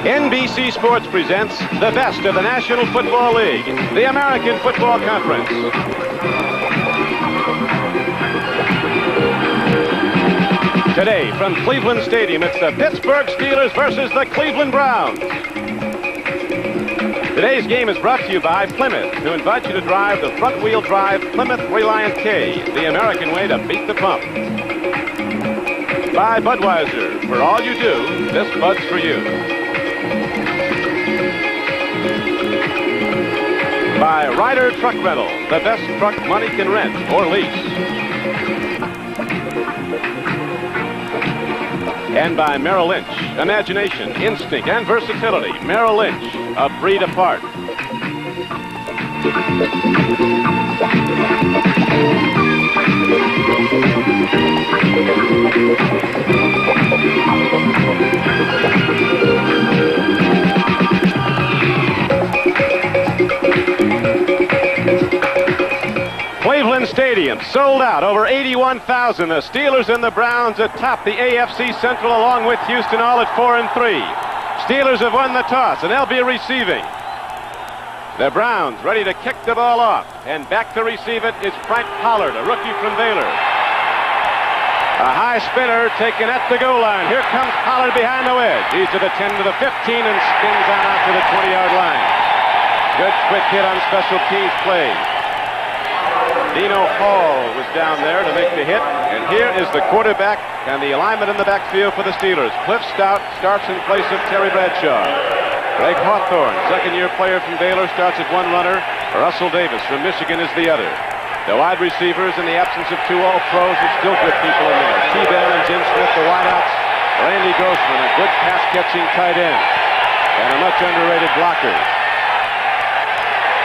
NBC Sports presents the best of the National Football League, the American Football Conference. Today, from Cleveland Stadium, it's the Pittsburgh Steelers versus the Cleveland Browns. Today's game is brought to you by Plymouth, who invite you to drive the front-wheel drive Plymouth Reliant K, the American way to beat the pump. By Budweiser, for all you do, this Bud's for you. By Ryder Truck Rental, the best truck money can rent or lease. And by Merrill Lynch, imagination, instinct, and versatility. Merrill Lynch, a breed apart. Cleveland Stadium sold out, over 81,000. The Steelers and the Browns atop the AFC Central along with Houston, all at 4-3. Steelers have won the toss and they'll be receiving. The Browns ready to kick the ball off, and back to receive it is Frank Pollard, a rookie from Baylor. A high spinner taken at the goal line. Here comes Pollard behind the wedge. He's to the 10 to the 15 and spins on out to the 20-yard line. Good quick hit on special teams play. Dino Hall was down there to make the hit, and here is the quarterback and the alignment in the backfield for the Steelers. Cliff Stout starts in place of Terry Bradshaw. Greg Hawthorne, second-year player from Baylor, starts at one runner. Russell Davis from Michigan is the other. The wide receivers, in the absence of two All-Pros, are still good people in there. T-Bell and Jim Smith, the wideouts. Randy Grossman, a good pass-catching tight end, and a much underrated blocker.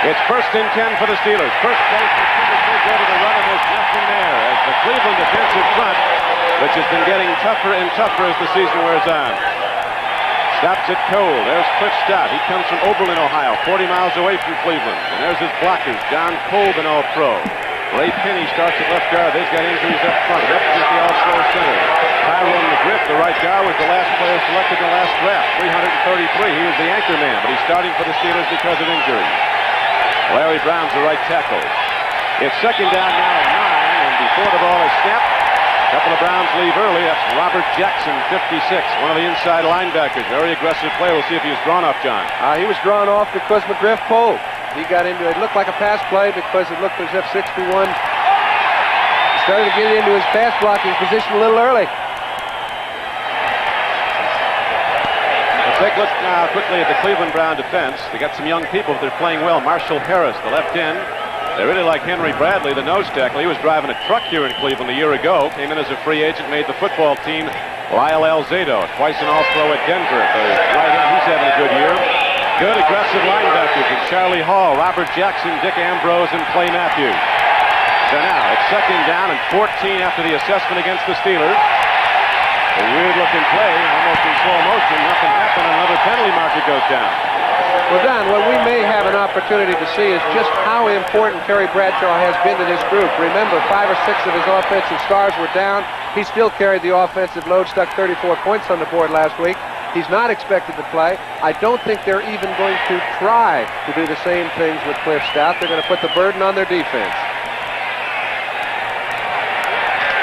It's 1st and 10 for the Steelers. First place, the Steelers may go to the run, and there's nothing there as the Cleveland defensive front, which has been getting tougher and tougher as the season wears on. Stops it cold. There's Cliff Stout. He comes from Oberlin, Ohio, 40 miles away from Cleveland. And there's his blockers, John Colvin, All-Pro. Ray Penny starts at left guard. They've got injuries up front. Represents the All-Pro center. Tyrone McGriff, the right guard, was the last player selected in the last draft, 333. He was the anchor man, but he's starting for the Steelers because of injuries. Larry Brown's the right tackle. It's 2nd down now at 9, and before the ball is snapped, a couple of Browns leave early. That's Robert Jackson, 56, one of the inside linebackers. Very aggressive play. We'll see if he was drawn off, John. He was drawn off because McGriff pulled. He got into it. It looked like a pass play because it looked as if 61 started to get into his pass blocking position a little early. Take a look now quickly at the Cleveland Brown defense. They got some young people, but they're playing well. Marshall Harris, the left end. They really like Henry Bradley, the nose tackle. He was driving a truck here in Cleveland a year ago. Came in as a free agent, made the football team. Lyle Alzado, twice an All-Pro at Denver. The right end, he's having a good year. Good aggressive linebackers with Charlie Hall, Robert Jackson, Dick Ambrose, and Clay Matthews. So now it's 2nd down and 14 after the assessment against the Steelers. A weird-looking play, almost in slow motion. Nothing happened. Another penalty marker goes down. Well, Don, what we may have an opportunity to see is just how important Terry Bradshaw has been to this group. Remember, 5 or 6 of his offensive stars were down. He still carried the offensive load, stuck 34 points on the board last week. He's not expected to play. I don't think they're even going to try to do the same things with Cliff Stout. They're going to put the burden on their defense.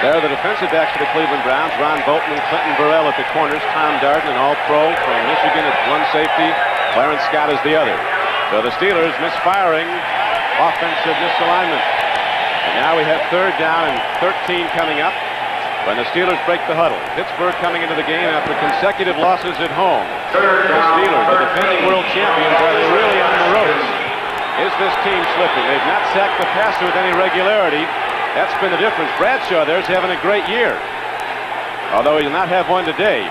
There are the defensive backs for the Cleveland Browns. Ron Bolton and Clinton Burrell at the corners. Tom Darden, an All-Pro from Michigan, at one safety. Clarence Scott is the other. So the Steelers misfiring, offensive misalignment. And now we have 3rd down and 13 coming up when the Steelers break the huddle. Pittsburgh coming into the game after consecutive losses at home. The Steelers, the defending world champions, are they really on the ropes? Is this team slipping? They've not sacked the passer with any regularity. That's been the difference. Bradshaw there's having a great year, although he did not have one today.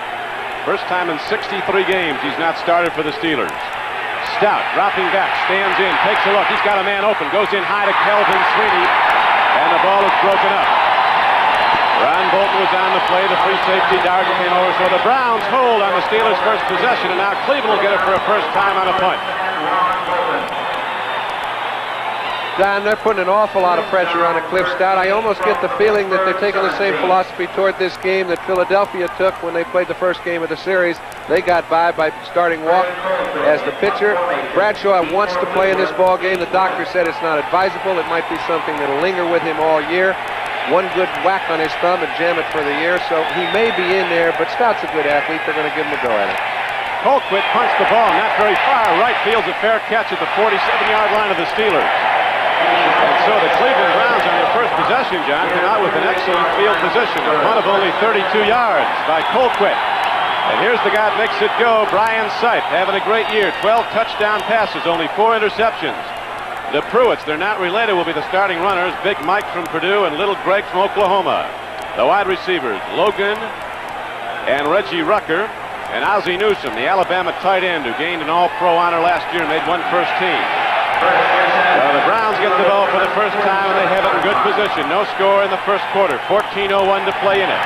First time in 63 games he's not started for the Steelers. Stout dropping back, stands in, takes a look. He's got a man open, goes in high to Kelvin Sweeney, and the ball is broken up. Ron Bolton was on the play. The free safety, Darden, came over. So the Browns hold on the Steelers' first possession, and now Cleveland will get it for a first time on a punt. Don, they're putting an awful lot of pressure on Cliff Stout. I almost get the feeling that they're taking the same philosophy toward this game that Philadelphia took when they played the first game of the series. They got by starting Walk as the pitcher. Bradshaw wants to play in this ball game. The doctor said it's not advisable. It might be something that'll linger with him all year. One good whack on his thumb and jam it for the year, so he may be in there, but Stout's a good athlete. They're going to give him a go at it. Colquitt punched the ball not very far. Right field's a fair catch at the 47-yard line of the Steelers. And so the Cleveland Browns on their first possession, John, came out with an excellent field position. A run of only 32 yards by Colquitt. And here's the guy that makes it go, Brian Sipe, having a great year. 12 touchdown passes, only 4 interceptions. The Pruitts, they're not related, will be the starting runners. Big Mike from Purdue and Little Greg from Oklahoma. The wide receivers, Logan and Reggie Rucker. And Ozzie Newsome, the Alabama tight end who gained an All-Pro honor last year and made one first team. Well, the Browns get the ball for the first time and they have it in good position. No score in the first quarter. 14:01 to play in it.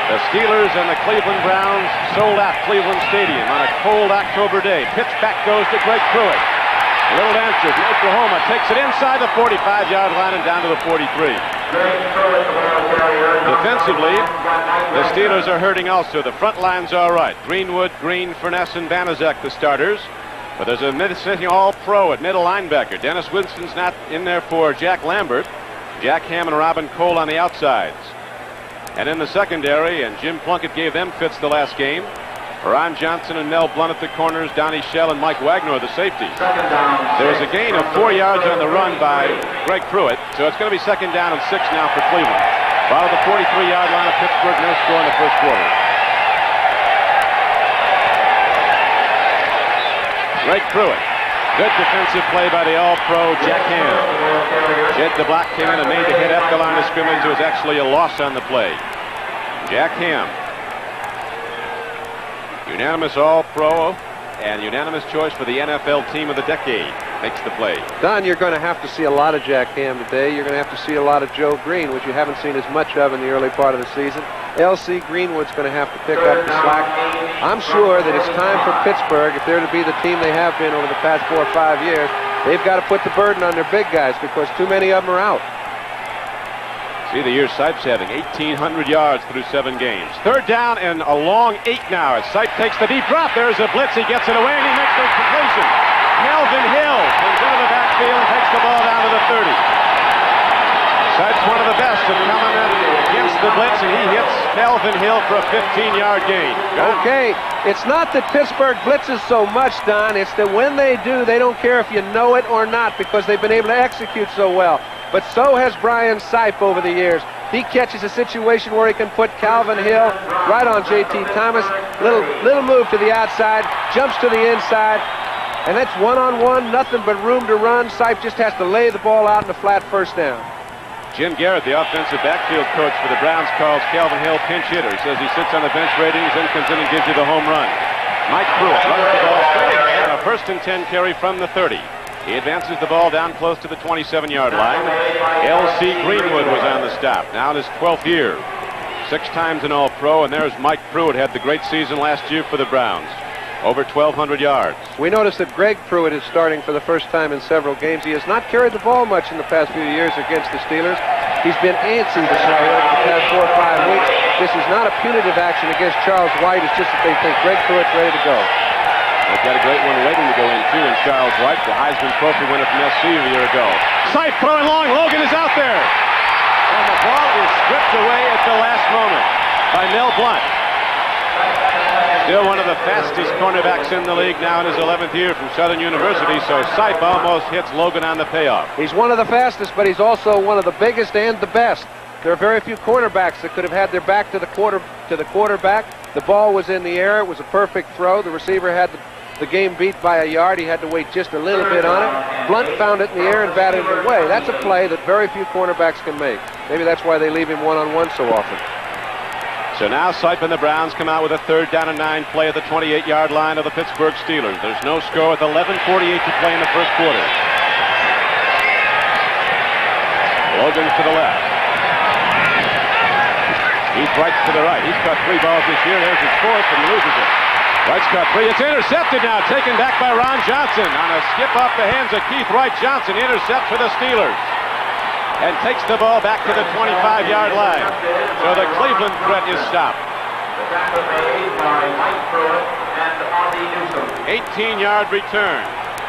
The Steelers and the Cleveland Browns sold out Cleveland Stadium on a cold October day. Pitch back goes to Greg Pruitt. Little answer from Oklahoma takes it inside the 45-yard line and down to the 43. Defensively, the Steelers are hurting also. The front line's all right. Greenwood, Green, Furness, and Banaszak, the starters. But there's a mid-sitting all-pro at middle linebacker. Dennis Winston's not in there for Jack Lambert. Jack Ham and Robin Cole on the outsides. And in the secondary, and Jim Plunkett gave them fits the last game, Ron Johnson and Mel Blunt at the corners, Donnie Shell and Mike Wagner the safeties. There's a gain of 4 yards on the run by Greg Pruitt, so it's going to be 2nd down and 6 now for Cleveland. While the 43-yard line of Pittsburgh, no score in the first quarter. Greg Pruitt. Good defensive play by the All-Pro Jack Ham. Jed DeBlock came in and made the hit at the line of scrimmage. It was actually a loss on the play. Jack Ham. Unanimous All-Pro and unanimous choice for the NFL Team of the Decade. Makes the play. Don, you're going to have to see a lot of Jack Ham today. You're going to have to see a lot of Joe Green, which you haven't seen as much of in the early part of the season. L.C. Greenwood's going to have to pick up the slack. I'm sure that it's time for Pittsburgh, if they're to be the team they have been over the past 4 or 5 years, they've got to put the burden on their big guys because too many of them are out. See the year Sipes having 1,800 yards through 7 games. 3rd down and a long 8 now as Sipe takes the deep drop. There's a blitz. He gets it away and he makes the completion. Melvin Hill comes into the backfield and takes the ball down to the 30. Sipes one of the best at coming in against the blitz, and he hits Melvin Hill for a 15-yard gain. Okay, it's not that Pittsburgh blitzes so much, Don. It's that when they do, they don't care if you know it or not because they've been able to execute so well. But so has Brian Sipe over the years. He catches a situation where he can put Calvin Hill right on J.T. Thomas. Little move to the outside, jumps to the inside, and that's one-on-one, nothing but room to run. Sipe just has to lay the ball out in a flat first down. Jim Garrett, the offensive backfield coach for the Browns, calls Calvin Hill pinch hitter. He says he sits on the bench ratings, then comes in and gives you the home run. Mike Pruitt runs the ball straight ahead on a 1st and 10 carry from the 30. He advances the ball down close to the 27-yard line. L.C. Greenwood was on the stop, now in his 12th year. 6 times an All-Pro, and there's Mike Pruitt, had the great season last year for the Browns. Over 1,200 yards. We noticed that Greg Pruitt is starting for the first time in several games. He has not carried the ball much in the past few years against the Steelers. He's been antsy this year over the past 4 or 5 weeks. This is not a punitive action against Charles White. It's just that they think Greg Pruitt's ready to go. They've got a great one waiting to go in, too, in Charles White, the Heisman Trophy winner from SC a year ago. Sipe throwing long. Logan is out there. And the ball is stripped away at the last moment by Mel Blunt. Still one of the fastest cornerbacks in the league now in his 11th year from Southern University, so Sipe almost hits Logan on the payoff. He's one of the fastest, but he's also one of the biggest and the best. There are very few cornerbacks that could have had their back to the quarterback. The ball was in the air. It was a perfect throw. The receiver had the game beat by a yard. He had to wait just a little bit on it. Blunt found it in the air and batted it away. That's a play that very few cornerbacks can make. Maybe that's why they leave him one-on-one so often. So now Sipe and the Browns come out with a 3rd down and 9 play at the 28-yard line of the Pittsburgh Steelers. There's no score with 11:48 to play in the first quarter. Logan to the left. He's right to the right. He's caught 3 balls this year. There's his 4th, and he loses it. Wright's got free. It's intercepted now. Taken back by Ron Johnson on a skip off the hands of Keith Wright. Johnson intercept for the Steelers and takes the ball back to the 25-yard line. So the Cleveland threat is stopped. 18-yard return.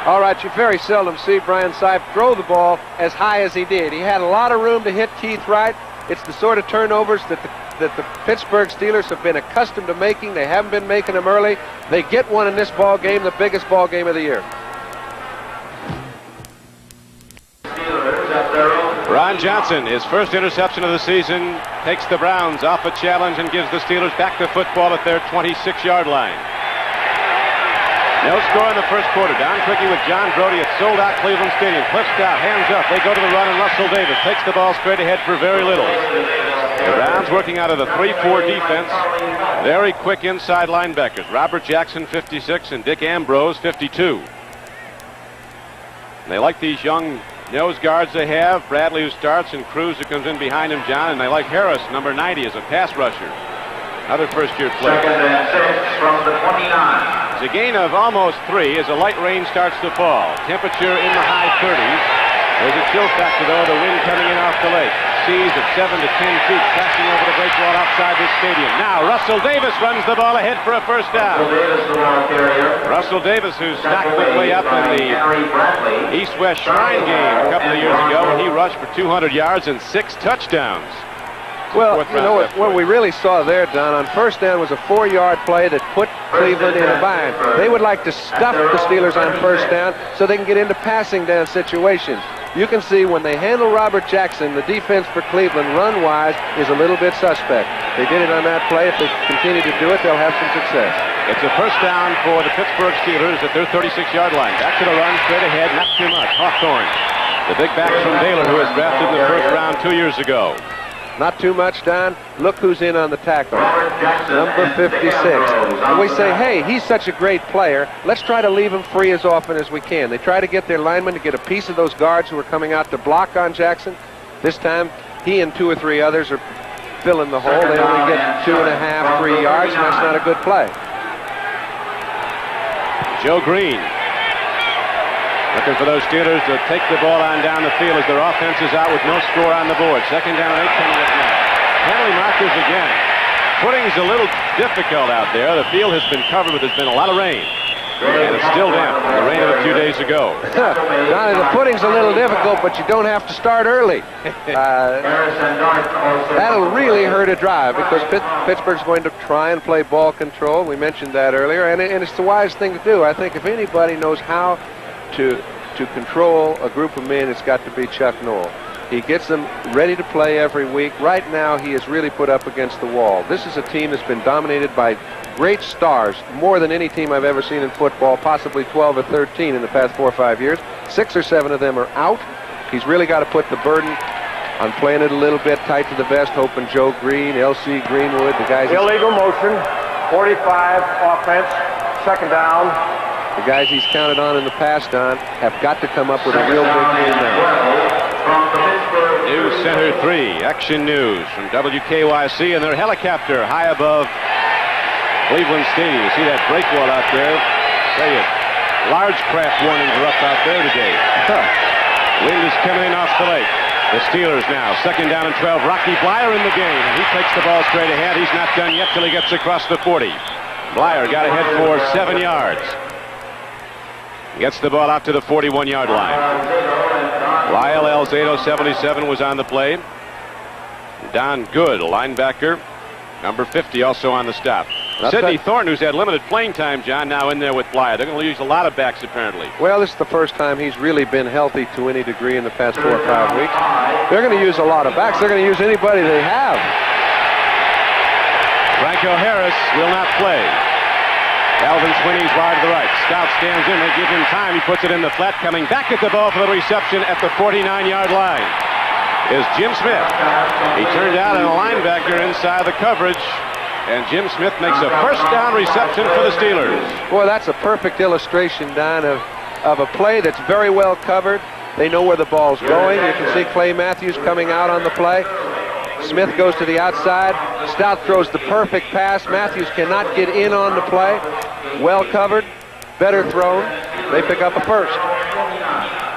All right, you very seldom see Brian Sipe throw the ball as high as he did. He had a lot of room to hit Keith Wright. It's the sort of turnovers that the Pittsburgh Steelers have been accustomed to making. They haven't been making them early. They get one in this ball game, the biggest ball game of the year. Ron Johnson, his first interception of the season, takes the Browns off a challenge and gives the Steelers back to football at their 26-yard line. No score in the first quarter. Don Quickie with John Brody at sold-out Cleveland Stadium. Clips out, hands up. They go to the run, and Russell Davis takes the ball straight ahead for very little. The Browns working out of the 3-4 defense. Very quick inside linebackers. Robert Jackson, 56, and Dick Ambrose, 52. They like these young nose guards they have. Bradley, who starts, and Cruz, who comes in behind him, John. And they like Harris, number 90, as a pass rusher. Another first-year player. Second and 6 from the 29. It's a gain of almost 3 as a light rain starts to fall. Temperature in the high 30s. There's a chill factor, though, the wind coming in off the lake. Seas at 7 to 10 feet, crashing over the break wall outside this stadium. Now, Russell Davis runs the ball ahead for a first down. Russell Davis, who stacked the way up in the East-West Shrine game a couple of years ago, when he rushed for 200 yards and 6 touchdowns. Well, you know what we really saw there, Don, on first down was a 4-yard play that put Cleveland in a bind. They would like to stuff the Steelers on first down so they can get into passing down situations. You can see when they handle Robert Jackson, the defense for Cleveland run-wise is a little bit suspect. They did it on that play. If they continue to do it, they'll have some success. It's a first down for the Pittsburgh Steelers at their 36-yard line. Back to the run, straight ahead, not too much. Hawthorne, the big back from Baylor, who was drafted in the first round 2 years ago. Not too much, Don. Look who's in on the tackle. Number 56. And we say, hey, he's such a great player. Let's try to leave him free as often as we can. They try to get their linemen to get a piece of those guards who are coming out to block on Jackson. This time, he and 2 or 3 others are filling the hole. They only get 2.5, 3 yards, and that's not a good play. Joe Green looking for those Steelers to take the ball on down the field as their offense is out with no score on the board. Second down and 8 coming up now. Penalty markers again. Footing's a little difficult out there. The field has been covered, but there's been a lot of rain. And it's still damp from the rain of a few days ago. Donnie, the footing's a little difficult, but you don't have to start early. That'll really hurt a drive because Pittsburgh's going to try and play ball control. We mentioned that earlier, and it's the wise thing to do. I think if anybody knows how to control a group of men, it's got to be Chuck Noll. He gets them ready to play every week. Right now, he is really put up against the wall. This is a team that's been dominated by great stars, more than any team I've ever seen in football, possibly 12 or 13 in the past 4 or 5 years. 6 or 7 of them are out. He's really got to put the burden on playing it a little bit tight to the vest, hoping Joe Green, L.C. Greenwood, the guys... Illegal motion, 45 offense, second down. The guys he's counted on in the past, Don, have got to come up with a real big game now. News Center 3, Action News from WKYC and their helicopter high above Cleveland Stadium. You see that break wall out there? Tell you, large craft warnings are up out there today. Wind is coming in off the lake. The Steelers now, second down and 12. Rocky Bleier in the game. He takes the ball straight ahead. He's not done yet till he gets across the 40. Bleier got ahead for 7 yards. Gets the ball out to the 41-yard line. Lyle Alzado, 77, was on the play. Don Good, a linebacker. Number 50 also on the stop. Sidney Thornton, who's had limited playing time, John, now in there with Bleier. They're going to use a lot of backs, apparently. Well, this is the first time he's really been healthy to any degree in the past 4 or 5 weeks. They're going to use a lot of backs. They're going to use anybody they have. Franco Harris will not play. Alvin Swinney's wide to the right. Stout stands in. They give him time. He puts it in the flat. Coming back at the ball for the reception at the 49-yard line is Jim Smith. He turned out a linebacker inside the coverage, and Jim Smith makes a first down reception for the Steelers. Boy, that's a perfect illustration, Don, of a play that's very well covered. They know where the ball's going. You can see Clay Matthews coming out on the play. Smith goes to the outside. Stout throws the perfect pass. Matthews cannot get in on the play. well covered, better thrown. They pick up a first.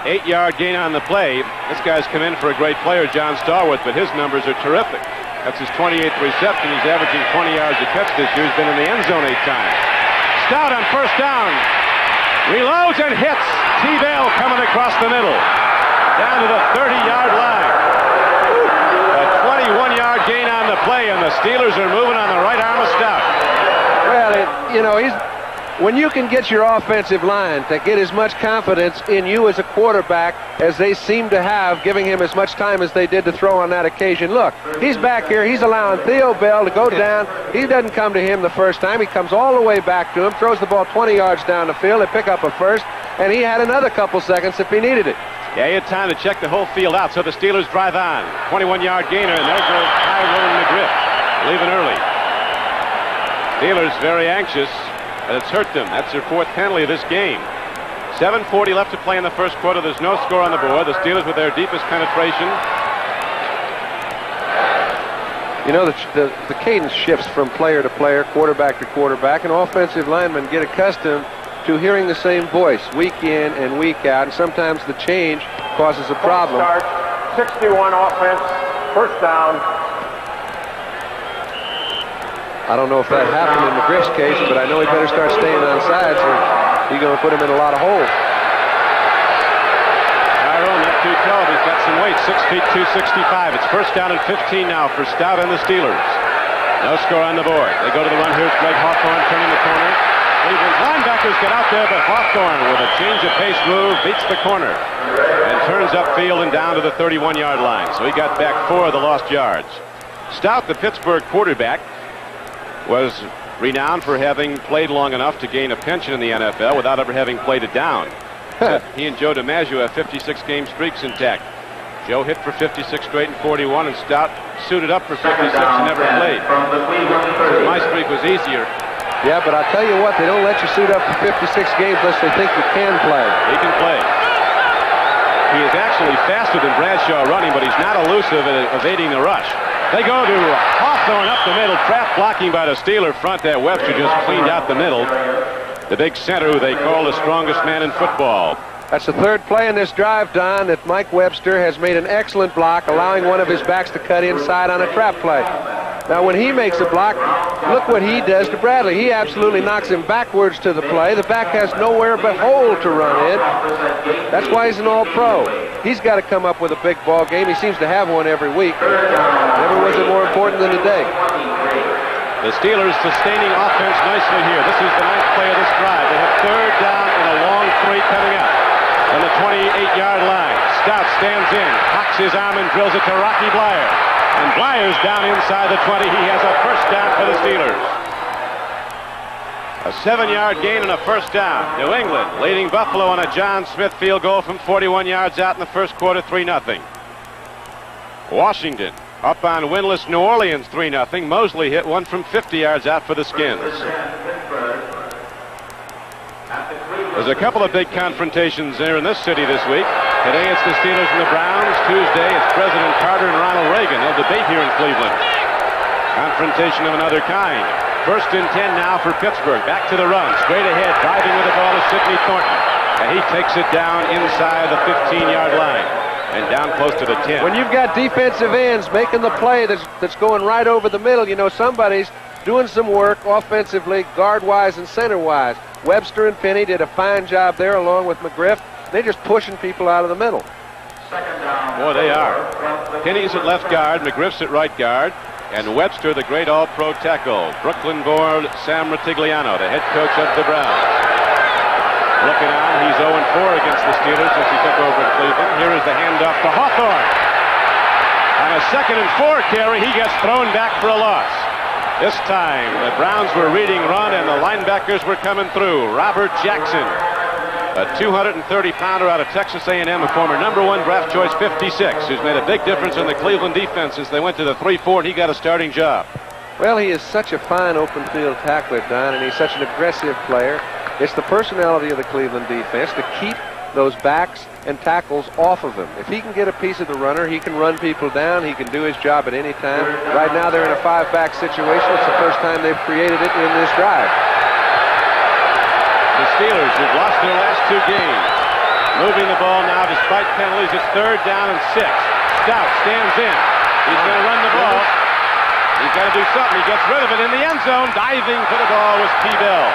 8-yard gain on the play. This guy's come in for a great player, John Stallworth, but his numbers are terrific. That's his 28th reception. He's averaging 20 yards a catch this year. He's been in the end zone 8 times. Stout on first down. Reloads and hits. T-Bell coming across the middle. Down to the 30-yard line. A 21-yard gain on the play, and the Steelers are moving on the right arm of Stout. Well, you know, when you can get your offensive line to get as much confidence in you as a quarterback as they seem to have, giving him as much time as they did to throw on that occasion. Look, he's back here. He's allowing Theo Bell to go down. He doesn't come to him the first time. He comes all the way back to him, throws the ball 20 yards down the field. They pick up a first, and he had another couple seconds if he needed it. Yeah, he had time to check the whole field out, so the Steelers drive on. 21-yard gainer, and there goes Tyrone McGriff, leaving early. Steelers very anxious, and it's hurt them. That's their 4th penalty of this game. 7:40 left to play in the first quarter. There's no score on the board. The Steelers with their deepest penetration. You know, the cadence shifts from player to player, quarterback to quarterback, and offensive linemen get accustomed to hearing the same voice week in and week out, and sometimes the change causes a problem. Start, 61 offense, first down. I don't know if that happened in McGriff's case, but I know he better start staying on sides, or he's going to put him in a lot of holes. Tyrone, not too tall. He's got some weight, 6 feet 265. It's first down and 15 now for Stout and the Steelers. No score on the board. They go to the run. Here's Greg Hawthorne turning the corner. Cleveland's linebackers get out there, but Hawthorne with a change of pace move beats the corner and turns upfield and down to the 31-yard line. So he got back 4 of the lost yards. Stout, the Pittsburgh quarterback, was renowned for having played long enough to gain a pension in the NFL without ever having played it down. He and Joe DiMaggio have 56-game streaks intact. Joe hit for 56 straight in 41, and Stout suited up for 56 and never played. So my streak was easier. Yeah, but I'll tell you what, they don't let you suit up for 56 games unless they think you can play. He can play. He is actually faster than Bradshaw running, but he's not elusive at evading the rush. They go to Hawthorne up the middle, trap blocking by the Steeler front. That Webster just cleaned out the middle. The big center who they call the strongest man in football. That's the 3rd play in this drive, Don, that Mike Webster has made an excellent block, allowing one of his backs to cut inside on a trap play. Now, when he makes a block, look what he does to Bradley. He absolutely knocks him backwards to the play. The back has nowhere but hole to run in. That's why he's an all-pro. He's got to come up with a big ball game. He seems to have one every week. Never was it more important than today. The Steelers sustaining offense nicely here. This is the 9th play of this drive. They have 3rd down and a long 3 coming up on the 28-yard line. Stout stands in, cocks his arm and drills it to Rocky Bleier. And Bleier's down inside the 20. He has a first down for the Steelers. A 7-yard gain and a first down. New England leading Buffalo on a John Smith field goal from 41 yards out in the first quarter, 3-0. Washington up on winless New Orleans, 3-0. Mosley hit one from 50 yards out for the Skins. There's a couple of big confrontations there in this city this week. Today it's the Steelers and the Browns. Tuesday it's President Carter and Ronald Reagan. They'll debate here in Cleveland. Confrontation of another kind. 1st and 10 now for Pittsburgh. Back to the run. Straight ahead. Driving with the ball is Sidney Thornton. And he takes it down inside the 15-yard line. And down close to the 10. When you've got defensive ends making the play that's going right over the middle, you know somebody's doing some work offensively, guard-wise and center-wise. Webster and Penny did a fine job there along with McGriff. They're just pushing people out of the middle. Boy, they are. Penny's at left guard, McGriff's at right guard, and Webster, the great all-pro tackle. Brooklyn-born Sam Ratigliano, the head coach of the Browns. Looking on, he's 0-4 against the Steelers since he took over at Cleveland. Here is the handoff to Hawthorne. On a 2nd and 4 carry, he gets thrown back for a loss. This time, the Browns were reading run, and the linebackers were coming through. Robert Jackson, a 230-pounder out of Texas A&M, a former #1 draft choice 56, who's made a big difference in the Cleveland defense since they went to the 3-4, and he got a starting job. Well, he is such a fine open field tackler, Don, and he's such an aggressive player. It's the personality of the Cleveland defense to keep those backs and tackles off of him. If he can get a piece of the runner, he can run people down. He can do his job at any time. Right now, they're in a 5-back situation. It's the first time they've created it in this drive. The Steelers, who've lost their last 2 games, moving the ball now despite penalties. It's 3rd down and 6. Stout stands in. He's going to run the ball. He's got to do something. He gets rid of it in the end zone. Diving for the ball was T. Bell.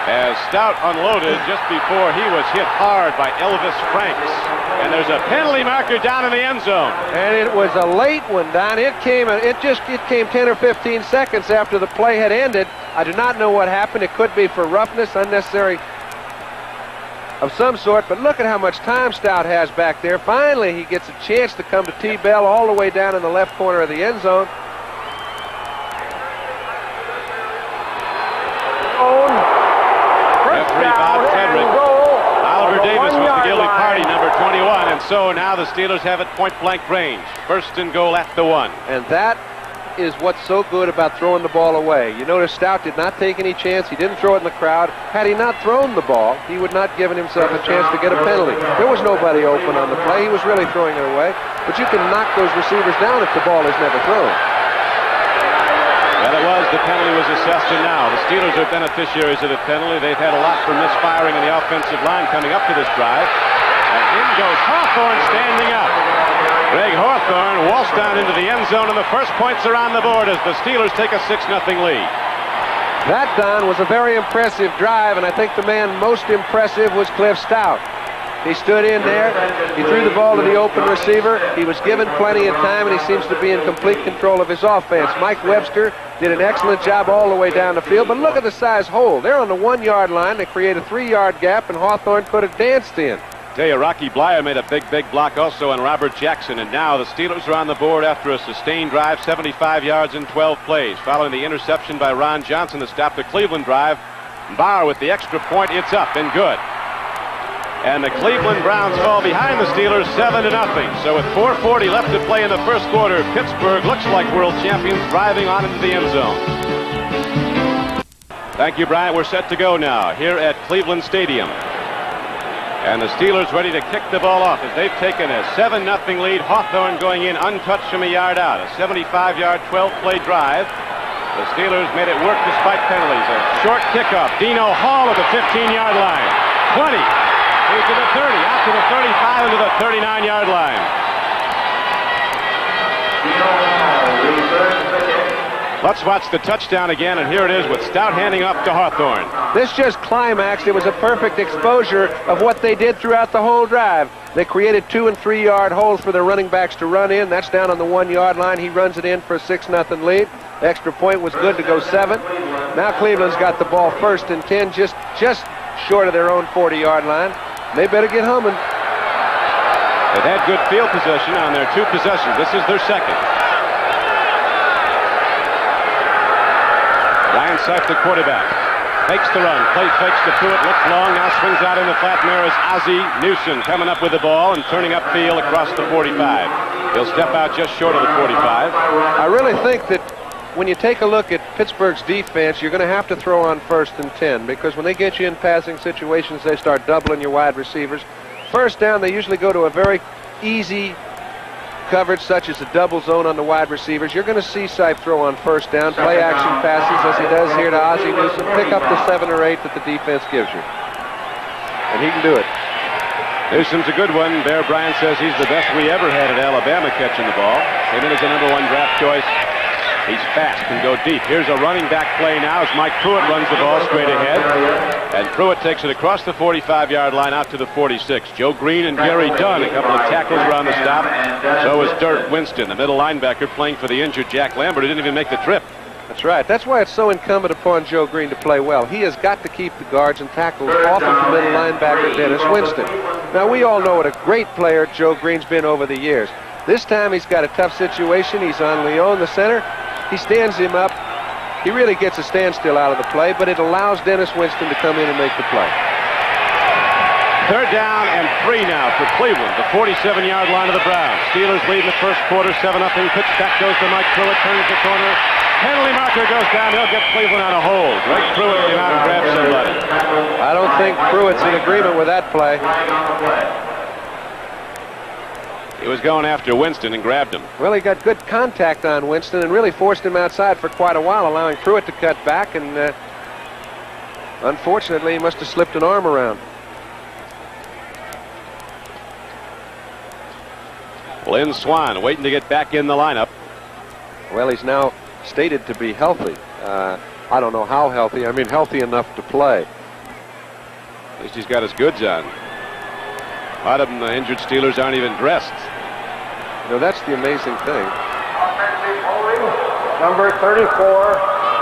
As Stout unloaded just before he was hit hard by Elvis Franks. And there's a penalty marker down in the end zone. And it was a late one, Don. It came 10 or 15 seconds after the play had ended. I do not know what happened. It could be for roughness, unnecessary of some sort, but look at how much time Stout has back there. Finally, he gets a chance to come to T. Bell all the way down in the left corner of the end zone. Referee Bob Frederick. Oliver Davis was the guilty party, number 21, and so now the Steelers have it point-blank range. 1st and goal at the 1. And that is what's so good about throwing the ball away. You notice Stout did not take any chance. He didn't throw it in the crowd. Had he not thrown the ball, he would not given himself a chance to get a penalty. There was nobody open on the play. He was really throwing it away. But you can knock those receivers down if the ball is never thrown. Well, it was. The penalty was assessed, and now the Steelers are beneficiaries of the penalty. They've had a lot for misfiring in the offensive line coming up to this drive. And in goes Hawthorne standing up. Greg Hawthorne waltzed down into the end zone, and the first points are on the board as the Steelers take a 6-0 lead. That, Don, was a very impressive drive, and I think the man most impressive was Cliff Stout. He stood in there. He threw the ball to the open receiver. He was given plenty of time, and he seems to be in complete control of his offense. Mike Webster did an excellent job all the way down the field, but look at the size hole. They're on the 1-yard line. They create a 3-yard gap, and Hawthorne could have danced in. Tell you, Rocky Blyer made a big block also on Robert Jackson, and now the Steelers are on the board after a sustained drive, 75 yards in 12 plays, following the interception by Ron Johnson that stopped the Cleveland drive. Bauer with the extra point, it's up and good. And the Cleveland Browns fall behind the Steelers 7-0. So with 4:40 left to play in the first quarter, Pittsburgh looks like world champions, driving on into the end zone. Thank you, Bryant. We're set to go now here at Cleveland Stadium. And the Steelers ready to kick the ball off as they've taken a 7-0 lead. Hawthorne going in untouched from a yard out. A 75-yard, 12-play drive. The Steelers made it work despite penalties. A short kickoff. Dino Hall at the 15-yard line. 20. He's to the 30. Out to the 35 and to the 39-yard line. Let's watch the touchdown again, and here it is with Stout handing up to Hawthorne. This just climaxed. It was a perfect exposure of what they did throughout the whole drive. They created 2- and 3-yard holes for their running backs to run in. That's down on the 1-yard line. He runs it in for a 6-0 lead. The extra point was good to go 7. Now Cleveland's got the ball 1st and 10, just short of their own 40-yard line. They better get humming. They've had good field possession on their 2 possessions. This is their second. Ryan Seif, the quarterback, fakes the run, play fakes to Pruitt, looks long, now swings out in the flat mirror as Ozzie Newsom coming up with the ball and turning upfield across the 45. He'll step out just short of the 45. I really think that when you take a look at Pittsburgh's defense, you're going to have to throw on 1st and 10, because when they get you in passing situations, they start doubling your wide receivers. 1st down, they usually go to a very easy coverage, such as a double zone on the wide receivers. You're going to see Seif throw on 1st down, play action passes as he does here to Ozzie Newsom, pick up the 7 or 8 that the defense gives you. And he can do it. Newsom's a good one. Bear Bryant says he's the best we ever had at Alabama catching the ball. Came in as a #1 draft choice. He's fast, can go deep. Here's a running back play now as Mike Pruitt runs the ball straight ahead. And Pruitt takes it across the 45-yard line out to the 46. Joe Green and Gary Dunn, a couple of tackles around the stop. So is Dirk Winston, the middle linebacker, playing for the injured Jack Lambert, who didn't even make the trip. That's right. That's why it's so incumbent upon Joe Green to play well. He has got to keep the guards and tackles off of the middle linebacker, Dennis Winston. Now, we all know what a great player Joe Green's been over the years. This time he's got a tough situation. He's on Leon, the center. He stands him up. He really gets a standstill out of the play, but it allows Dennis Winston to come in and make the play. 3rd down and 3 now for Cleveland, the 47-yard line of the Browns. Steelers lead in the first quarter, 7-0. Pitch back goes to Mike Pruitt, turns the corner. Penalty marker goes down. He'll get Cleveland on a hold. Greg Pruitt came out and grabbed somebody. I don't think Pruitt's in agreement with that play. He was going after Winston and grabbed him. Well, he got good contact on Winston and really forced him outside for quite a while, allowing Pruitt to cut back. And Unfortunately, he must have slipped an arm around. Lynn Swan waiting to get back in the lineup. Well, he's now stated to be healthy. I don't know how healthy. I mean, healthy enough to play. At least he's got his goods on. A lot of them, the injured Steelers aren't even dressed. You know, that's the amazing thing. Offensive holding, number 34,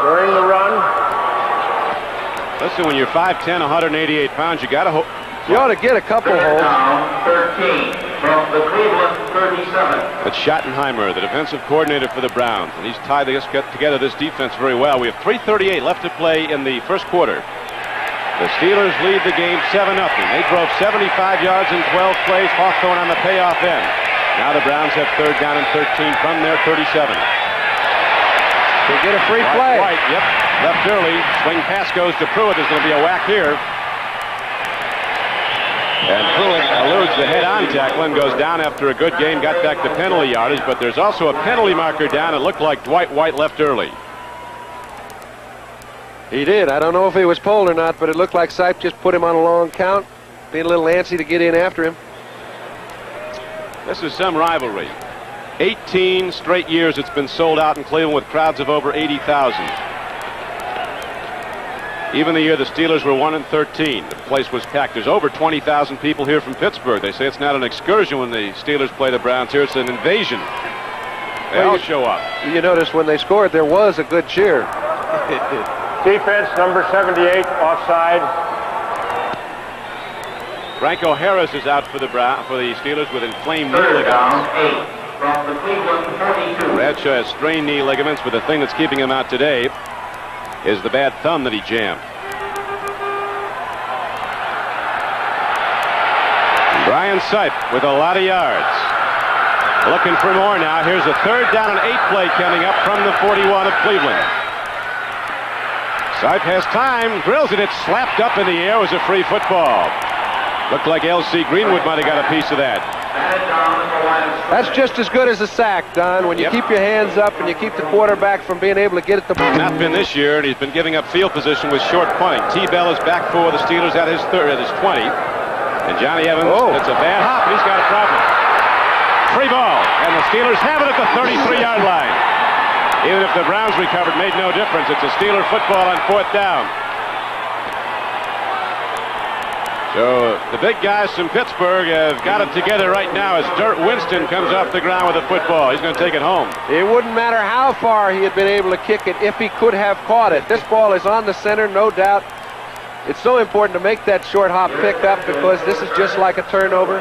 during the run. Listen, when you're 5'10", 188 pounds, you got to hold. You ought to get a couple Third holds. down, 13 from the Cleveland 37. It's Schottenheimer, the defensive coordinator for the Browns, and he's tied together this defense very well. We have 3:38 left to play in the first quarter. The Steelers lead the game 7-0. They drove 75 yards in 12 plays. Hawthorne on the payoff end. Now the Browns have third down and 13 from their 37. They get a free play. White, yep, left early. Swing pass goes to Pruitt. There's going to be a whack here. And Pruitt eludes the head-on tackle and goes down after a good game, got back to penalty yardage, but there's also a penalty marker down. It looked like Dwight White left early. He did. I don't know if he was pulled or not, but it looked like Sipe just put him on a long count, being a little antsy to get in after him. This is some rivalry. 18 straight years it's been sold out in Cleveland with crowds of over 80,000. Even the year the Steelers were 1-13, the place was packed. There's over 20,000 people here from Pittsburgh. They say it's not an excursion when the Steelers play the Browns here. It's an invasion. They all show up. You notice when they scored, there was a good cheer. Defense, number 78, offside. Franco Harris is out for the Steelers with inflamed knee Third down, ligaments. 8 from the Cleveland 42. Bradshaw has strained knee ligaments, but the thing that's keeping him out today is the bad thumb that he jammed. Brian Sipe with a lot of yards. Looking for more now. Here's a third down and 8 play coming up from the 41 of Cleveland. Sipe has time, drills it. It's slapped up in the air. It was a free football. Looked like L.C. Greenwood might have got a piece of that. That's just as good as a sack, Don, when you keep your hands up and you keep the quarterback from being able to get at the ball. Not been this year, and he's been giving up field position with short punting. T-Bell is back for the Steelers at his 20. And Johnny Evans, it's a bad hop, and he's got a problem. Free ball, and the Steelers have it at the 33-yard line. Even if the Browns recovered, made no difference. It's a Steeler football on fourth down. So the big guys from Pittsburgh have got it together right now as Dirt Winston comes off the ground with the football. He's going to take it home. It wouldn't matter how far he had been able to kick it if he could have caught it. This ball is on the center, no doubt. It's so important to make that short hop pick up because this is just like a turnover.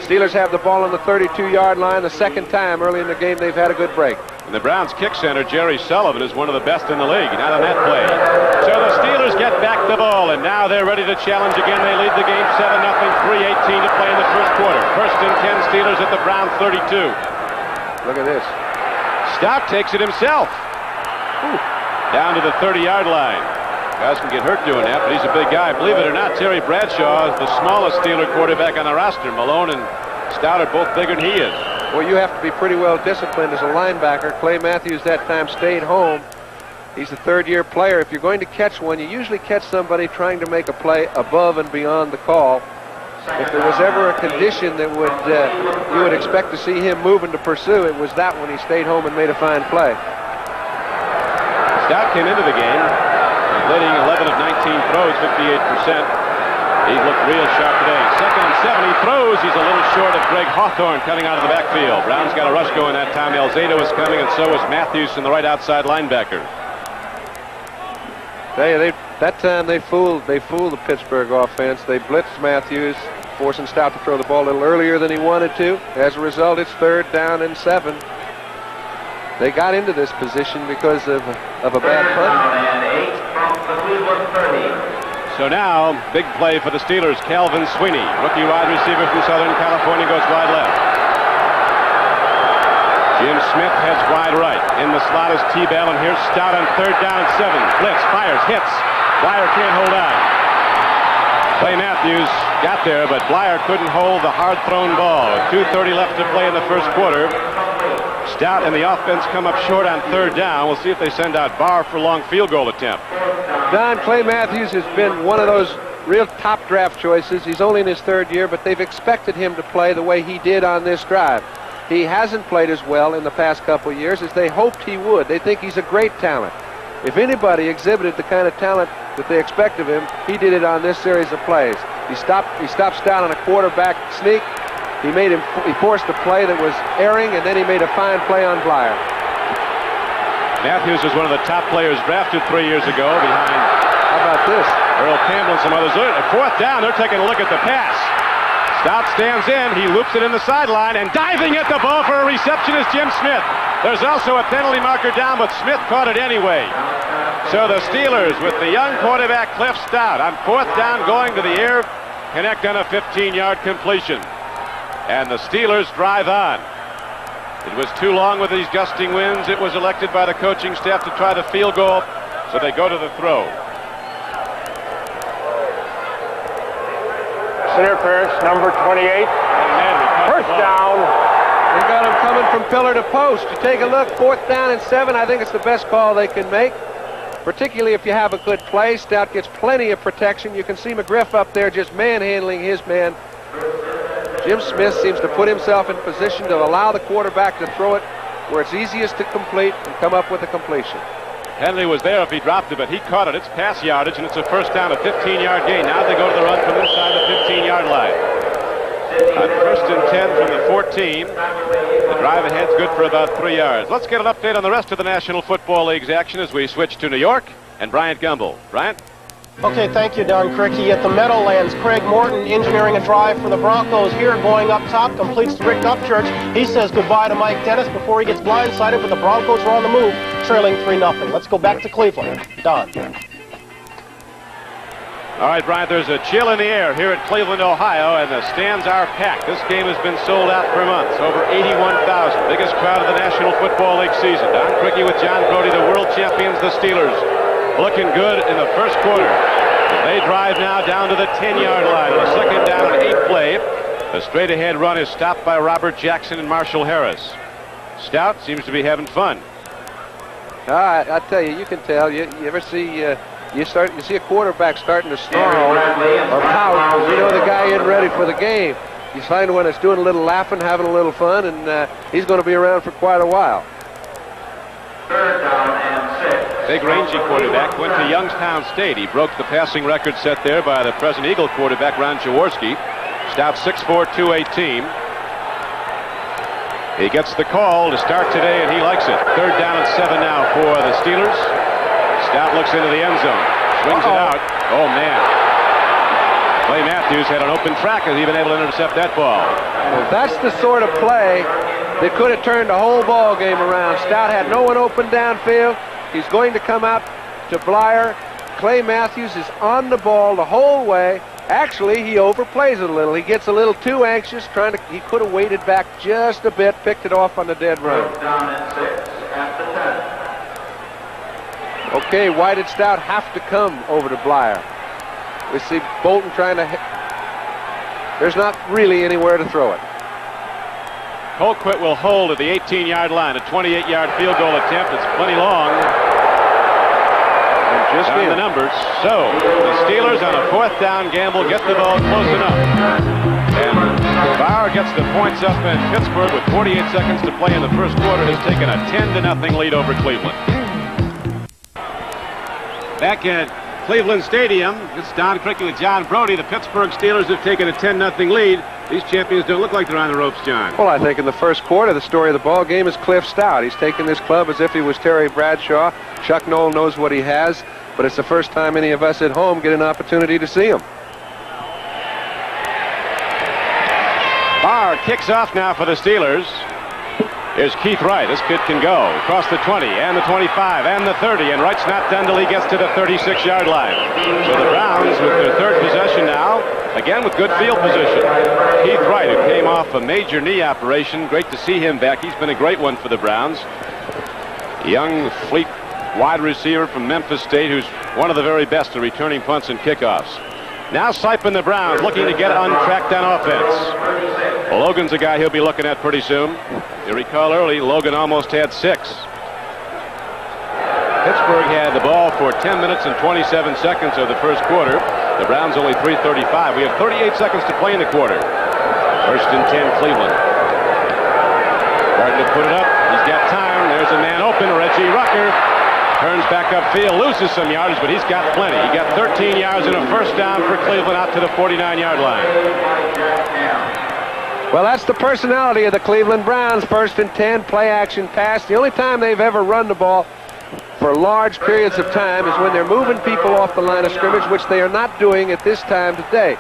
Steelers have the ball on the 32-yard line. The second time early in the game they've had a good break. And the Browns kick center, Jerry Sullivan, is one of the best in the league. Not on that play. So the Steelers get back the ball, and now they're ready to challenge again. They lead the game 7-0, 3:18 to play in the first quarter. First and 10, Steelers at the Browns 32. Look at this. Stout takes it himself. Down to the 30-yard line. Guys can get hurt doing that, but he's a big guy. Believe it or not, Terry Bradshaw is the smallest Steeler quarterback on the roster. Malone and Stout are both bigger than he is. Well, you have to be pretty well disciplined as a linebacker. Clay Matthews that time stayed home. He's a third-year player. If you're going to catch one, you usually catch somebody trying to make a play above and beyond the call. If there was ever a condition that you would expect to see him moving to pursue, it was that when he stayed home and made a fine play. Stout came into the game completing 11 of 19 throws, 58%. He looked real sharp today. Second and 7, he throws. He's a little short of Greg Hawthorne coming out of the backfield. Browns got a rush going that time. Alzado was coming, and so was Matthews from the right outside linebacker. That time they fooled the Pittsburgh offense. They blitzed Matthews, forcing Stout to throw the ball a little earlier than he wanted to. As a result, it's 3rd down and 7. They got into this position because of a bad punt. And 8 from the Cleveland 30. So now, big play for the Steelers. Calvin Sweeney, rookie wide receiver from Southern California, goes wide left. Jim Smith heads wide right. In the slot is T-Bell, and here's Stout on 3rd down and 7. Blitz, fires, hits. Blyer can't hold on. Clay Matthews got there, but Blyer couldn't hold the hard-thrown ball. 2:30 left to play in the first quarter. Stout and the offense come up short on 3rd down. We'll see if they send out Barr for a long field goal attempt. Don, Clay Matthews has been one of those real top draft choices. He's only in his 3rd year, but they've expected him to play the way he did on this drive. He hasn't played as well in the past couple of years as they hoped he would. They think he's a great talent. If anybody exhibited the kind of talent that they expect of him, he did it on this series of plays. He stopped Stout on a quarterback sneak. He forced a play that was erring, and then he made a fine play on Blyer. Matthews is one of the top players drafted 3 years ago behind, how about this? Earl Campbell and some others. At 4th down, they're taking a look at the pass. Stout stands in, he loops it in the sideline, and diving at the ball for a reception is Jim Smith. There's also a penalty marker down, but Smith caught it anyway. So the Steelers, with the young quarterback Cliff Stout, on 4th down going to the air, connect on a 15-yard completion. And the Steelers drive on. It was too long with these gusting winds. It was elected by the coaching staff to try the field goal, so they go to the throw. Interference, number 28. First down. They got him coming from pillar to post. You take a look, 4th down and 7. I think it's the best call they can make, particularly if you have a good play. Stout gets plenty of protection. You can see McGriff up there just manhandling his man. Jim Smith seems to put himself in position to allow the quarterback to throw it where it's easiest to complete and come up with a completion. Henley was there if he dropped it, but he caught it. It's pass yardage, and it's a first down, a 15-yard gain. Now they go to the run from inside the 15-yard line. On 1st and 10 from the 14. The drive ahead's good for about 3 yards. Let's get an update on the rest of the National Football League's action as we switch to New York and Bryant Gumbel. Bryant? Okay, thank you, Don Criqui. At the Meadowlands, Craig Morton engineering a drive for the Broncos here, going up top, completes to Rick Upchurch. He says goodbye to Mike Dennis before he gets blindsided, but the Broncos are on the move, trailing 3-0. Let's go back to Cleveland. Don. All right, Bryant, there's a chill in the air here at Cleveland, Ohio, and the stands are packed. This game has been sold out for months, over 81,000. Biggest crowd of the National Football League season. Don Criqui with John Brody, the world champions, the Steelers. Looking good in the first quarter. They drive now down to the 10-yard line on a 2nd down and 8 play. A straight-ahead run is stopped by Robert Jackson and Marshall Harris. Stout seems to be having fun. I tell you, you can tell. You ever see you see a quarterback starting to snarl or pout, you know the guy isn't ready for the game. You find one that's doing a little laughing, having a little fun, and he's going to be around for quite a while. 3rd down and 6. Big rangy quarterback, went to Youngstown State. He broke the passing record set there by the present Eagle quarterback, Ron Jaworski. Stout 6'4", 218. He gets the call to start today, and he likes it. 3rd down and 7 now for the Steelers. Stout looks into the end zone, swings it out. Oh, man. Clay Matthews had an open track. Has he been able to intercept that ball? Well, that's the sort of play that could have turned the whole ball game around. Stout had no one open downfield. He's going to come out to Blyer. Clay Matthews is on the ball the whole way. Actually, he overplays it a little. He gets a little too anxious, he could have waited back just a bit, picked it off on the dead run. 4th down and 6 at the 10. Okay, why did Stout have to come over to Blyer? We see Bolton trying to hit. There's not really anywhere to throw it. Colquitt will hold at the 18-yard line, a 28-yard field goal attempt. It's plenty long. And just on the numbers. So the Steelers on a 4th down gamble get the ball close enough. And Bauer gets the points up in Pittsburgh with 48 seconds to play in the first quarter. Has taken a 10-0 lead over Cleveland. Back at Cleveland Stadium, it's Don Criqui with John Brody. The Pittsburgh Steelers have taken a 10-0 lead. These champions don't look like they're on the ropes, John. Well, I think in the first quarter, the story of the ball game is Cliff Stout. He's taken this club as if he was Terry Bradshaw. Chuck Noll knows what he has, but it's the first time any of us at home get an opportunity to see him. Barr kicks off now for the Steelers. Here's Keith Wright. This kid can go across the 20 and the 25 and the 30, and Wright's not done till he gets to the 36-yard line. So the Browns with their 3rd possession now, again with good field position. Keith Wright, who came off a major knee operation, great to see him back. He's been a great one for the Browns. Young, fleet wide receiver from Memphis State, who's one of the very best at returning punts and kickoffs. Now Sipe and the Browns looking to get untracked on offense. Well, Logan's a guy he'll be looking at pretty soon. You recall early, Logan almost had 6. Pittsburgh had the ball for 10 minutes and 27 seconds of the first quarter. The Browns only 3:35. We have 38 seconds to play in the quarter. First and 10, Cleveland. Starting to put it up. He's got time. There's a man open. Reggie Rucker turns back upfield, loses some yardage, but he's got plenty. He got 13 yards and a first down for Cleveland out to the 49-yard line. Well, that's the personality of the Cleveland Browns. First and 10, play action pass. The only time they've ever run the ball for large periods of time is when they're moving people off the line of scrimmage, which they are not doing at this time today.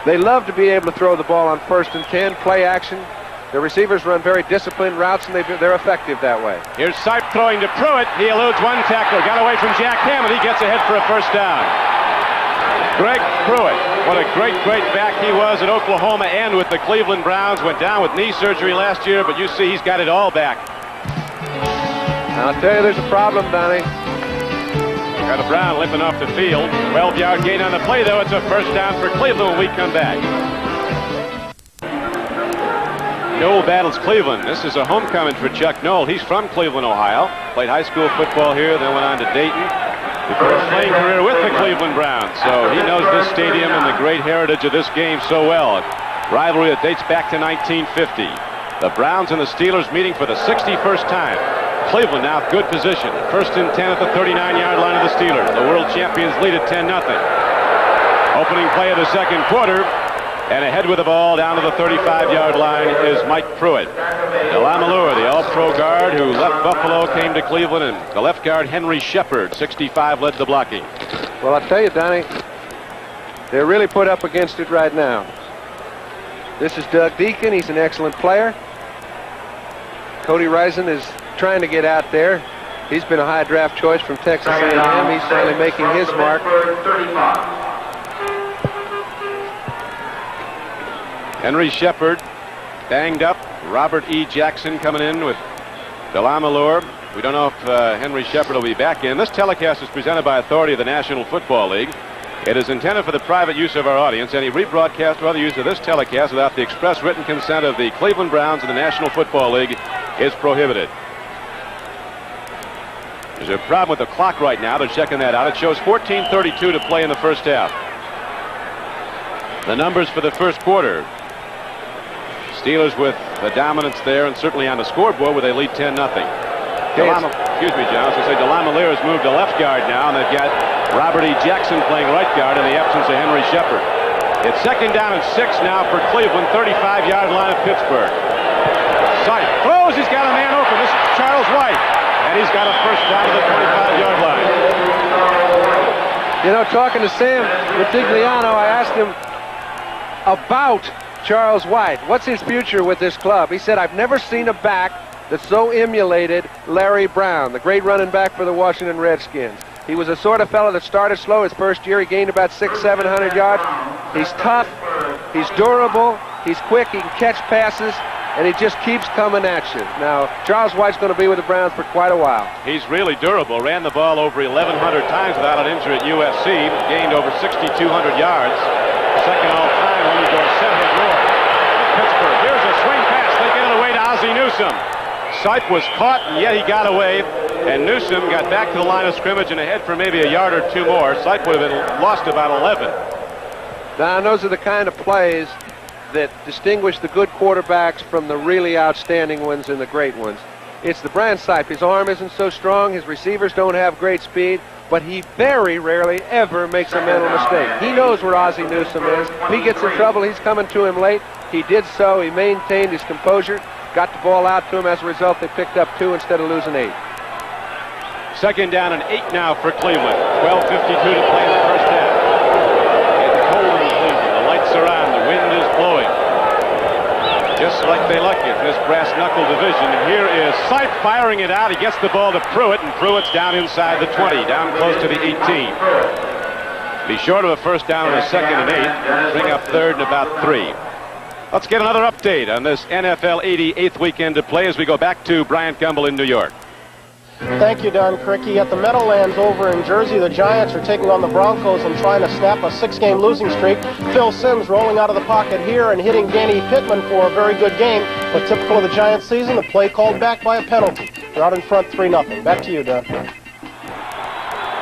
They love to be able to throw the ball on first and 10, play action. The receivers run very disciplined routes, and they're effective that way. Here's Sipe throwing to Pruitt. He eludes one tackler. Got away from Jack Hammond. He gets ahead for a first down. Greg Pruitt, what a great back he was at Oklahoma and with the Cleveland Browns. Went down with knee surgery last year, but you see he's got it all back. I'll tell you, there's a problem, Donnie. Got a Brown limping off the field. 12-yard gain on the play, though. It's a first down for Cleveland when we come back. Knoll battles Cleveland. This is a homecoming for Chuck Knoll. He's from Cleveland, Ohio. Played high school football here, then went on to Dayton before a playing career with the Cleveland Browns. So he knows this stadium and the great heritage of this game so well. A rivalry that dates back to 1950. The Browns and the Steelers meeting for the 61st time. Cleveland now good position. First and 10 at the 39-yard line of the Steelers. The world champions lead at 10-0. Opening play of the second quarter. And ahead with the ball down to the 35-yard line is Mike Pruitt. Delamalure, the all-pro guard who left Buffalo, came to Cleveland, and the left guard Henry Shepard, 65, led the blocking. Well, I'll tell you, Donnie, they're really put up against it right now. This is Doug Deacon. He's an excellent player. Cody Risen is trying to get out there. He's been a high draft choice from Texas A&M. He's finally making his mark. Henry Shepard banged up. Robert E. Jackson coming in with Delamalure. We don't know if Henry Shepard will be back in. This telecast is presented by authority of the National Football League. It is intended for the private use of our audience. Any rebroadcast or other use of this telecast without the express written consent of the Cleveland Browns and the National Football League is prohibited. There's a problem with the clock right now. They're checking that out. It shows 14:32 to play in the first half. The numbers for the first quarter. Steelers with the dominance there and certainly on the scoreboard where they lead 10-0. Excuse me, John. So Delamalure has moved to left guard now, and they've got Robert E. Jackson playing right guard in the absence of Henry Shepard. It's second down and 6 now for Cleveland, 35-yard line of Pittsburgh. Sipe throws. He's got a man open. This is Charles White, and he's got a first down to the 25-yard line. You know, talking to Sam Vitigliano, I asked him about Charles White. What's his future with this club? He said, I've never seen a back that so emulated Larry Brown, the great running back for the Washington Redskins. He was a sort of fellow that started slow. His first year, he gained about 600-700 yards. He's tough, he's durable, he's quick, he can catch passes, and he just keeps coming at you. Now, Charles White's going to be with the Browns for quite a while. He's really durable. Ran the ball over 1,100 times without an injury at USC. Gained over 6,200 yards. Second all-time, only Dorsett had more. Pittsburgh, here's a swing pass. They get it away to Ozzie Newsome. Sipe was caught, and yet he got away. And Newsome got back to the line of scrimmage and ahead for maybe a yard or two more. Sipe would have been lost about 11. Now, those are the kind of plays that distinguish the good quarterbacks from the really outstanding ones and the great ones. It's the Brand Sipe. His arm isn't so strong. His receivers don't have great speed. But he very rarely ever makes a mental mistake. He knows where Ozzie Newsome is. If he gets in trouble, he's coming to him late. He did so. He maintained his composure, got the ball out to him. As a result, they picked up 2 instead of losing 8. Second down and 8 now for Cleveland. 12:52 to play in the first half. It's cold in Cleveland. The lights are on. The wind is blowing. Just like they like it in this brass knuckle division. Here is Sipe firing it out. He gets the ball to Pruitt, and Pruitt's down inside the 20, down close to the 18. Be short of a first down on a second and 8. Bring up third and about 3. Let's get another update on this NFL 88th weekend to play as we go back to Bryant Gumbel in New York. Thank you, Don Criqui. At the Meadowlands over in Jersey, the Giants are taking on the Broncos and trying to snap a 6-game losing streak. Phil Simms rolling out of the pocket here and hitting Danny Pittman for a very good game. But typical of the Giants season, the play called back by a penalty. They're out in front 3-0. Back to you, Don.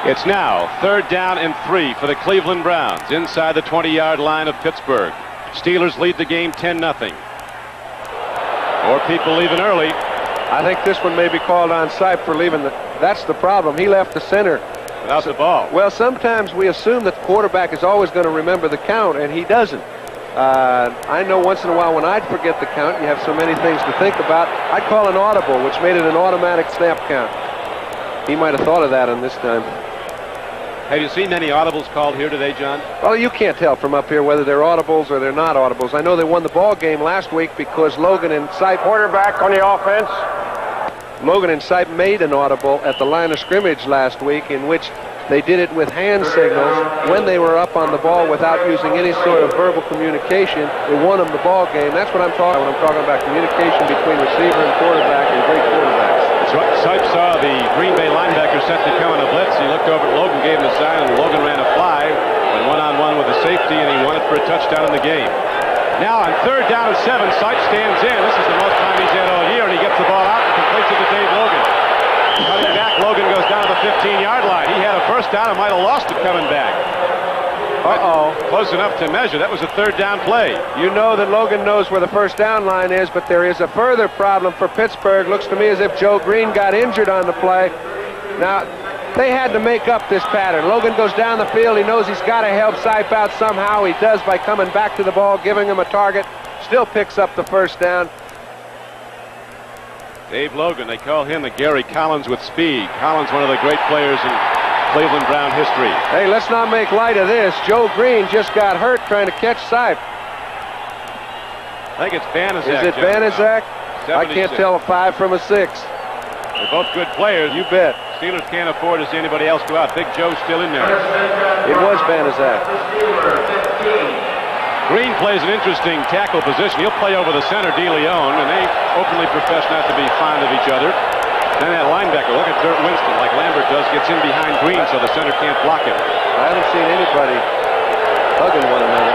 It's now 3rd down and 3 for the Cleveland Browns inside the 20-yard line of Pittsburgh. Steelers lead the game 10-0. More people leaving early. I think this one may be called onside for leaving. That's the problem. He left the center Without the ball. Well, sometimes we assume that the quarterback is always going to remember the count, and he doesn't. I know once in a while when I'd forget the count, you have so many things to think about, I'd call an audible, which made it an automatic snap count. He might have thought of that on this time. Have you seen many audibles called here today, John? Well, you can't tell from up here whether they're audibles or they're not audibles. I know they won the ball game last week because Logan and Sipe, Quarterback on the offense. Logan and Sipe made an audible at the line of scrimmage last week in which they did it with hand signals when they were up on the ball without using any sort of verbal communication. They won them the ball game. That's what I'm talking when I'm talking about communication between receiver and quarterback and great quarterbacks. Sipe saw the Green Bay linebacker set to come on a blitz. He looked over at Logan, gave him a sign, and Logan ran a fly, went one-on-one with the safety, and he won it for a touchdown in the game. Now on 3rd down and 7, Sipe stands in. This is the most time he's had all year, and he gets the ball out and completes it to Dave Logan. Cutting back, Logan goes down to the 15-yard line. He had a first down and might have lost it coming back. Uh-oh. Close enough to measure. That was a 3rd down play. You know that Logan knows where the first down line is, but there is a further problem for Pittsburgh. Looks to me as if Joe Green got injured on the play. Now, they had to make up this pattern. Logan goes down the field. He knows he's got to help Sipe out somehow. He does by coming back to the ball, giving him a target. Still picks up the first down. Dave Logan, they call him the Gary Collins with speed. Collins, one of the great players in Cleveland Brown history. Hey, let's not make light of this. Joe Green just got hurt trying to catch Sipe. I think it's Banaszak. Is it Banaszak? I can't tell a 5 from a 6. They're both good players. You bet. Steelers can't afford to see anybody else go out. Big Joe's still in there. It was Banaszak. Green plays an interesting tackle position. He'll play over the center, DeLeon, and they openly profess not to be fond of each other. Then that linebacker, look at Dirt Winston, like Lambert does, gets in behind Green so the center can't block him. I haven't seen anybody hugging one another.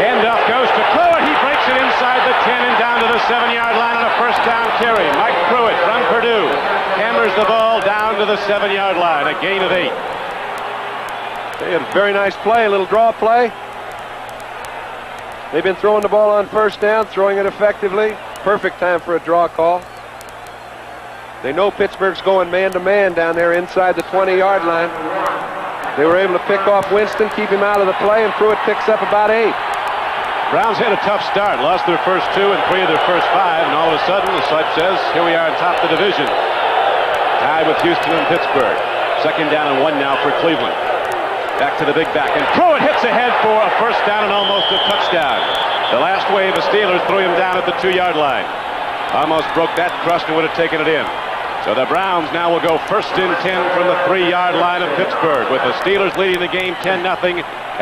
Handoff goes to Pruitt. He breaks it inside the 10 and down to the 7-yard line on a first down carry. Mike Pruitt from Purdue hammers the ball down to the 7-yard line, a gain of 8. They had a very nice play, a little draw play. They've been throwing the ball on first down, throwing it effectively. Perfect time for a draw call. They know Pittsburgh's going man-to-man down there inside the 20-yard line. They were able to pick off Winston, keep him out of the play, and Pruitt picks up about 8. Browns had a tough start, lost their first 2 and 3 of their first 5, and all of a sudden, the Sipe says, here we are on top of the division. Tied with Houston and Pittsburgh. 2nd down and 1 now for Cleveland. Back to the big back, and Pruitt hits ahead for a first down and almost a touchdown. The last wave of Steelers threw him down at the 2-yard line. Almost broke that crust and would have taken it in. So the Browns now will go 1st and 10 from the 3-yard line of Pittsburgh, with the Steelers leading the game 10-0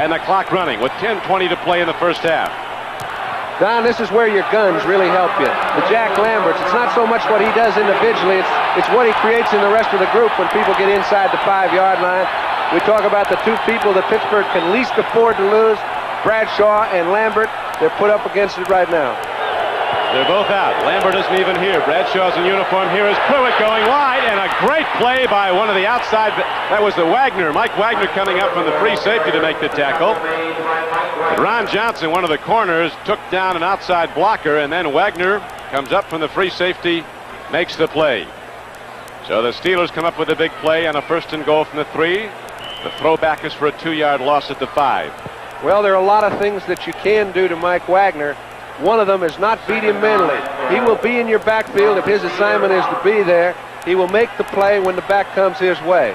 and the clock running with 10:20 to play in the first half. Don, this is where your guns really help you. The Jack Lamberts, it's not so much what he does individually, it's what he creates in the rest of the group when people get inside the 5-yard line. We talk about the 2 people that Pittsburgh can least afford to lose, Bradshaw and Lambert. They're put up against it right now. They're both out. Lambert isn't even here. Bradshaw's in uniform. Here is Pruitt going wide, and a great play by one of the outside. That was the Wagner. Mike Wagner coming up from the free safety to make the tackle. But Ron Johnson, one of the corners, took down an outside blocker, and then Wagner comes up from the free safety, makes the play. So the Steelers come up with a big play on a 1st and goal from the 3. The throwback is for a 2-yard loss at the 5. Well, there are a lot of things that you can do to Mike Wagner. One of them is not beat him mentally. He will be in your backfield if his assignment is to be there. He will make the play when the back comes his way.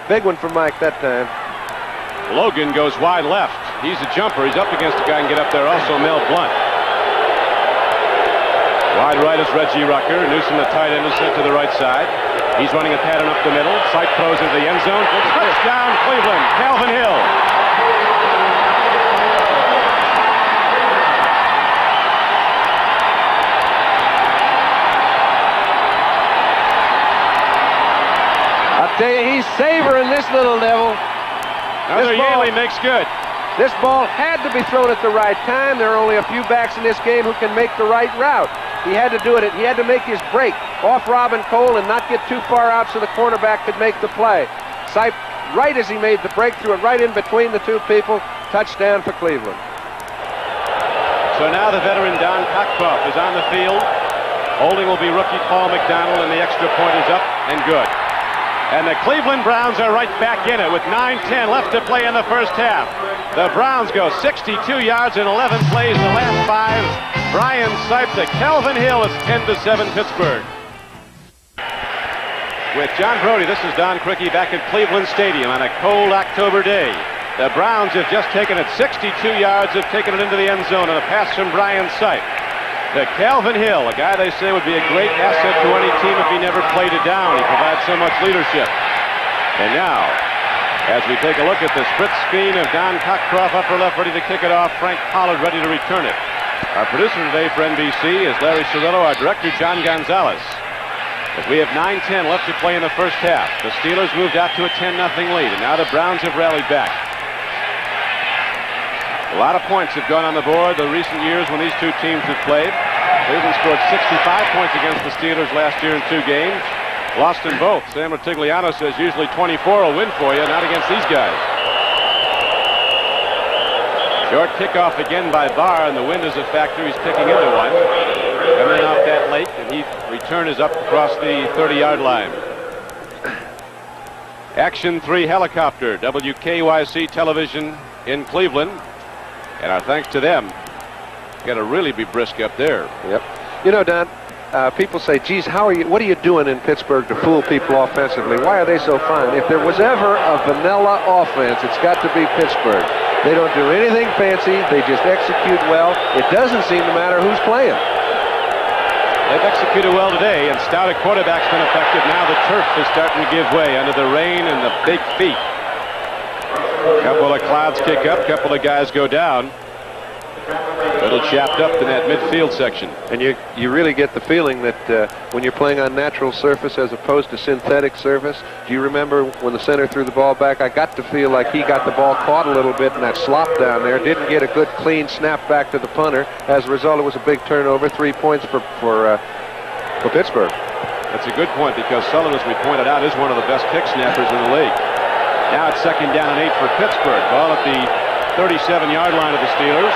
Big one for Mike that time. Logan goes wide left. He's a jumper. He's up against a guy and get up there. Also Mel Blunt. Wide right is Reggie Rucker. Newsom, the tight end, is sent to the right side. He's running a pattern up the middle. Sipe throws into the end zone. Touchdown, Cleveland. Calvin Hill. tell you, he's savoring this little devil. Another Yaley makes good. This ball had to be thrown at the right time. There are only a few backs in this game who can make the right route. He had to do it. He had to make his break off Robin Cole and not get too far out so the cornerback could make the play. Sipe, right as he made the break, threw it right in between the two people. Touchdown for Cleveland. So now the veteran Don Cockcroft is on the field. Holding will be rookie Paul McDonald, and the extra point is up and good. And the Cleveland Browns are right back in it with 9:10 left to play in the first half. The Browns go 62 yards in 11 plays the last 5. Brian Sipe to Calvin Hill. It's 10-7 Pittsburgh. With John Brody, this is Don Criqui back at Cleveland Stadium on a cold October day. The Browns have just taken it 62 yards, have taken it into the end zone, and a pass from Brian Sipe to Calvin Hill, a guy they say would be a great asset to any team if he never played it down. He provides so much leadership. And now, as we take a look at the split screen of Don Cockcroft, upper left, ready to kick it off, Frank Pollard ready to return it. Our producer today for NBC is Larry Cirillo, our director John Gonzalez. As we have 9:10 left to play in the first half, the Steelers moved out to a 10-0 lead, and now the Browns have rallied back. A lot of points have gone on the board the recent years when these two teams have played. Cleveland scored 65 points against the Steelers last year in 2 games. Lost in both. Sam Ratigliano says usually 24 will win for you, not against these guys. Short kickoff again by Barr, and the wind is a factor. He's kicking into one. Coming off that late, and he return is up across the 30-yard line. Action 3 helicopter, WKYC television in Cleveland. And our thanks to them. Got to really be brisk up there. Yep. You know, Don, people say, geez, what are you doing in Pittsburgh to fool people offensively? Why are they so fine? If there was ever a vanilla offense, it's got to be Pittsburgh. They don't do anything fancy. They just execute well. It doesn't seem to matter who's playing. They've executed well today, and stout at quarterback's been effective. Now the turf is starting to give way under the rain and the big feet. A couple of clouds kick up, couple of guys go down. A little chapped up in that midfield section. And you really get the feeling that when you're playing on natural surface as opposed to synthetic surface. Do you remember when the center threw the ball back? I got to feel like he got the ball caught a little bit in that slop down there. Didn't get a good clean snap back to the punter. As a result, it was a big turnover. 3 points for Pittsburgh. That's a good point, because Sullivan, as we pointed out, is one of the best kick snappers in the league. Now it's 2nd down and 8 for Pittsburgh. Ball at the 37-yard line of the Steelers.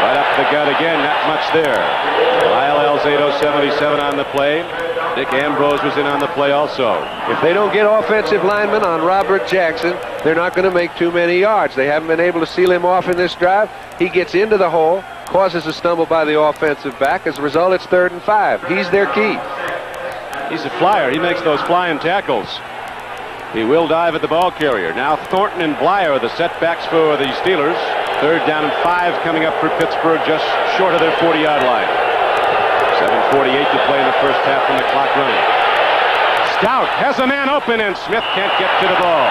Right up the gut again, not much there. Lyle Alzado, 77 on the play. Dick Ambrose was in on the play also. If they don't get offensive linemen on Robert Jackson, they're not going to make too many yards. They haven't been able to seal him off in this drive. He gets into the hole, causes a stumble by the offensive back. As a result, it's 3rd and 5. He's their key. He's a flyer. He makes those flying tackles. He will dive at the ball carrier. Now Thornton and Blyer are the setbacks for the Steelers. 3rd down and 5 coming up for Pittsburgh, just short of their 40-yard line. 7:48 to play in the first half and the clock running. Stout has a man open, and Smith can't get to the ball.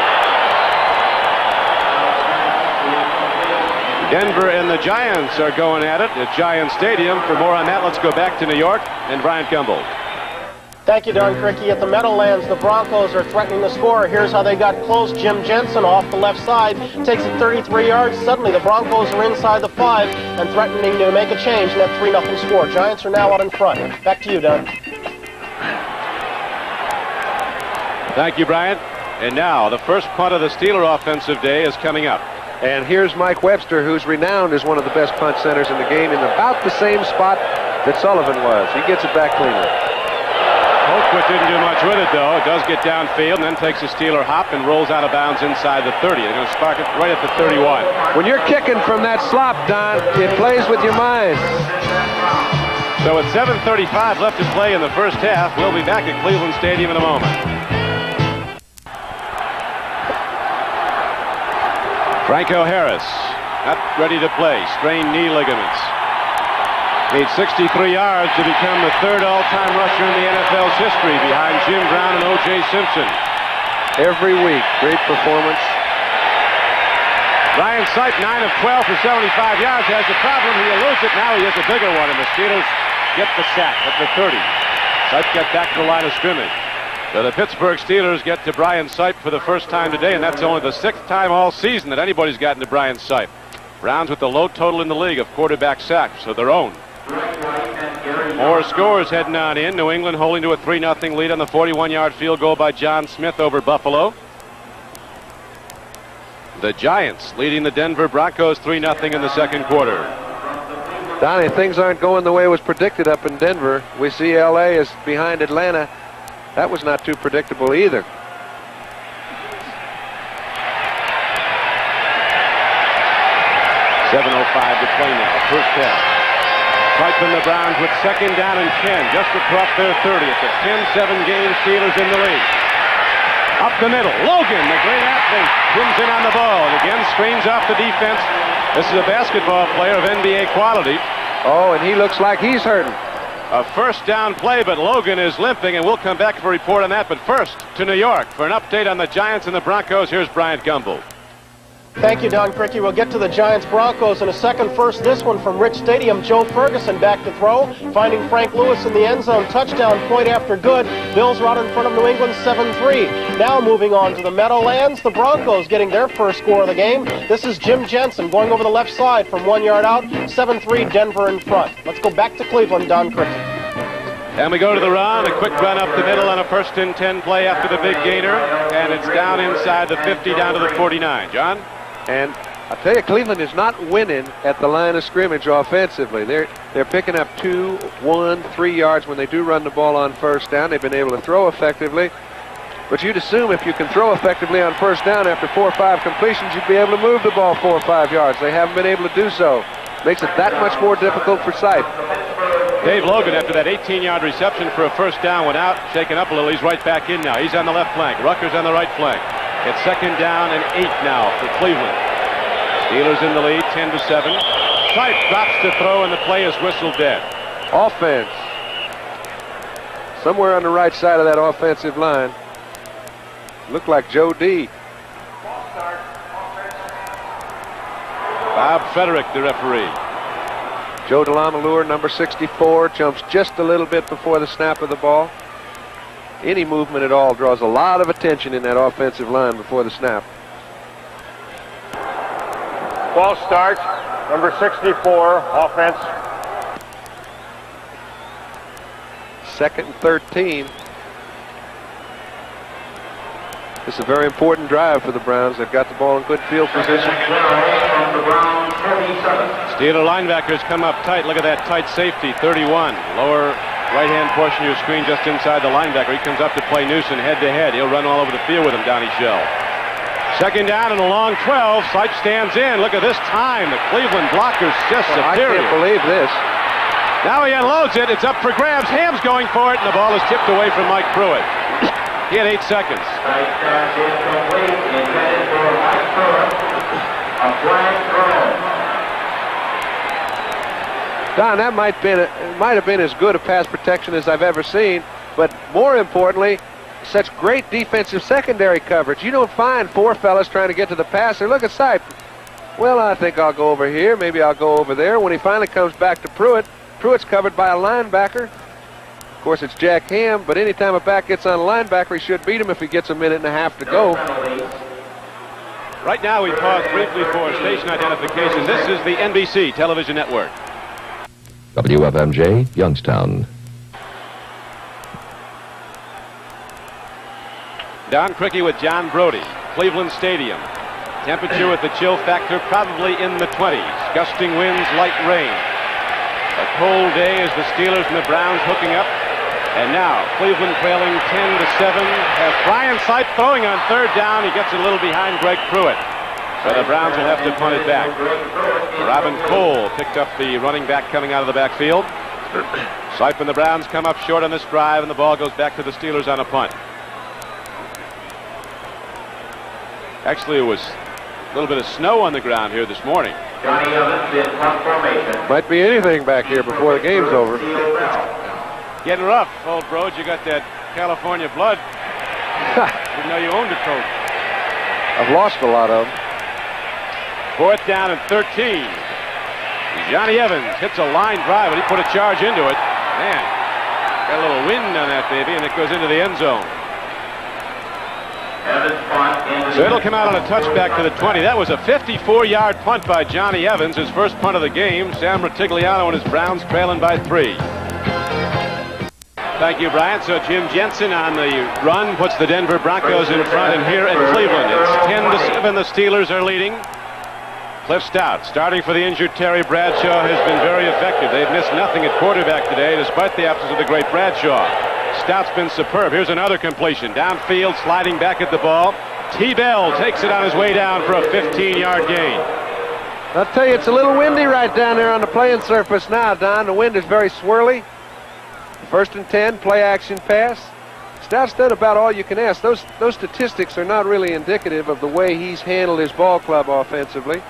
Denver and the Giants are going at it at Giant Stadium. For more on that, let's go back to New York and Brian Gumbel. Thank you, Don Criqui. At the Meadowlands, the Broncos are threatening to score. Here's how they got close. Jim Jensen off the left side takes it 33 yards. Suddenly, the Broncos are inside the 5 and threatening to make a change in that 3-0 score. Giants are now out in front. Back to you, Don. Thank you, Brian. And now, the first punt of the Steeler offensive day is coming up. And here's Mike Webster, who's renowned as one of the best punt centers in the game, in about the same spot that Sullivan was. He gets it back cleanly. Colquitt didn't do much with it, though. It does get downfield and then takes a Steeler hop and rolls out of bounds inside the 30. They're going to spark it right at the 31. When you're kicking from that slop, Don, it plays with your mind. So with 7:35 left to play in the first half, we'll be back at Cleveland Stadium in a moment. Franco Harris, not ready to play. Strained knee ligaments. Needs 63 yards to become the 3rd all-time rusher in the NFL's history, behind Jim Brown and O.J. Simpson. Every week, great performance. Brian Sipe, 9 of 12 for 75 yards, has a problem. He'll lose it. Now he has a bigger one, and the Steelers get the sack at the 30. Sipe got back to the line of scrimmage. So the Pittsburgh Steelers get to Brian Sipe for the first time today, and that's only the 6th time all season that anybody's gotten to Brian Sipe. Browns with the low total in the league of quarterback sacks of their own. More scores heading on in. New England holding to a 3-0 lead on the 41-yard field goal by John Smith over Buffalo. The Giants leading the Denver Broncos 3-0 in the second quarter. Donnie, things aren't going the way it was predicted up in Denver. We see L.A. is behind Atlanta. That was not too predictable either. .7:05 to play now, first half. Sipe and the Browns with 2nd down and 10, just across their 30. It's a 10-7 game, Steelers in the lead. Up the middle, Logan, the great athlete, pins in on the ball, and again screens off the defense. This is a basketball player of NBA quality. Oh, and he looks like he's hurting. A first down play, but Logan is limping, and we'll come back for a report on that. But first, to New York for an update on the Giants and the Broncos. Here's Bryant Gumbel. Thank you, Don Criqui. We'll get to the Giants-Broncos in a second. First, this one from Rich Stadium. Joe Ferguson back to throw, finding Frank Lewis in the end zone. Touchdown, point after good. Bills are out in front of New England 7-3. Now moving on to the Meadowlands. The Broncos getting their first score of the game. This is Jim Jensen going over the left side from 1 yard out. 7-3, Denver in front. Let's go back to Cleveland, Don Criqui. And we go to the run, a quick run up the middle on a 1st and 10 play after the big gainer. And it's down inside the 50, down to the 49. John? And I tell you, Cleveland is not winning at the line of scrimmage offensively. They're picking up 2, 1, 3 yards when they do run the ball on first down. They've been able to throw effectively. But you'd assume if you can throw effectively on first down after 4 or 5 completions, you'd be able to move the ball 4 or 5 yards. They haven't been able to do so. Makes it that much more difficult for Sipe. Dave Logan, after that 18-yard reception for a first down, went out, shaken up a little. He's right back in now. He's on the left flank. Rutgers on the right flank. It's 2nd down and 8 now for Cleveland. Steelers in the lead, 10-7. Sipe drops to throw, and the play is whistled dead. Offense. Somewhere on the right side of that offensive line. Looked like Joe D. Bob Frederick, the referee. Joe DeLamalure, number 64, jumps just a little bit before the snap of the ball. Any movement at all draws a lot of attention in that offensive line before the snap. Ball starts. Number 64, offense. 2nd and 13. This is a very important drive for the Browns. They've got the ball in good field position. Steeler linebackers come up tight. Look at that tight safety, 31. Lower right-hand portion of your screen just inside the linebacker. He comes up to play Newsom head-to-head. He'll run all over the field with him, Donnie Shell. 2nd down and a long 12. Sipe stands in. Look at this time. The Cleveland blockers just superior. I can't believe this. Now he unloads it. It's up for grabs. Ham's going for it, and the ball is tipped away from Mike Pruitt. He had 8 seconds. Don, that might have been as good a pass protection as I've ever seen, but more importantly, such great defensive secondary coverage. You don't find 4 fellas trying to get to the passer. Look at Sipe. Well, I think I'll go over here. Maybe I'll go over there. When he finally comes back to Pruitt, Pruitt's covered by a linebacker. Of course, it's Jack Ham, but anytime a back gets on a linebacker, he should beat him if he gets a minute and a half to go. Right now, we pause briefly for station identification. This is the NBC television network. WFMJ, Youngstown. Don Criqui with John Brody, Cleveland Stadium. Temperature with the chill factor probably in the 20s. Gusting winds, light rain. A cold day as the Steelers and the Browns hooking up. And now, Cleveland trailing 10-7. Has Brian Sipe throwing on 3rd down. He gets a little behind Greg Pruitt. So the Browns will have to punt it back. Robin Cole picked up the running back coming out of the backfield. Sipe and the Browns come up short on this drive, and the ball goes back to the Steelers on a punt. Actually, it was a little bit of snow on the ground here this morning. Might be anything back here before the game's over. Getting rough, old Broad. You got that California blood. Didn't know you owned a coat. I've lost a lot of them. 4th down and 13. Johnny Evans hits a line drive, and he put a charge into it. Man, got a little wind on that baby, and it goes into the end zone. So it'll come out on a touchback to the 20. That was a 54-yard punt by Johnny Evans, his first punt of the game. Sam Rutigliano and his Browns trailing by 3. Thank you, Brian. So Jim Jensen on the run puts the Denver Broncos in front, and here at Cleveland, it's 10-7. The Steelers are leading. Cliff Stout, starting for the injured Terry Bradshaw, has been very effective. They've missed nothing at quarterback today, despite the absence of the great Bradshaw. Stout's been superb. Here's another completion. Downfield, sliding back at the ball. T-Bell takes it on his way down for a 15-yard gain. I'll tell you, it's a little windy right down there on the playing surface now, Don. The wind is very swirly. 1st and 10, play action pass. Stout's done about all you can ask. Those statistics are not really indicative of the way he's handled his ball club offensively.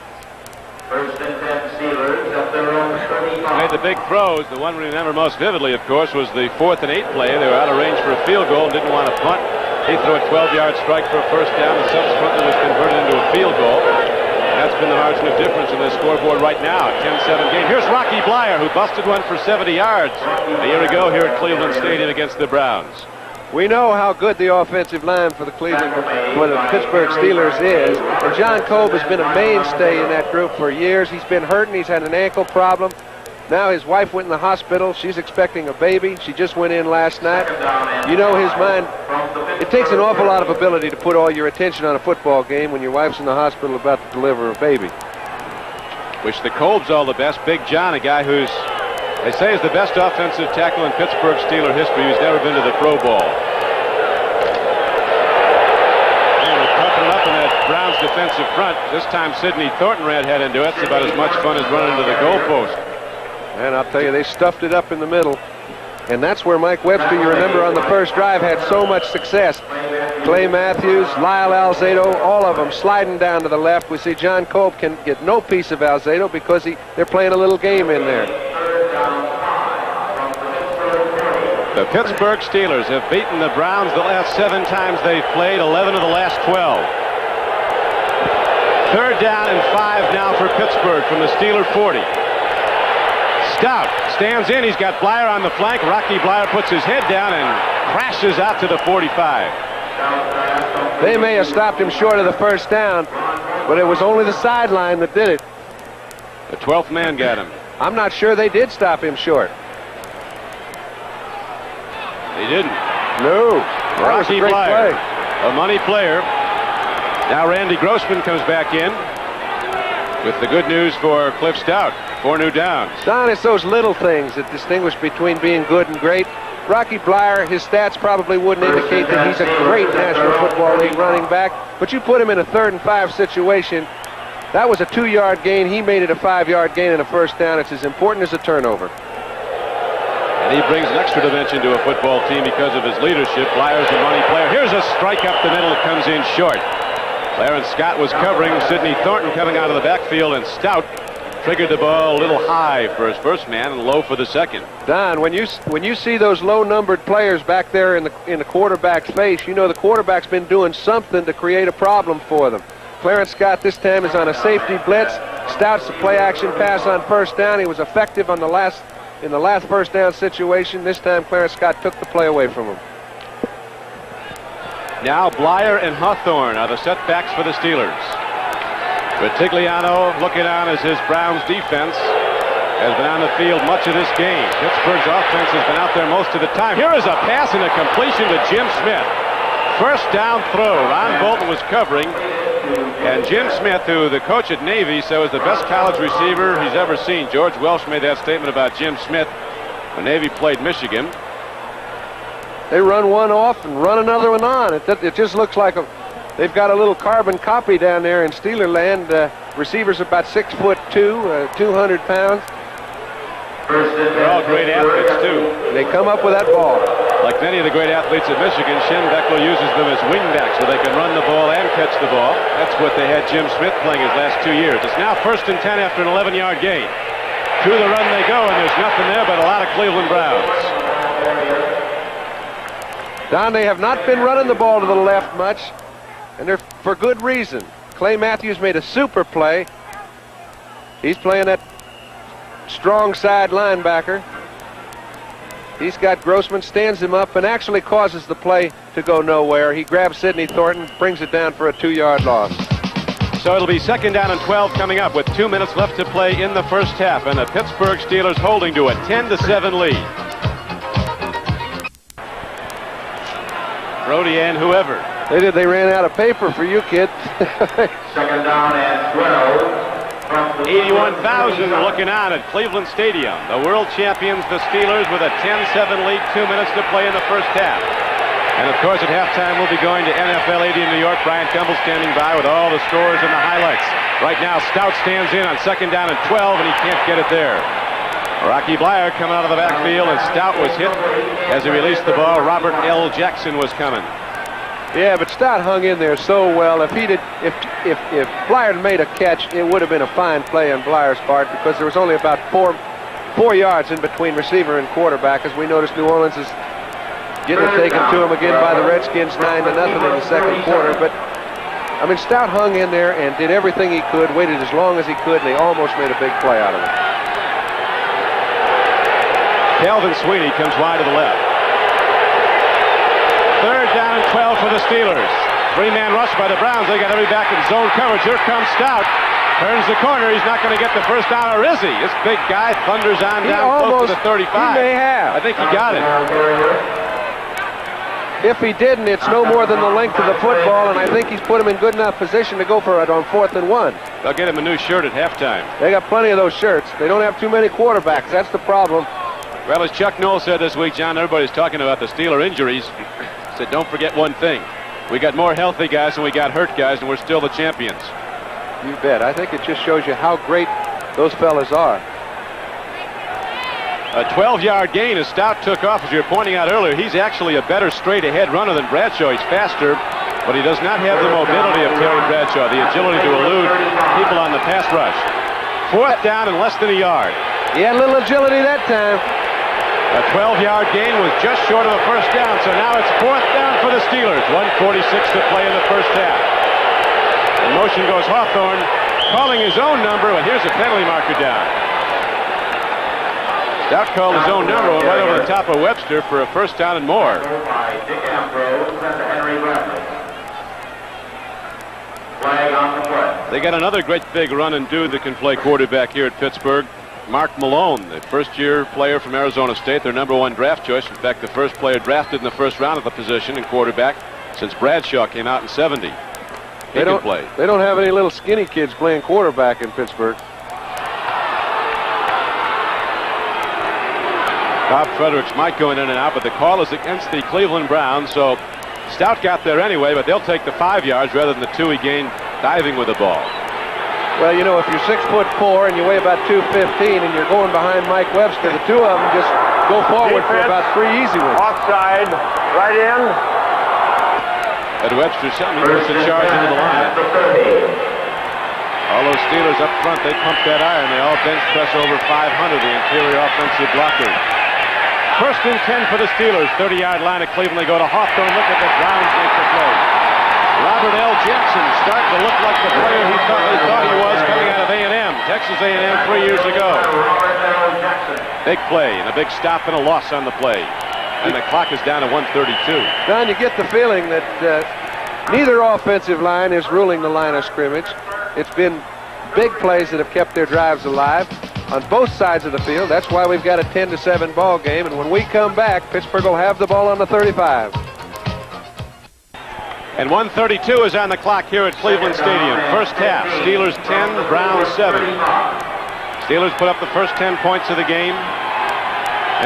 1st and 10 Steelers at their own 35. Made the big throws. The one we remember most vividly, of course, was the 4th and 8 play. They were out of range for a field goal and didn't want to punt. He threw a 12-yard strike for a first down and subsequently was converted into a field goal. That's been the margin of difference in the scoreboard right now. 10-7 game. Here's Rocky Bleier, who busted one for 70 yards a year ago here at Cleveland Stadium against the Browns. We know how good the offensive line for the Pittsburgh Steelers is, and John Kolb has been a mainstay in that group for years. He's been hurting. He's had an ankle problem. Now his wife went in the hospital. She's expecting a baby. She just went in last night. You know his mind. It takes an awful lot of ability to put all your attention on a football game when your wife's in the hospital about to deliver a baby. Wish the Kolbs all the best. Big John, a guy who's, they say, is the best offensive tackle in Pittsburgh Steeler history. He's never been to the Pro Bowl. And we're pumping it up in that Browns defensive front. This time Sidney Thornton ran head into it. It's about as much fun as running into the goalpost. And I'll tell you, they stuffed it up in the middle. And that's where Mike Webster, you remember, on the first drive had so much success. Clay Matthews, Lyle Alzado, all of them sliding down to the left. We see John Kolb can get no piece of Alzado because they're playing a little game in there. The Pittsburgh Steelers have beaten the Browns the last 7 times they've played, 11 of the last 12. 3rd down and 5 now for Pittsburgh from the Steeler 40. Stout stands in. He's got Bleier on the flank. Rocky Bleier puts his head down and crashes out to the 45. They may have stopped him short of the first down, but it was only the sideline that did it. The 12th man got him. I'm not sure they did stop him short. They didn't. No. Rocky Bleier, a money player. Now Randy Grossman comes back in with the good news for Cliff Stout. 4 new downs. Don, it's those little things that distinguish between being good and great. Rocky Bleier, his stats probably wouldn't indicate that he's a great National Football League running back, but you put him in a 3rd and 5 situation. That was a 2-yard gain. He made it a 5-yard gain and a first down. It's as important as a turnover. And he brings an extra dimension to a football team because of his leadership. Bleier's the money player. Here's a strike up the middle. It comes in short. Clarence Scott was covering Sidney Thornton coming out of the backfield, and Stout triggered the ball a little high for his first man and low for the second. Don, when you see those low-numbered players back there in the quarterback's face, you know the quarterback's been doing something to create a problem for them. Clarence Scott this time is on a safety blitz. Stout's a play-action pass on first down. He was effective on in the last first down situation. This time Clarence Scott took the play away from him. Now Bleier and Hawthorne are the setbacks for the Steelers. Rutigliano looking on as his Browns defense has been on the field much of this game. Pittsburgh's offense has been out there most of the time. Here is a pass and a completion to Jim Smith. First down throw. Ron Bolton was covering. And Jim Smith, who the coach at Navy said was the best college receiver he's ever seen. George Welsh made that statement about Jim Smith when Navy played Michigan. They run one off and run another one on. It just looks like they've got a little carbon copy down there in Steeler land. Receivers about 6'2", 200 pounds. They're all great athletes, too. They come up with that ball. Like many of the great athletes at Michigan, Schembechler uses them as wingbacks so they can run the ball and catch the ball. That's what they had Jim Smith playing his last 2 years. It's now 1st and 10 after an 11-yard gain. To the run they go, and there's nothing there but a lot of Cleveland Browns. Don, they have not been running the ball to the left much, and they're for good reason. Clay Matthews made a super play. He's playing that strong side linebacker. He's got Grossman, stands him up, and actually causes the play to go nowhere. He grabs Sidney Thornton, brings it down for a 2-yard loss. So it'll be 2nd down and 12 coming up with 2 minutes left to play in the first half, and the Pittsburgh Steelers holding to a 10-7 lead. Brody and whoever. They ran out of paper for you, kid. 2nd down and 12. 81,000 looking on at Cleveland Stadium. The world champions, the Steelers, with a 10-7 lead, 2 minutes to play in the first half. And of course, at halftime, we'll be going to NFL 80 in New York. Brian Campbell standing by with all the scores and the highlights. Right now, Stout stands in on 2nd down and 12, and he can't get it there. Rocky Bleier coming out of the backfield, and Stout was hit as he released the ball. Robert L. Jackson was coming. Yeah, but Stout hung in there so well. If Bleier made a catch, it would have been a fine play on Bleier's part, because there was only about four yards in between receiver and quarterback, as we noticed New Orleans is getting it taken to him again by the Redskins 9-0 in the second quarter. But I mean, Stout hung in there and did everything he could, waited as long as he could, and they almost made a big play out of it. Calvin Sweeney comes wide to the left. 3rd down and 12 for the Steelers. 3-man rush by the Browns. They got every back in zone coverage. Here comes Stout. Turns the corner. He's not going to get the first down, or is he? This big guy thunders on down close to the 35. He may have. I think he got it. If he didn't, it's no more than the length of the football, and I think he's put him in good enough position to go for it on 4th and 1. They'll get him a new shirt at halftime. They got plenty of those shirts. They don't have too many quarterbacks. That's the problem. Well, as Chuck Noll said this week, John, everybody's talking about the Steeler injuries. Said, don't forget one thing. We got more healthy guys than we got hurt guys, and we're still the champions. You bet. I think it just shows you how great those fellas are. A 12-yard gain as Stout took off, as you were pointing out earlier. He's actually a better straight-ahead runner than Bradshaw. He's faster, but he does not have the mobility of Terry Bradshaw, the agility to elude people on the pass rush. 4th down and less than a yard. He had a little agility that time. A 12-yard gain was just short of a first down, so now it's 4th down for the Steelers. 1:46 to play in the first half. In motion goes Hawthorne, calling his own number, but here's a penalty marker down. Stout called his own number, went right over the top of Webster for a first down and more. Dick Ambrose and Henry Bradley. Flag on the play. They got another great big run and dude that can play quarterback here at Pittsburgh. Mark Malone, the first-year player from Arizona State, their #1 draft choice. In fact, the first player drafted in the first round of the position in quarterback since Bradshaw came out in '70. He can play. They don't have any little skinny kids playing quarterback in Pittsburgh. Bob Fredericks might go in and out, but the call is against the Cleveland Browns, so Stout got there anyway, but they'll take the 5 yards rather than the 2 he gained diving with the ball. Well, you know, if you're 6'4" and you weigh about 215 and you're going behind Mike Webster, the two of them just go forward for about 3 easy ones. Offside, right in. Ed Webster suddenly puts the charge into the line. All those Steelers up front, they pump that iron. They all bench press over 500, the interior offensive blockers. 1st and 10 for the Steelers. 30-yard line of Cleveland. They go to Hawthorne. Look at the Browns make the play. Robert L. Jackson starting to look like the player he thought he was coming out of A&M. Texas A&M 3 years ago. Big play and a big stop and a loss on the play. And the clock is down to 1:32. Don, you get the feeling that neither offensive line is ruling the line of scrimmage. It's been big plays that have kept their drives alive on both sides of the field. That's why we've got a 10-7 ball game. And when we come back, Pittsburgh will have the ball on the 35. And 1:32 is on the clock here at Cleveland Stadium. First half, Steelers 10, Browns 7. Steelers put up the first 10 points of the game.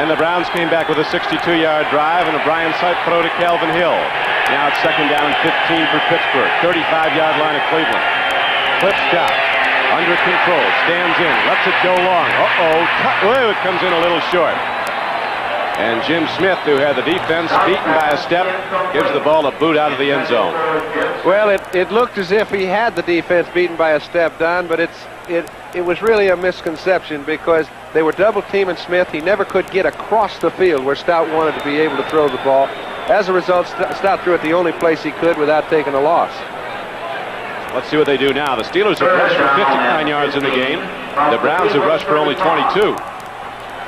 And the Browns came back with a 62-yard drive and a Brian Sipe throw to Calvin Hill. Now it's 2nd down and 15 for Pittsburgh. 35-yard line of Cleveland. Clip stop. Under control. Stands in. Lets it go long. Uh-oh. It comes in a little short. And Jim Smith, who had the defense beaten by a step, gives the ball a boot out of the end zone. Well, it looked as if he had the defense beaten by a step, Don, but it was really a misconception because they were double-teaming Smith. He never could get across the field where Stout wanted to be able to throw the ball. As a result, Stout threw it the only place he could without taking a loss. Let's see what they do now. The Steelers have rushed for 59 yards in the game. The Browns have rushed for only 22.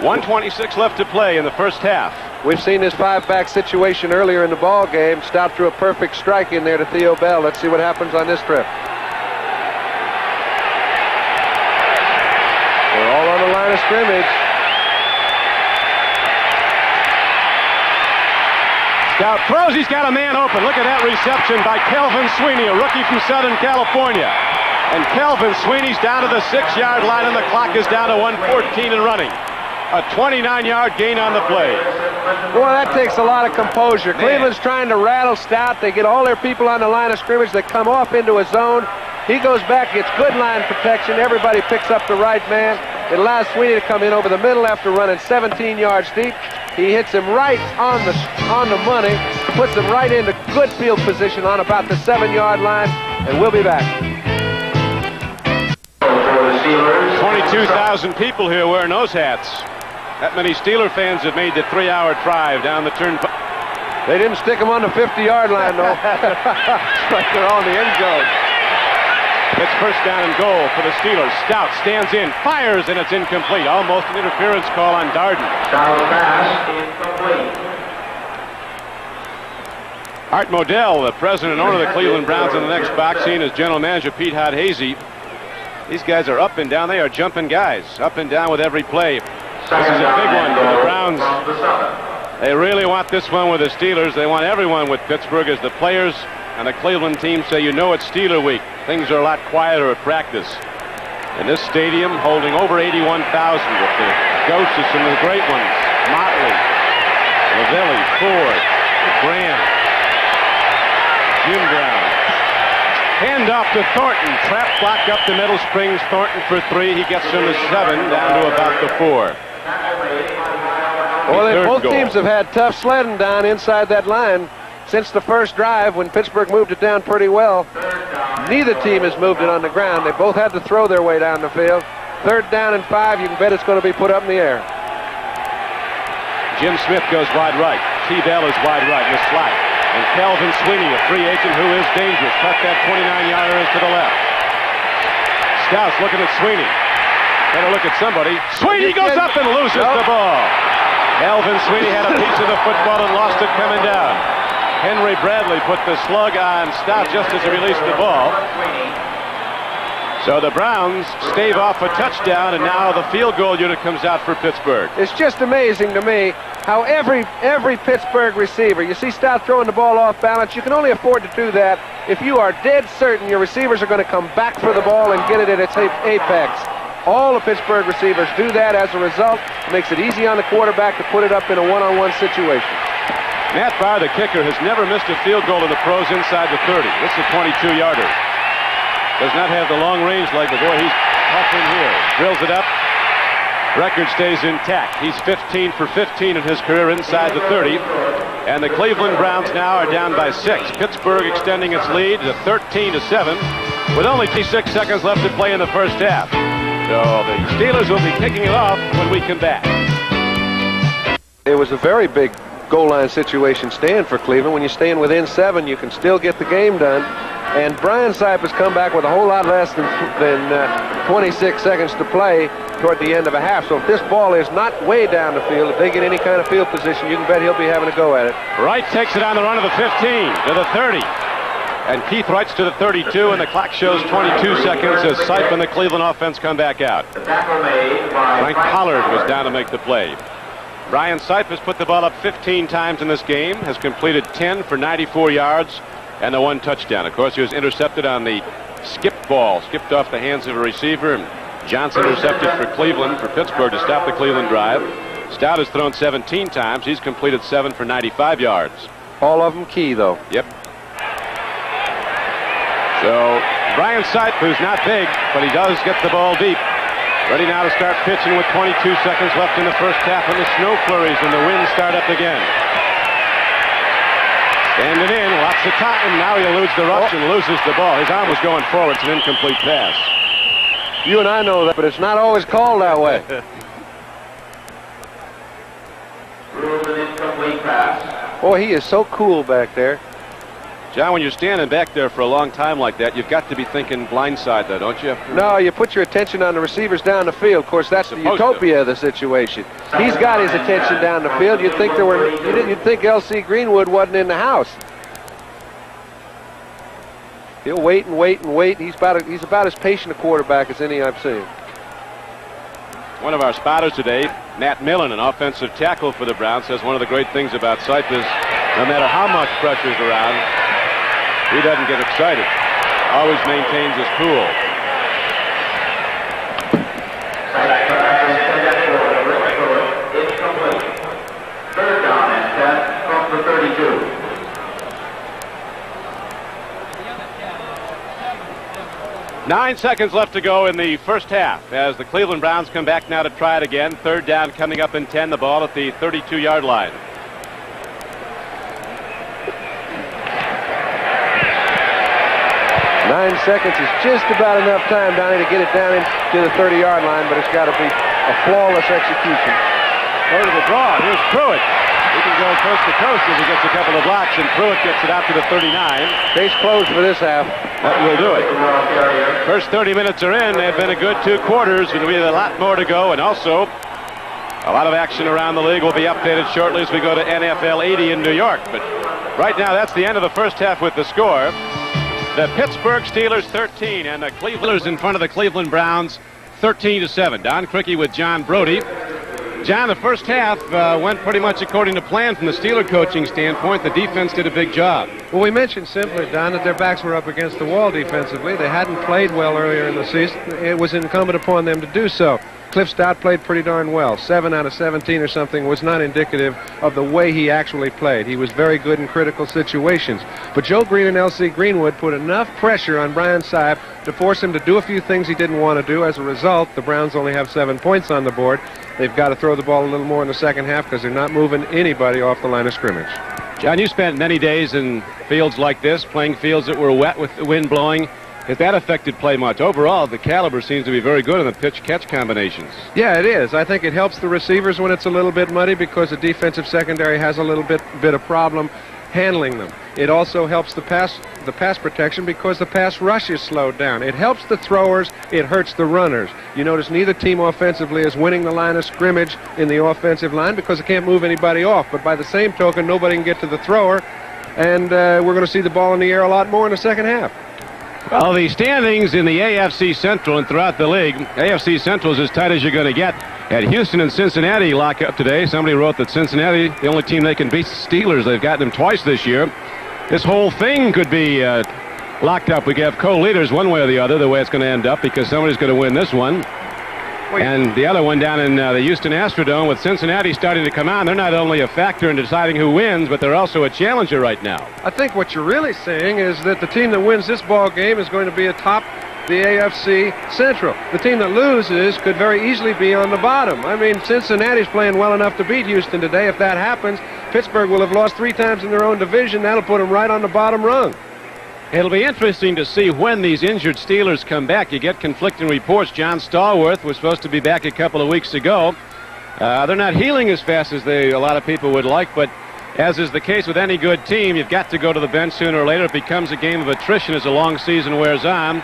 1:26 left to play in the first half. We've seen this 5-back situation earlier in the ball game. Stout threw a perfect strike in there to Theo Bell. Let's see what happens on this trip. They're all on the line of scrimmage. Stout throws. He's got a man open. Look at that reception by Kelvin Sweeney, a rookie from Southern California. And Kelvin Sweeney's down to the 6-yard line, and the clock is down to 1:14 and running. A 29-yard gain on the play. Boy, that takes a lot of composure. Cleveland's trying to rattle Stout. They get all their people on the line of scrimmage. They come off into a zone. He goes back, gets good line protection. Everybody picks up the right man. It allows Sweeney to come in over the middle after running 17 yards deep. He hits him right on the money, puts him right into good field position on about the 7-yard line, and we'll be back. 22,000 people here wearing those hats. That many Steeler fans have made the 3-hour drive down the turnpike. They didn't stick them on the 50-yard line, though. It's like they're on the end zone. It's first down and goal for the Steelers. Stout stands in, fires, and it's incomplete. Almost an interference call on Darden. Stout pass incomplete. Art Modell, the president and owner of the Cleveland Browns, in the next box scene is general manager Pete Hodhazy. These guys are up and down. They are jumping guys, up and down with every play. This is a big one for the Browns. They really want this one with the Steelers. They want everyone with Pittsburgh as the players and the Cleveland team say, you know, it's Steeler week. Things are a lot quieter at practice. In this stadium, holding over 81,000 with the ghosts and the great ones. Motley, Lavelli, Ford, Graham, Jim Brown. Hand off to Thornton. Trap block up the middle. Springs Thornton for 3. He gets him to 7, down to about the 4. Well, both teams have had tough sledding down inside that line since the first drive when Pittsburgh moved it down pretty well. Neither team has moved it on the ground. They both had to throw their way down the field. 3rd down and 5, you can bet it's going to be put up in the air. Jim Smith goes wide right. T. Bell is wide right in the slot. And Kelvin Sweeney, a free agent who is dangerous, cut that 29-yarder to the left. Stout's looking at Sweeney. Better look at somebody. Sweeney goes up and loses the ball. Kelvin Sweeney had a piece of the football and lost it coming down. Henry Bradley put the slug on Stout just as he released the ball. So the Browns stave off a touchdown, and now the field goal unit comes out for Pittsburgh. It's just amazing to me how every Pittsburgh receiver, you see Stout throwing the ball off balance. You can only afford to do that if you are dead certain your receivers are going to come back for the ball and get it at its apex. All the Pittsburgh receivers do that. As a result, it makes it easy on the quarterback to put it up in a one-on-one situation. Matt Barr, the kicker, has never missed a field goal in the pros inside the 30. This is a 22-yarder. Does not have the long range like the boy. He's tough in here. Drills it up. Record stays intact. He's 15 for 15 in his career inside the 30. And the Cleveland Browns now are down by 6. Pittsburgh extending its lead to 13-7 with only 26 seconds left to play in the first half. So the Steelers will be kicking it off when we come back. It was a very big goal line situation stand for Cleveland. When you stand within 7, you can still get the game done. And Brian Sipe has come back with a whole lot less than 26 seconds to play toward the end of a half. So if this ball is not way down the field, if they get any kind of field position, you can bet he'll be having a go at it. Wright takes it on the run of the 15 to the 30. And Keith Wright's to the 32, and the clock shows 22 seconds as Sipe and the Cleveland offense come back out. Frank Pollard was down to make the play. Brian Sipe has put the ball up 15 times in this game, has completed 10 for 94 yards and the 1 touchdown. Of course, he was intercepted on the skipped ball, skipped off the hands of a receiver, and Johnson intercepted for Cleveland, for Pittsburgh to stop the Cleveland drive. Stout has thrown 17 times. He's completed 7 for 95 yards. All of them key, though. Yep. So Brian Sipe, who's not big, but he does get the ball deep. Ready now to start pitching with 22 seconds left in the first half, and the snow flurries and the winds start up again. Standing in, lots of time. Now he eludes the rush and loses the ball. His arm was going forward. It's an incomplete pass. You and I know that, but it's not always called that way. Ruled an incomplete pass. Boy, he is so cool back there. John, when you're standing back there for a long time like that, you've got to be thinking blindside, though, don't you? No, you put your attention on the receivers down the field. Of course, that's the utopia of the situation. He's got his attention down the field. You'd think you'd think L.C. Greenwood wasn't in the house. He'll wait and wait and wait. He's about as patient a quarterback as any I've seen. One of our spotters today, Matt Millen, an offensive tackle for the Browns, says one of the great things about Sipe is no matter how much pressure's around, he doesn't get excited. Always maintains his cool. Third down and 10 from the 32. Nine seconds left to go in the first half as the Cleveland Browns come back now to try it again. Third down coming up in 10, the ball at the 32-yard line. Nine seconds is just about enough time, Donnie, to get it down into the 30-yard line, but it's got to be a flawless execution. Go to the draw. Here's Pruitt. He can go coast to coast as he gets a couple of blocks, and Pruitt gets it out to the 39. Case closed for this half. That will do it. First 30 minutes are in. They've been a good 2 quarters. There'll be a lot more to go, and also a lot of action around the league will be updated shortly as we go to NFL 80 in New York. But right now, that's the end of the first half with the score. The Pittsburgh Steelers 13 and the Clevelanders in front of the Cleveland Browns 13-7. Don Criqui with John Brody. John, the first half went pretty much according to plan from the Steeler coaching standpoint. The defense did a big job. Well, we mentioned simply, Don, that their backs were up against the wall defensively. They hadn't played well earlier in the season. It was incumbent upon them to do so. Cliff Stout played pretty darn well. 7 out of 17 or something was not indicative of the way he actually played. He was very good in critical situations. But Joe Green and L.C. Greenwood put enough pressure on Brian Sipe to force him to do a few things he didn't want to do. As a result, the Browns only have 7 points on the board. They've got to throw the ball a little more in the second half because they're not moving anybody off the line of scrimmage. John, you spent many days in fields like this, playing fields that were wet with the wind blowing. Has that affected play much? Overall, the caliber seems to be very good in the pitch-catch combinations. Yeah, it is. I think it helps the receivers when it's a little bit muddy because the defensive secondary has a little bit of problem handling them. It also helps the pass protection because the pass rush is slowed down. It helps the throwers. It hurts the runners. You notice neither team offensively is winning the line of scrimmage in the offensive line because they can't move anybody off. But by the same token, nobody can get to the thrower, and we're going to see the ball in the air a lot more in the second half. Well, the standings in the AFC Central and throughout the league, AFC Central is as tight as you're going to get. And Houston and Cincinnati lock up today. Somebody wrote that Cincinnati, the only team they can beat, the Steelers. They've gotten them twice this year. This whole thing could be locked up. We could have co-leaders one way or the other, the way it's going to end up, because somebody's going to win this one. And the other one down in the Houston Astrodome with Cincinnati starting to come on. They're not only a factor in deciding who wins, but they're also a challenger right now. I think what you're really saying is that the team that wins this ball game is going to be atop the AFC Central. The team that loses could very easily be on the bottom. I mean, Cincinnati's playing well enough to beat Houston today. If that happens, Pittsburgh will have lost 3 times in their own division. That'll put them right on the bottom rung. It'll be interesting to see when these injured Steelers come back. You get conflicting reports. John Stallworth was supposed to be back a couple of weeks ago. They're not healing as fast as a lot of people would like, but as is the case with any good team, you've got to go to the bench sooner or later. It becomes a game of attrition as the long season wears on.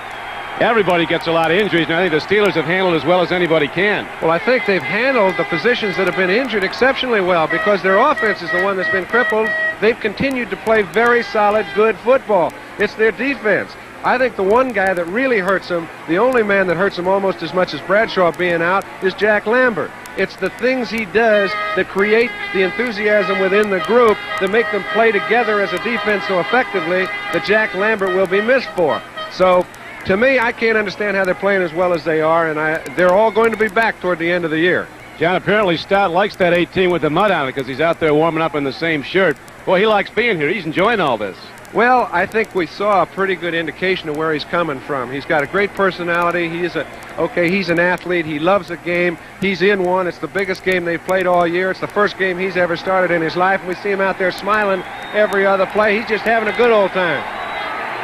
Everybody gets a lot of injuries, and I think the Steelers have handled as well as anybody can. Well, I think they've handled the positions that have been injured exceptionally well because their offense is the one that's been crippled. They've continued to play very solid, good football. It's their defense. I think the one guy that really hurts them, the only man that hurts them almost as much as Bradshaw being out, is Jack Lambert. It's the things he does that create the enthusiasm within the group that make them play together as a defense so effectively that Jack Lambert will be missed for. So, to me, I can't understand how they're playing as well as they are, and they're all going to be back toward the end of the year. John, apparently Stout likes that 18 with the mud on it because he's out there warming up in the same shirt. Boy, he likes being here. He's enjoying all this. Well, I think we saw a pretty good indication of where he's coming from. He's got a great personality. He's an athlete. He loves the game. He's in one. It's the biggest game they've played all year. It's the first game he's ever started in his life. We see him out there smiling every other play. He's just having a good old time.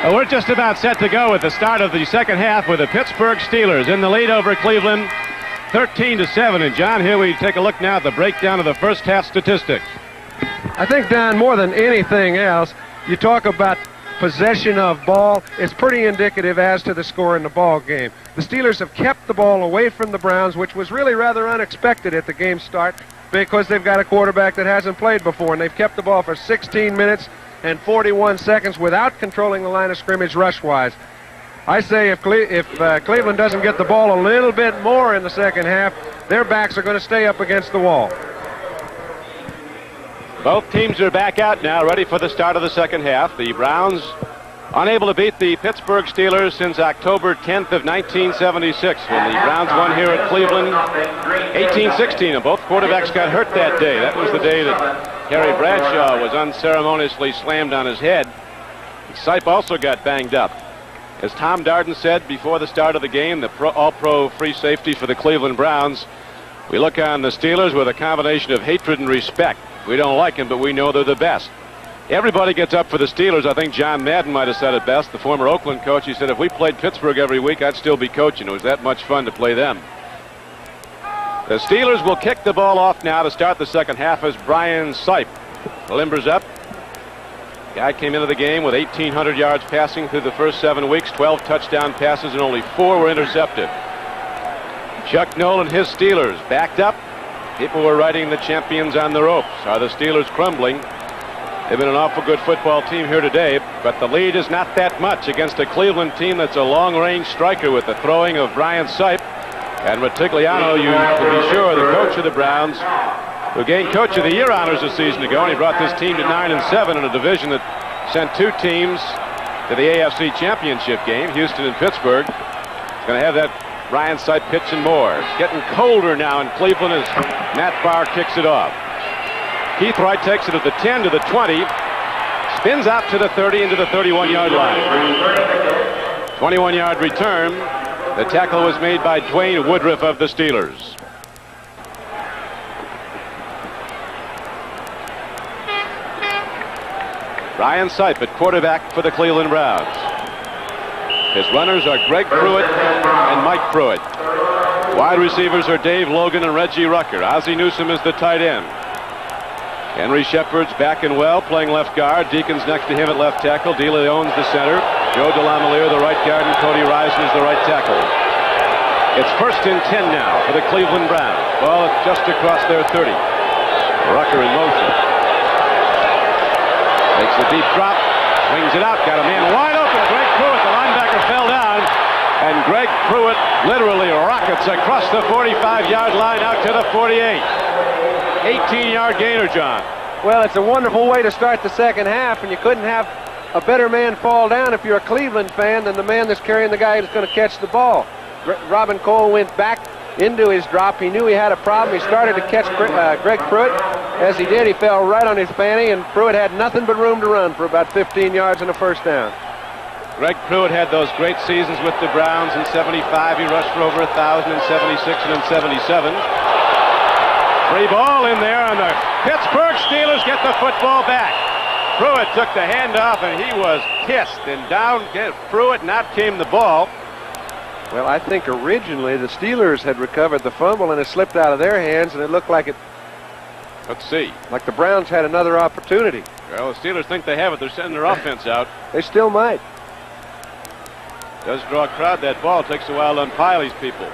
Well, we're just about set to go with the start of the second half with the Pittsburgh Steelers in the lead over Cleveland, 13-7. And John, here we take a look now at the breakdown of the first half statistics. I think, Don, more than anything else, you talk about possession of ball is pretty indicative as to the score in the ball game. The Steelers have kept the ball away from the Browns, which was really rather unexpected at the game start because they've got a quarterback that hasn't played before, and they've kept the ball for 16 minutes and 41 seconds without controlling the line of scrimmage rush-wise. I say if Cleveland doesn't get the ball a little bit more in the second half, their backs are going to stay up against the wall. Both teams are back out now, ready for the start of the second half. The Browns unable to beat the Pittsburgh Steelers since October 10th of 1976, when the Browns won here at Cleveland 18-16, and both quarterbacks got hurt that day. That was the day that Terry Bradshaw was unceremoniously slammed on his head. Sipe also got banged up. As Tom Darden said before the start of the game, the all-pro free safety for the Cleveland Browns, we look on the Steelers with a combination of hatred and respect. We don't like them, but we know they're the best. Everybody gets up for the Steelers. I think John Madden might have said it best, the former Oakland coach. He said, if we played Pittsburgh every week, I'd still be coaching. It was that much fun to play them. The Steelers will kick the ball off now to start the second half as Brian Sipe limbers up. Guy came into the game with 1,800 yards passing through the first 7 weeks, 12 touchdown passes, and only 4 were intercepted. Chuck Noll and his Steelers backed up. People were writing the champions on the ropes. Are the Steelers crumbling? They've been an awful good football team here today, but the lead is not that much against a Cleveland team that's a long-range striker with the throwing of Brian Sipe. And Rutigliano, you can be sure, the coach of the Browns, who gained Coach of the Year honors a season ago, and he brought this team to 9-7 in a division that sent 2 teams to the AFC Championship game, Houston and Pittsburgh. He's going to have that Brian Sipe pitching more. It's getting colder now in Cleveland as Matt Barr kicks it off. Keith Wright takes it at the 10 to the 20, spins out to the 30 into the 31-yard line. 21-yard return. The tackle was made by Dwayne Woodruff of the Steelers. Brian Sipe at quarterback for the Cleveland Browns. His runners are Greg Pruitt and Mike Pruitt. Wide receivers are Dave Logan and Reggie Rucker. Ozzie Newsome is the tight end. Henry Shepard's back and well, playing left guard. Deacon's next to him at left tackle. De Leon's the center. Joe DeLamielleure, the right guard, and Cody Rison is the right tackle. It's 1st and 10 now for the Cleveland Browns. Ball just across their 30. Rucker in motion. Makes a deep drop. Swings it out. Got a man wide open. Greg Pruitt, the linebacker, fell down. And Greg Pruitt literally rockets across the 45-yard line out to the 48. 18-yard gainer, John. Well, it's a wonderful way to start the second half, and you couldn't have a better man fall down if you're a Cleveland fan than the man that's carrying the guy who's going to catch the ball. Robin Cole went back into his drop. He knew he had a problem. He started to catch Greg Pruitt. As he did, he fell right on his fanny, and Pruitt had nothing but room to run for about 15 yards and a first down. Greg Pruitt had those great seasons with the Browns. In 75, he rushed for over 1,000, in 76 and in 77. Free ball in there, and the Pittsburgh Steelers get the football back. Pruitt took the handoff, and he was kissed, and down Pruitt, not came the ball. Well, I think originally the Steelers had recovered the fumble, and it slipped out of their hands, and it looked like Let's see. Like the Browns had another opportunity. Well, the Steelers think they have it. They're sending their offense out. They still might. Does draw a crowd. That ball takes a while to unpile these people.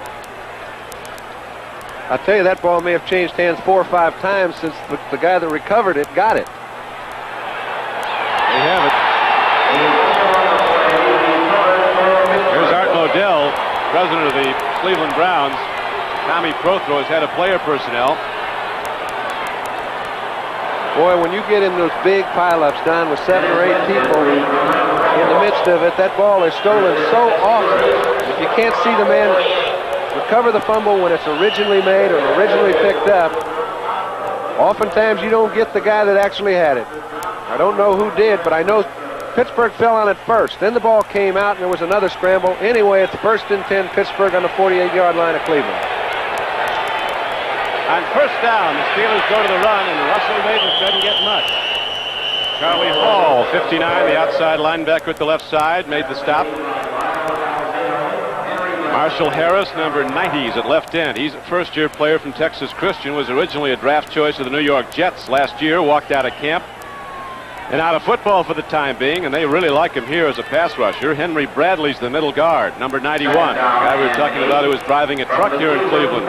I tell you, that ball may have changed hands 4 or 5 times since the guy that recovered it got it. They have it. Here's Art Modell, president of the Cleveland Browns. Tommy Prothro has had a player personnel. Boy, when you get in those big pileups down with 7 or 8 people in the midst of it, that ball is stolen so often. If you can't see the man recover the fumble when it's originally made or originally picked up, oftentimes you don't get the guy that actually had it. I don't know who did, but I know Pittsburgh fell on it first. Then the ball came out and there was another scramble. Anyway, it's 1st and 10, Pittsburgh on the 48-yard line of Cleveland. On first down, the Steelers go to the run, and Russell Davis doesn't get much. Charlie Hall, 59, the outside linebacker at the left side, made the stop. Marshall Harris, number 90, is at left end. He's a first-year player from Texas Christian, was originally a draft choice of the New York Jets last year, walked out of camp. And out of football for the time being, and they really like him here as a pass rusher. Henry Bradley's the middle guard, number 91. The guy we were talking about who was driving a truck here in Cleveland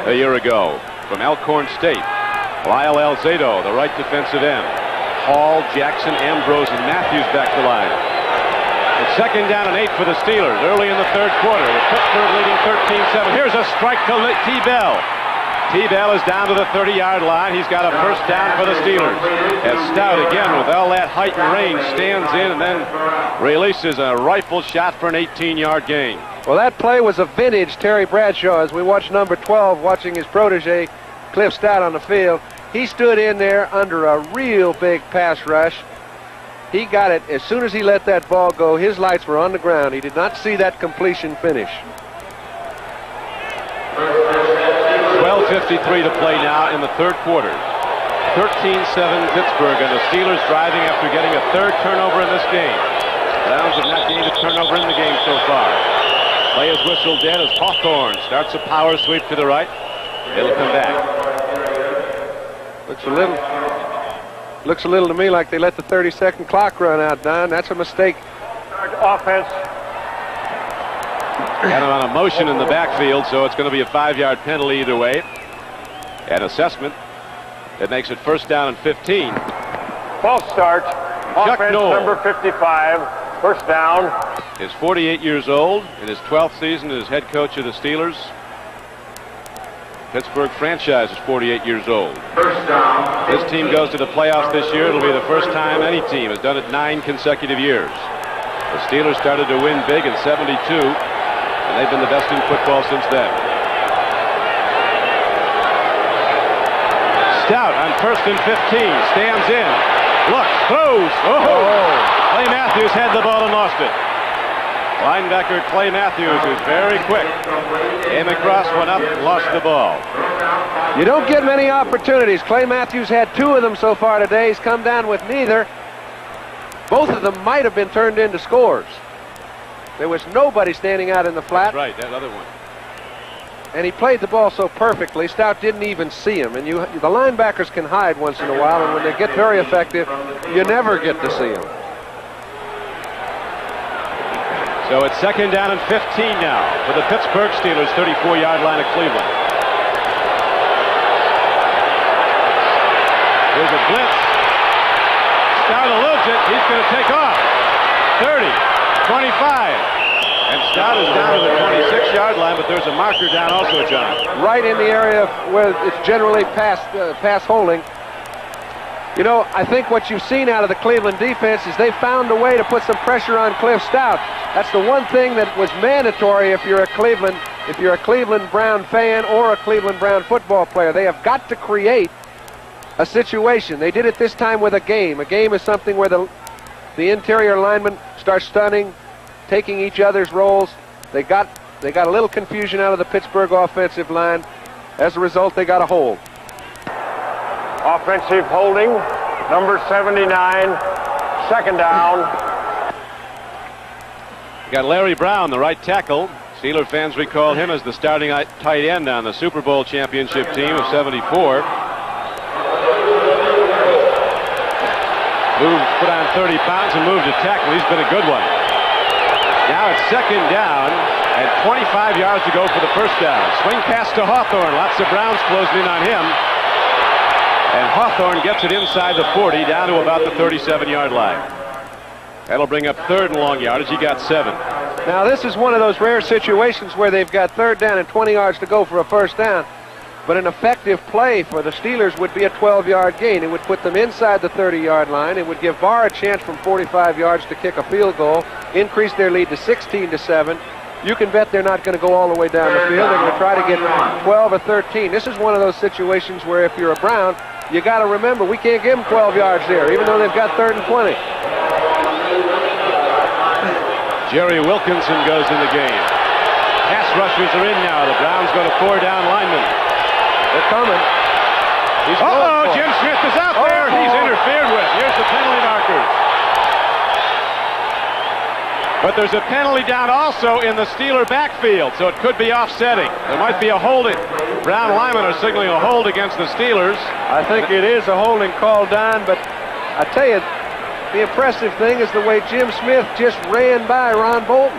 a year ago from Elkhorn State. Lyle Alzado, the right defensive end. Hall, Jackson, Ambrose, and Matthews back to line. It's second down and 8 for the Steelers early in the third quarter with Pittsburgh leading 13-7. Here's a strike to T-Bell. T-Bell is down to the 30-yard line. He's got a first down for the Steelers. As Stout, again, with all that height and range, stands in and then releases a rifle shot for an 18-yard gain. Well, that play was a vintage Terry Bradshaw as we watch number 12 watching his protege, Cliff Stout, on the field. He stood in there under a real big pass rush. He got it as soon as he let that ball go. His lights were on the ground. He did not see that completion finish. 12:53 to play now in the third quarter. 13-7 Pittsburgh, and the Steelers driving after getting a third turnover in this game. Browns have not gained a turnover in the game so far. Play is whistled dead as Hawthorne starts a power sweep to the right. It'll come back. Looks a little to me like they let the 30-second clock run out, Don. That's a mistake. Offense. Kind of on a motion in the backfield, so it's going to be a 5-yard penalty either way. An assessment that makes it first down and 15. False start. Chuck Offense Noll. number 55. First down. Is 48 years old in his 12th season as head coach of the Steelers. Pittsburgh franchise is 48 years old. First down. This team goes to the playoffs this year. It'll be the first time any team has done it 9 consecutive years. The Steelers started to win big in '72, and they've been the best in football since then. Stout on first and 15, stands in, looks, throws. Clay Matthews had the ball and lost it. Linebacker Clay Matthews is very quick. Came across, went up, lost the ball. You don't get many opportunities. Clay Matthews had 2 of them so far today. He's come down with neither. Both of them might have been turned into scores. There was nobody standing out in the flat. That's right, that other one. And he played the ball so perfectly, Stout didn't even see him. And the linebackers can hide once in a while, and when they get very effective, you never get to see them. So it's second down and 15 now for the Pittsburgh Steelers, 34-yard line of Cleveland. Here's a blitz. Stout eludes it. He's going to take off. 30, 25. And Stout is down to the 26-yard line, but there's a marker down also, John. Right in the area where it's generally pass holding. You know, I think what you've seen out of the Cleveland defense is they found a way to put some pressure on Cliff Stout. That's the one thing that was mandatory if you're a Cleveland Brown fan or a Cleveland Brown football player. They have got to create a situation. They did it this time with a game. A game is something where the interior linemen start stunning, taking each other's roles. They got a little confusion out of the Pittsburgh offensive line. As a result, they got a hold. Offensive holding, number 79, second down. You got Larry Brown, the right tackle. Steeler fans recall him as the starting tight end on the Super Bowl championship team of '74. Put on 30 pounds and moved to tackle. He's been a good one. Now it's second down and 25 yards to go for the first down. Swing pass to Hawthorne. Lots of Browns closing in on him. And Hawthorne gets it inside the 40, down to about the 37-yard line. That'll bring up third and long yardage. He got 7. Now this is one of those rare situations where they've got third down and 20 yards to go for a first down. But an effective play for the Steelers would be a 12-yard gain. It would put them inside the 30-yard line. It would give Barr a chance from 45 yards to kick a field goal, increase their lead to 16-7. You can bet they're not going to go all the way down the field. They're going to try to get 12 or 13. This is one of those situations where if you're a Brown, you got to remember we can't give them 12 yards there, even though they've got third and 20. Jerry Wilkinson goes in the game. Pass rushers are in now. The Browns go to 4 down linemen. They're coming. Jim Smith is out there. He's interfered with. Here's the penalty markers. But there's a penalty down also in the Steeler backfield, so it could be offsetting. There might be a holding. Brown linemen are signaling a hold against the Steelers. I think it is a holding call, Don, but I tell you, The impressive thing is the way Jim Smith just ran by Ron Bolton.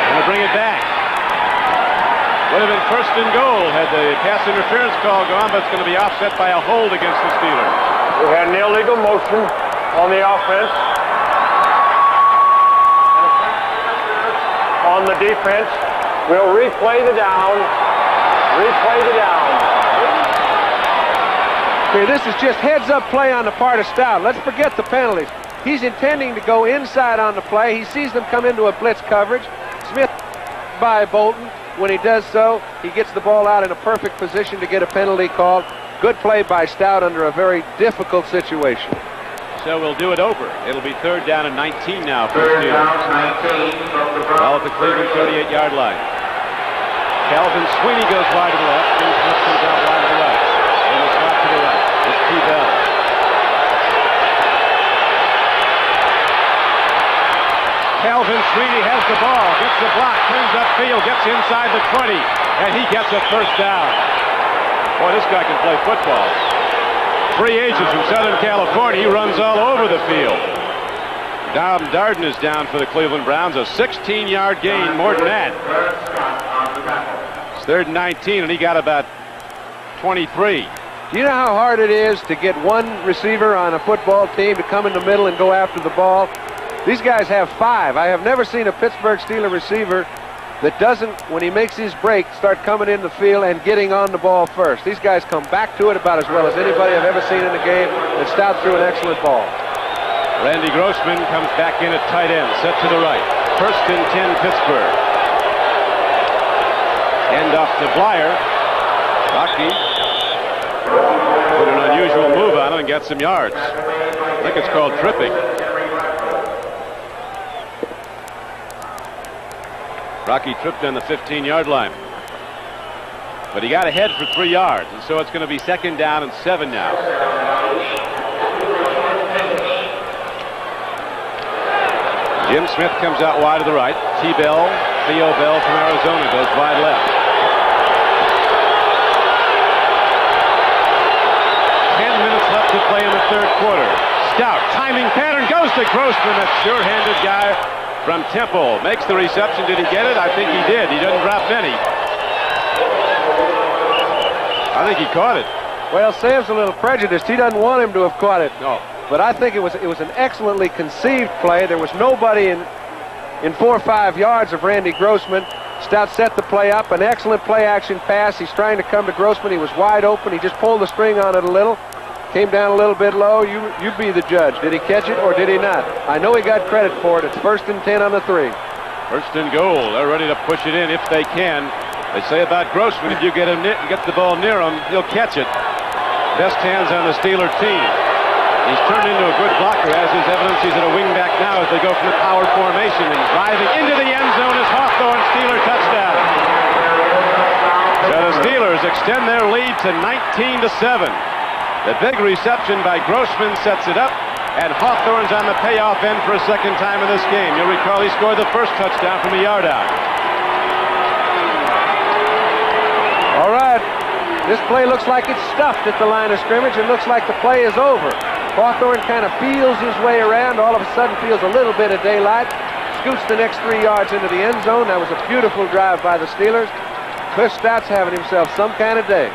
Gonna bring it back. Would have been first and goal had the pass interference call gone, but it's going to be offset by a hold against the Steelers. We had an illegal motion on the offense. On the defense, we'll replay the down. Replay the down. Okay, this is just heads-up play on the part of Stout. Let's forget the penalties. He's intending to go inside on the play. He sees them come into a blitz coverage. Smith by Bolton. When he does so, he gets the ball out in a perfect position to get a penalty called. Good play by Stout under a very difficult situation. So we'll do it over. It'll be 3rd down and 19 now for the Third Steelers. down, 19 from the Browns. Ball at the Cleveland 38-yard line. Calvin Sweeney goes wide to the left. Jim Smith comes out wide to the right. In the slot to the right. It's T. Bell. Calvin Sweeney has the ball, gets the block, turns upfield, gets inside the 20, and he gets a first down. Boy, this guy can play football. Free agent from Southern California, he runs all over the field. Dom Darden is down for the Cleveland Browns, a 16-yard gain, more than that. It's 3rd and 19, and he got about 23. Do you know how hard it is to get one receiver on a football team to come in the middle and go after the ball? These guys have 5. I have never seen a Pittsburgh Steelers receiver that doesn't, when he makes his break, start coming in the field and getting on the ball first. These guys come back to it about as well as anybody I've ever seen in a game, and Stout threw an excellent ball. Randy Grossman comes back in at tight end, set to the right. 1st and 10 Pittsburgh. End off to Blyer. Rocky put an unusual move on him and got some yards. I think it's called tripping. Rocky tripped on the 15-yard line. But he got ahead for 3 yards, and so it's going to be 2nd down and 7 now. Jim Smith comes out wide to the right. T. Bell, Theo Bell from Arizona goes wide left. 10 minutes left to play in the 3rd quarter. Stout, timing pattern, goes to Grossman, that sure-handed guy from Temple. Makes the reception. Did he get it? I think he did. He doesn't drop many. I think he caught it. Well, Sam's a little prejudiced. He doesn't want him to have caught it. No. But I think it was an excellently conceived play. There was nobody in 4 or 5 yards of Randy Grossman. Stout set the play up. An excellent play-action pass. He's trying to come to Grossman. He was wide open. He just pulled the string on it a little. Came down a little bit low. You be the judge. Did he catch it or did he not? I know he got credit for it. It's 1st and 10 on the 3. 1st and goal. They're ready to push it in if they can. They say about Grossman, if you get the ball near him, he'll catch it. Best hands on the Steeler team. He's turned into a good blocker, as is evidence he's at a wingback now as they go from the power formation, and driving into the end zone is Hawthorne. Steeler touchdown. So the Steelers extend their lead to 19-7. The big reception by Grossman sets it up, and Hawthorne's on the payoff end for a 2nd time in this game. You'll recall he scored the 1st touchdown from a yard out. All right. This play looks like it's stuffed at the line of scrimmage. It looks like the play is over. Hawthorne kind of feels his way around. All of a sudden feels a little bit of daylight. Scoots the next 3 yards into the end zone. That was a beautiful drive by the Steelers. Cliff Stout's having himself some kind of day.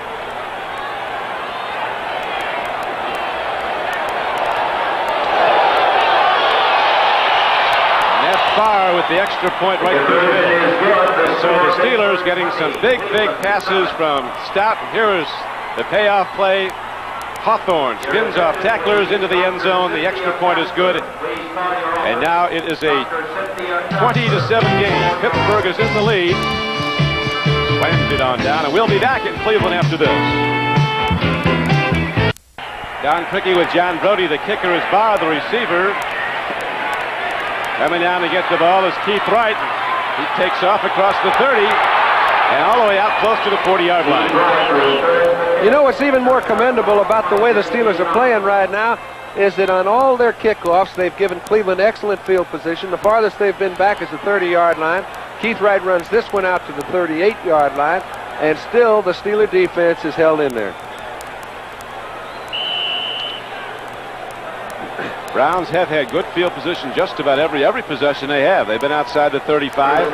Farr with the extra point right through the middle. So the Steelers getting some big passes from Stout. Here is the payoff play. Hawthorne spins off tacklers into the end zone. The extra point is good. And now it is a 20-7 game. Pittsburgh is in the lead. Slammed it on down, and we'll be back in Cleveland after this. Don Criqui with John Brody. The kicker is Barr, the receiver. Coming down to get the ball is Keith Wright. He takes off across the 30 and all the way out close to the 40-yard line. You know what's even more commendable about the way the Steelers are playing right now is that on all their kickoffs, they've given Cleveland excellent field position. The farthest they've been back is the 30-yard line. Keith Wright runs this one out to the 38-yard line. and still the Steeler defense is held in there. Browns have had good field position just about every possession they have. They've been outside the 35.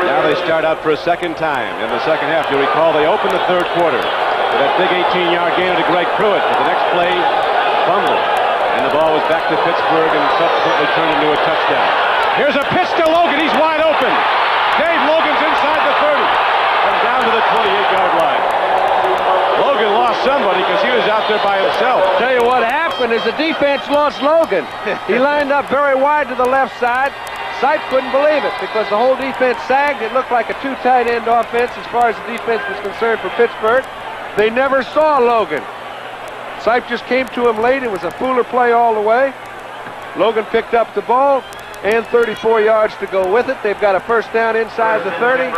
Now they start out for a second time in the second half. You'll recall they opened the third quarter with that big 18-yard gain to Greg Pruitt. But the next play, fumble. And the ball was back to Pittsburgh and subsequently turned into a touchdown. Here's a pitch to Logan. He's wide open. Dave Logan's inside the 30 and down to the 28-yard line. Logan lost somebody because he was out there by himself. Tell you what happened is the defense lost Logan. He lined up very wide to the left side. Sipe couldn't believe it because the whole defense sagged. It looked like a two tight end offense as far as the defense was concerned for Pittsburgh. They never saw Logan. Sipe just came to him late. It was a Fuller play all the way. Logan picked up the ball and 34 yards to go with it. They've got a first down inside the 30.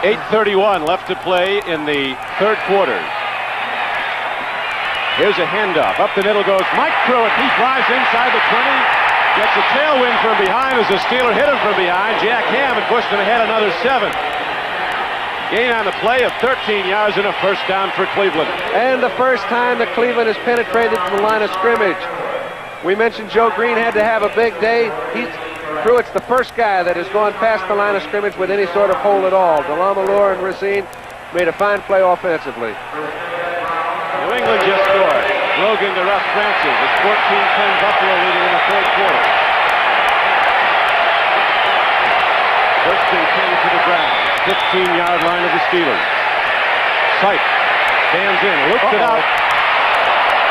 8:31 left to play in the third quarter. Here's a handoff. Up the middle goes Mike Pruitt. He drives inside the 20. Gets a tailwind from behind as the Steeler hit him from behind. Jack Ham and pushed him ahead another 7. Gain on the play of 13 yards and a first down for Cleveland. And the first time that Cleveland has penetrated the line of scrimmage. We mentioned Joe Green had to have a big day. Pruitt's the first guy that has gone past the line of scrimmage with any sort of hole at all. DeLamalure and Racine made a fine play offensively. New England just scored. Logan to Russ Francis. It's 14-10 Buffalo leading in the third quarter. First and 10 for the Browns. 15-yard line of the Steelers. Sipe stands in, loops it out.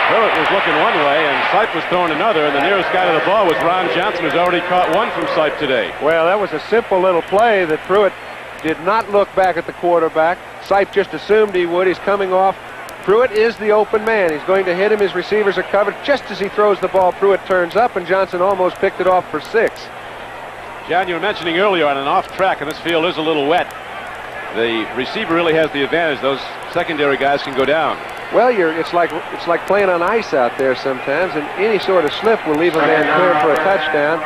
Pruitt was looking one way, and Sipe was throwing another, and the nearest guy to the ball was Ron Johnson, who's already caught one from Sipe today. Well, that was a simple little play that Pruitt did not look back at the quarterback. Sipe just assumed he would. He's coming off. Pruitt is the open man. He's going to hit him. His receivers are covered. Just as he throws the ball, Pruitt turns up, and Johnson almost picked it off for 6. John, you were mentioning earlier on an off track, and this field is a little wet. The receiver really has the advantage. Those secondary guys can go down. Well, it's like playing on ice out there sometimes, and any sort of slip will leave a man clear for a touchdown.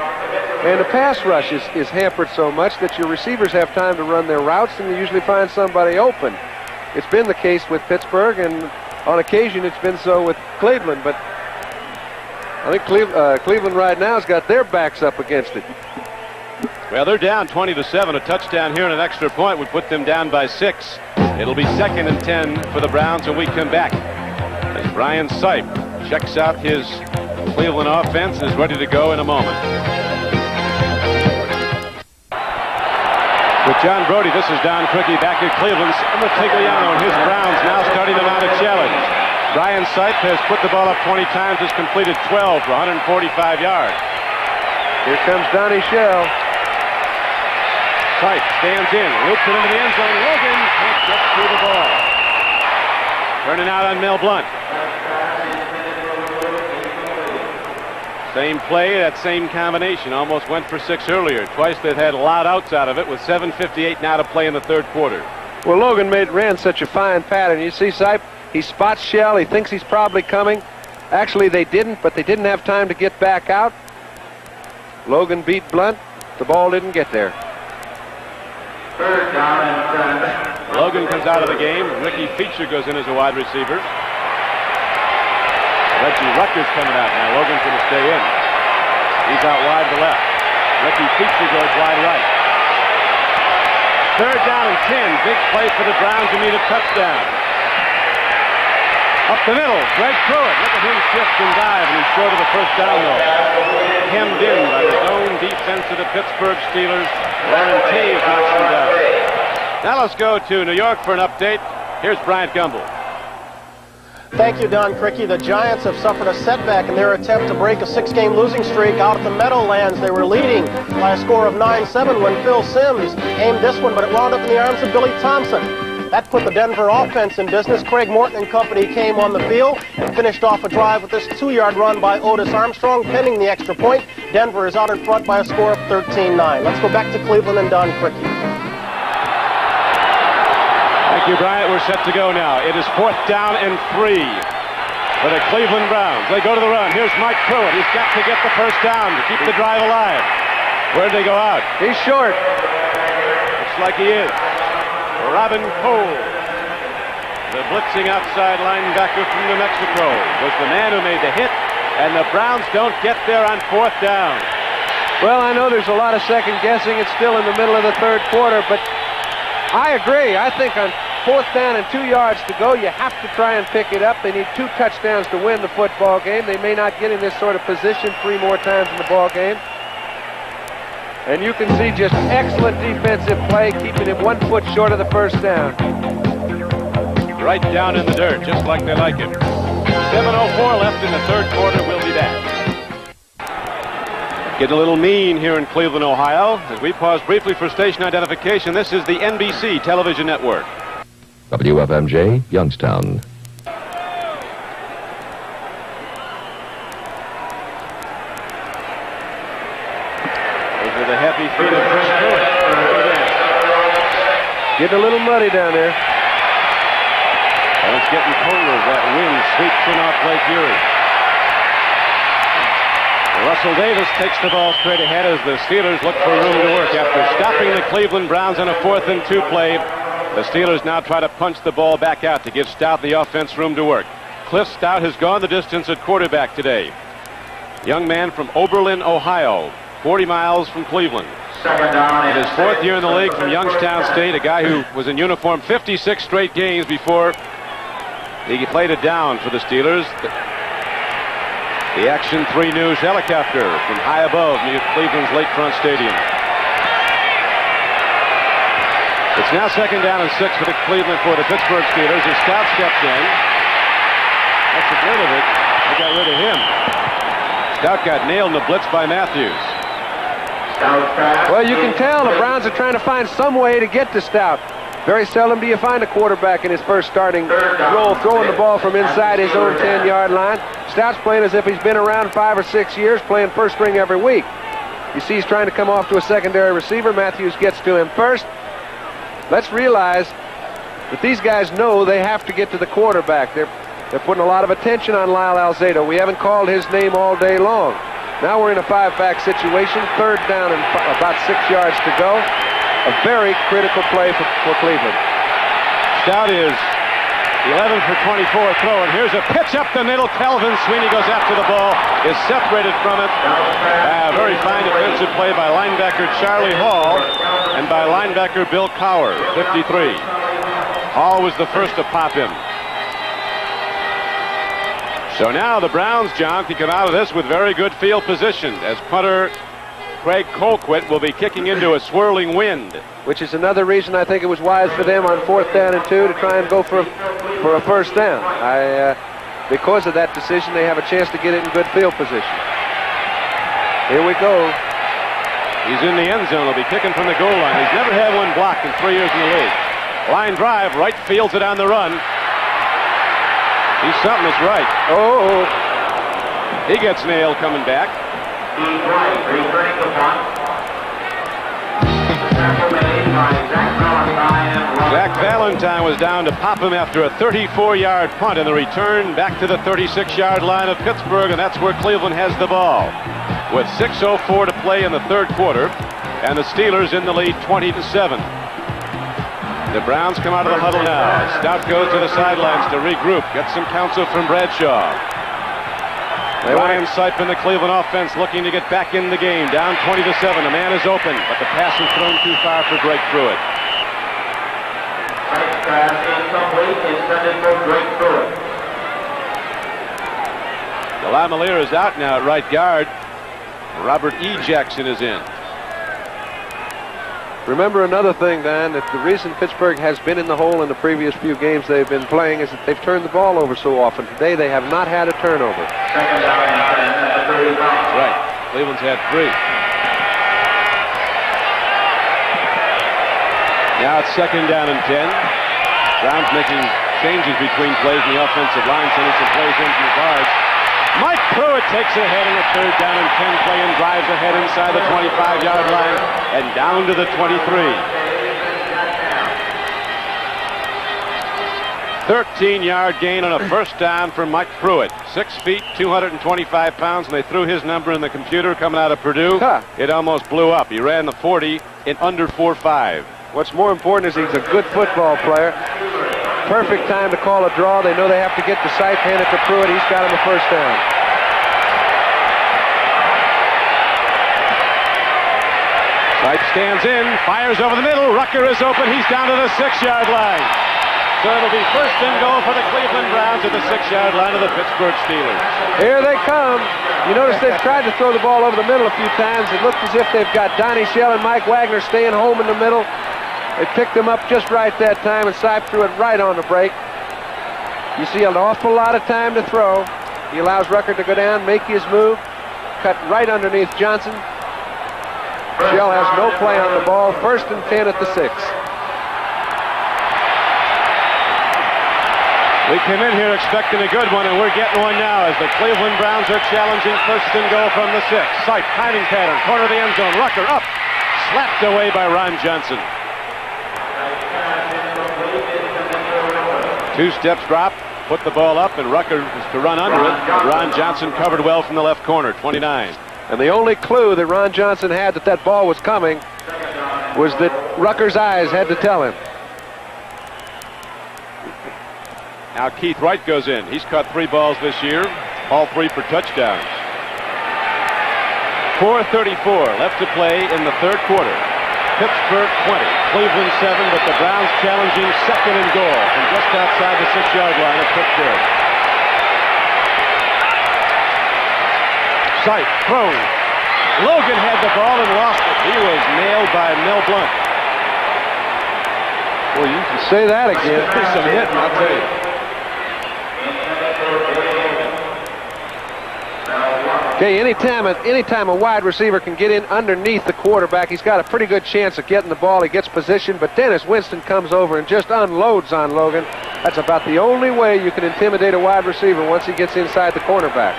And the pass rush is hampered so much that your receivers have time to run their routes, and you usually find somebody open. It's been the case with Pittsburgh, and on occasion it's been so with Cleveland, but I think Cleveland right now has got their backs up against it. Well, they're down 20-7. A touchdown here and an extra point would put them down by 6. It'll be 2nd and 10 for the Browns when we come back. As Brian Sipe checks out his Cleveland offense and is ready to go in a moment. With John Brody, this is Don Criqui back at Cleveland. Matigliano and his Browns now starting to mount a challenge. Brian Sipe has put the ball up 20 times, has completed 12 for 145 yards. Here comes Donnie Shell. Sipe stands in, loops it into the end zone. Logan can't get through the ball. Turning out on Mel Blount. Same play, that same combination. Almost went for 6 earlier. Twice they've had a lot outs out of it with 7:58 now to play in the third quarter. Well, Logan ran such a fine pattern. You see Sipe, he spots Shell. He thinks he's probably coming. Actually, they didn't, but they didn't have time to get back out. Logan beat Blount. The ball didn't get there. Logan comes out of the game. Ricky Feature goes in as a wide receiver. Reggie Rutgers coming out now. Logan's going to stay in. He's out wide to the left. Ricky Feature goes wide right. 3rd down and 10. Big play for the Browns who need a touchdown. Up the middle, Greg Pruitt. Look at him shift and dive, and he's short of the first down though. Hemmed in by the zone defense of the Pittsburgh Steelers. Warren Taves knocks him down. Now let's go to New York for an update. Here's Bryant Gumbel. Thank you, Don Criqui. The Giants have suffered a setback in their attempt to break a 6-game losing streak out at the Meadowlands. They were leading by a score of 9-7 when Phil Simms aimed this one, but it wound up in the arms of Billy Thompson. That put the Denver offense in business. Craig Morton and company came on the field and finished off a drive with this 2-yard run by Otis Armstrong, pending the extra point. Denver is out in front by a score of 13-9. Let's go back to Cleveland and Don Criqui. Thank you, Bryant. We're set to go now. It is 4th down and 3 for the Cleveland Browns. They go to the run. Here's Mike Pruitt. He's got to get the first down to keep the drive alive. Where'd they go out? He's short. Looks like he is. Robin Cole, the blitzing outside linebacker from New Mexico, was the man who made the hit, and the Browns don't get there on 4th down. Well, I know there's a lot of second guessing. It's still in the middle of the 3rd quarter, but I agree. I think on 4th down and 2 yards to go, you have to try and pick it up. They need 2 touchdowns to win the football game. They may not get in this sort of position 3 more times in the ball game. And you can see just excellent defensive play, keeping him 1 foot short of the 1st down. Right down in the dirt, just like they like it. 7:04 left in the 3rd quarter. We'll be back. Getting a little mean here in Cleveland, Ohio. As we pause briefly for station identification, this is the NBC television network. WFMJ, Youngstown. Those are the happy feet of Chris Pruitt. Getting a little muddy down there. And it's getting colder. That wind sweeps in off Lake Erie. Russell Davis takes the ball straight ahead as the Steelers look for room to work. After stopping the Cleveland Browns on a 4th and 2 play, the Steelers now try to punch the ball back out to give Stout the offense room to work. Cliff Stout has gone the distance at quarterback today. Young man from Oberlin, Ohio, 40 miles from Cleveland. In his 4th year in the league from Youngstown State, a guy who was in uniform 56 straight games before he played it down for the Steelers. The Action 3 News helicopter from high above near Cleveland's Lakefront Stadium. It's now 2nd down and 6 for the Pittsburgh Steelers as Stout steps in. That's the good of it. They got rid of him. Stout got nailed in the blitz by Matthews. Well, you can tell the Browns are trying to find some way to get to Stout. Very seldom do you find a quarterback in his first starting role throwing the ball from inside his own 10-yard line. Stout's playing as if he's been around 5 or 6 years, playing first string every week. You see he's trying to come off to a secondary receiver. Matthews gets to him first. Let's realize that these guys know they have to get to the quarterback. They're putting a lot of attention on Lyle Alzado. We haven't called his name all day long. Now we're in a 5-back situation. 3rd down and about 6 yards to go. A very critical play for Cleveland. Stout is 11 for 24 throw, and here's a pitch up the middle. Calvin Sweeney goes after the ball, is separated from it. Very fine defensive play by linebacker Charlie Hall and by linebacker Bill Cowher, 53. Hall was the first to pop him. So now the Browns, John, can come out of this with very good field position as punter Craig Colquitt will be kicking into a swirling wind. Which is another reason I think it was wise for them on 4th down and 2 to try and go for a 1st down. Because of that decision, they have a chance to get it in good field position. Here we go. He's in the end zone. He'll be kicking from the goal line. He's never had one blocked in 3 years in the league. Line drive, right fields it on the run. He's something that's right. Oh. He gets nailed coming back. Returning the punt. Zach Valentine was down to pop him after a 34-yard punt in the return back to the 36-yard line of Pittsburgh, and that's where Cleveland has the ball. With 6:04 to play in the 3rd quarter, and the Steelers in the lead 20-7. The Browns come out of the huddle now. Stout goes to the sidelines to regroup, get some counsel from Bradshaw. Ryan Sipe in the Cleveland offense looking to get back in the game. Down 20-7. A man is open, but the pass is thrown too far for Greg Pruitt. Pass incomplete, intended for Greg Pruitt. Delamalier is out now at right guard. Robert E. Jackson is in. Remember another thing, Dan, that the reason Pittsburgh has been in the hole in the previous few games they've been playing is that they've turned the ball over so often. Today they have not had a turnover. 2nd down and 10 at the 35. Right. Cleveland's had 3. Now it's 2nd down and 10. Browns making changes between plays in the offensive line, sending some plays in from the guards. Mike Pruitt takes ahead in a 3rd down and 10 play and drives ahead inside the 25-yard line and down to the 23. 13-yard gain on a first down for Mike Pruitt. 6 feet, 225 pounds, and they threw his number in the computer coming out of Purdue. It almost blew up. He ran the 40 in under 4.5. What's more important is he's a good football player. Perfect time to call a draw. They know they have to get the sight, hand it to Pruitt. He's got him a first down. Sight stands in, fires over the middle. Rucker is open. He's down to the 6-yard line. So it'll be first and goal for the Cleveland Browns at the 6-yard line of the Pittsburgh Steelers. Here they come. You notice they've tried to throw the ball over the middle a few times. It looked as if they've got Donnie Shell and Mike Wagner staying home in the middle. They picked him up just right that time, and Sipe threw it right on the break. You see an awful lot of time to throw. He allows Rucker to go down, make his move, cut right underneath Johnson. Shell has no play on the ball. First and 10 at the 6. We came in here expecting a good one, and we're getting one now as the Cleveland Browns are challenging first and goal from the 6. Sight, timing pattern, corner of the end zone. Rucker up, slapped away by Ron Johnson. 2 steps drop, put the ball up, and Rucker was to run under it. Ron Johnson covered well from the left corner, 29. And the only clue that Ron Johnson had that that ball was coming was that Rucker's eyes had to tell him. Now Keith Wright goes in. He's caught 3 balls this year, all 3 for touchdowns. 4:34 left to play in the 3rd quarter. Pittsburgh 20, Cleveland 7, but the Browns challenging second and goal from just outside the 6-yard line of Pittsburgh. Sight, throws. Logan had the ball and lost it. He was nailed by Mel Blunt. Well, you can say that again. There's some hitting, I'll tell you. Okay, anytime a wide receiver can get in underneath the quarterback, he's got a pretty good chance of getting the ball. He gets position, but Dennis Winston comes over and just unloads on Logan. That's about the only way you can intimidate a wide receiver once he gets inside the cornerback.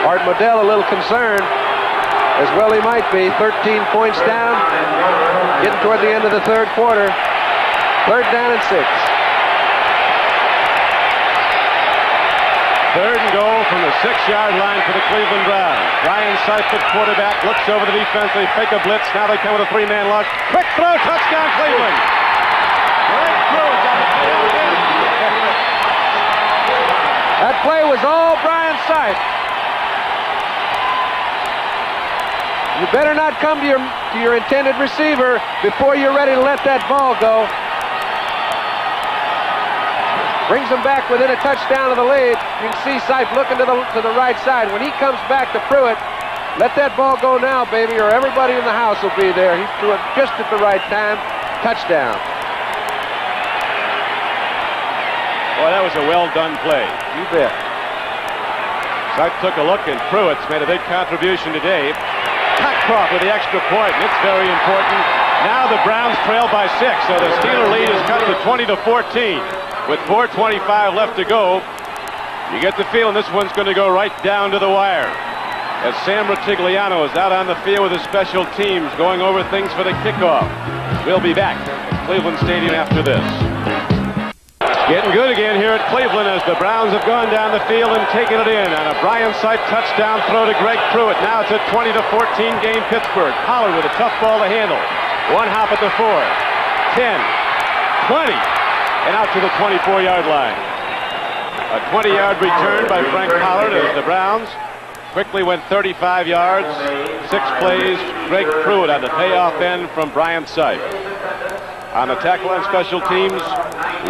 Art Modell a little concerned, as well he might be. 13 points down, getting toward the end of the 3rd quarter. 3rd down and 6. 3rd and goal from the 6-yard line for the Cleveland Browns. Brian Sipe, quarterback, looks over the defense. They fake a blitz. Now they come with a 3-man rush. Quick throw, touchdown, Cleveland. Great throw. That play was all Brian Sipe. You better not come to your intended receiver before you're ready to let that ball go. Brings them back within a touchdown of the lead. You can see Sipe looking to the right side. When he comes back to Pruitt, let that ball go now, baby, or everybody in the house will be there. He threw it just at the right time. Touchdown. Boy, that was a well-done play. You bet. Sipe took a look, and Pruitt's made a big contribution today. Cockcroft with the extra point, and it's very important. Now the Browns trail by 6, so the Steeler lead is cut to 20-14. With 4:25 left to go, you get the feeling this one's going to go right down to the wire. As Sam Rutigliano is out on the field with his special teams going over things for the kickoff. We'll be back at Cleveland Stadium after this. Getting good again here at Cleveland as the Browns have gone down the field and taken it in on a Brian Sipe touchdown throw to Greg Pruitt. Now it's a 20-14 game Pittsburgh. Pollard with a tough ball to handle. One hop at the 4, 10, 20. And out to the 24-yard line. A 20-yard return by Frank Pollard as the Browns quickly went 35 yards. 6 plays. Greg Pruitt on the payoff end from Brian Sipe. On the tackle and special teams,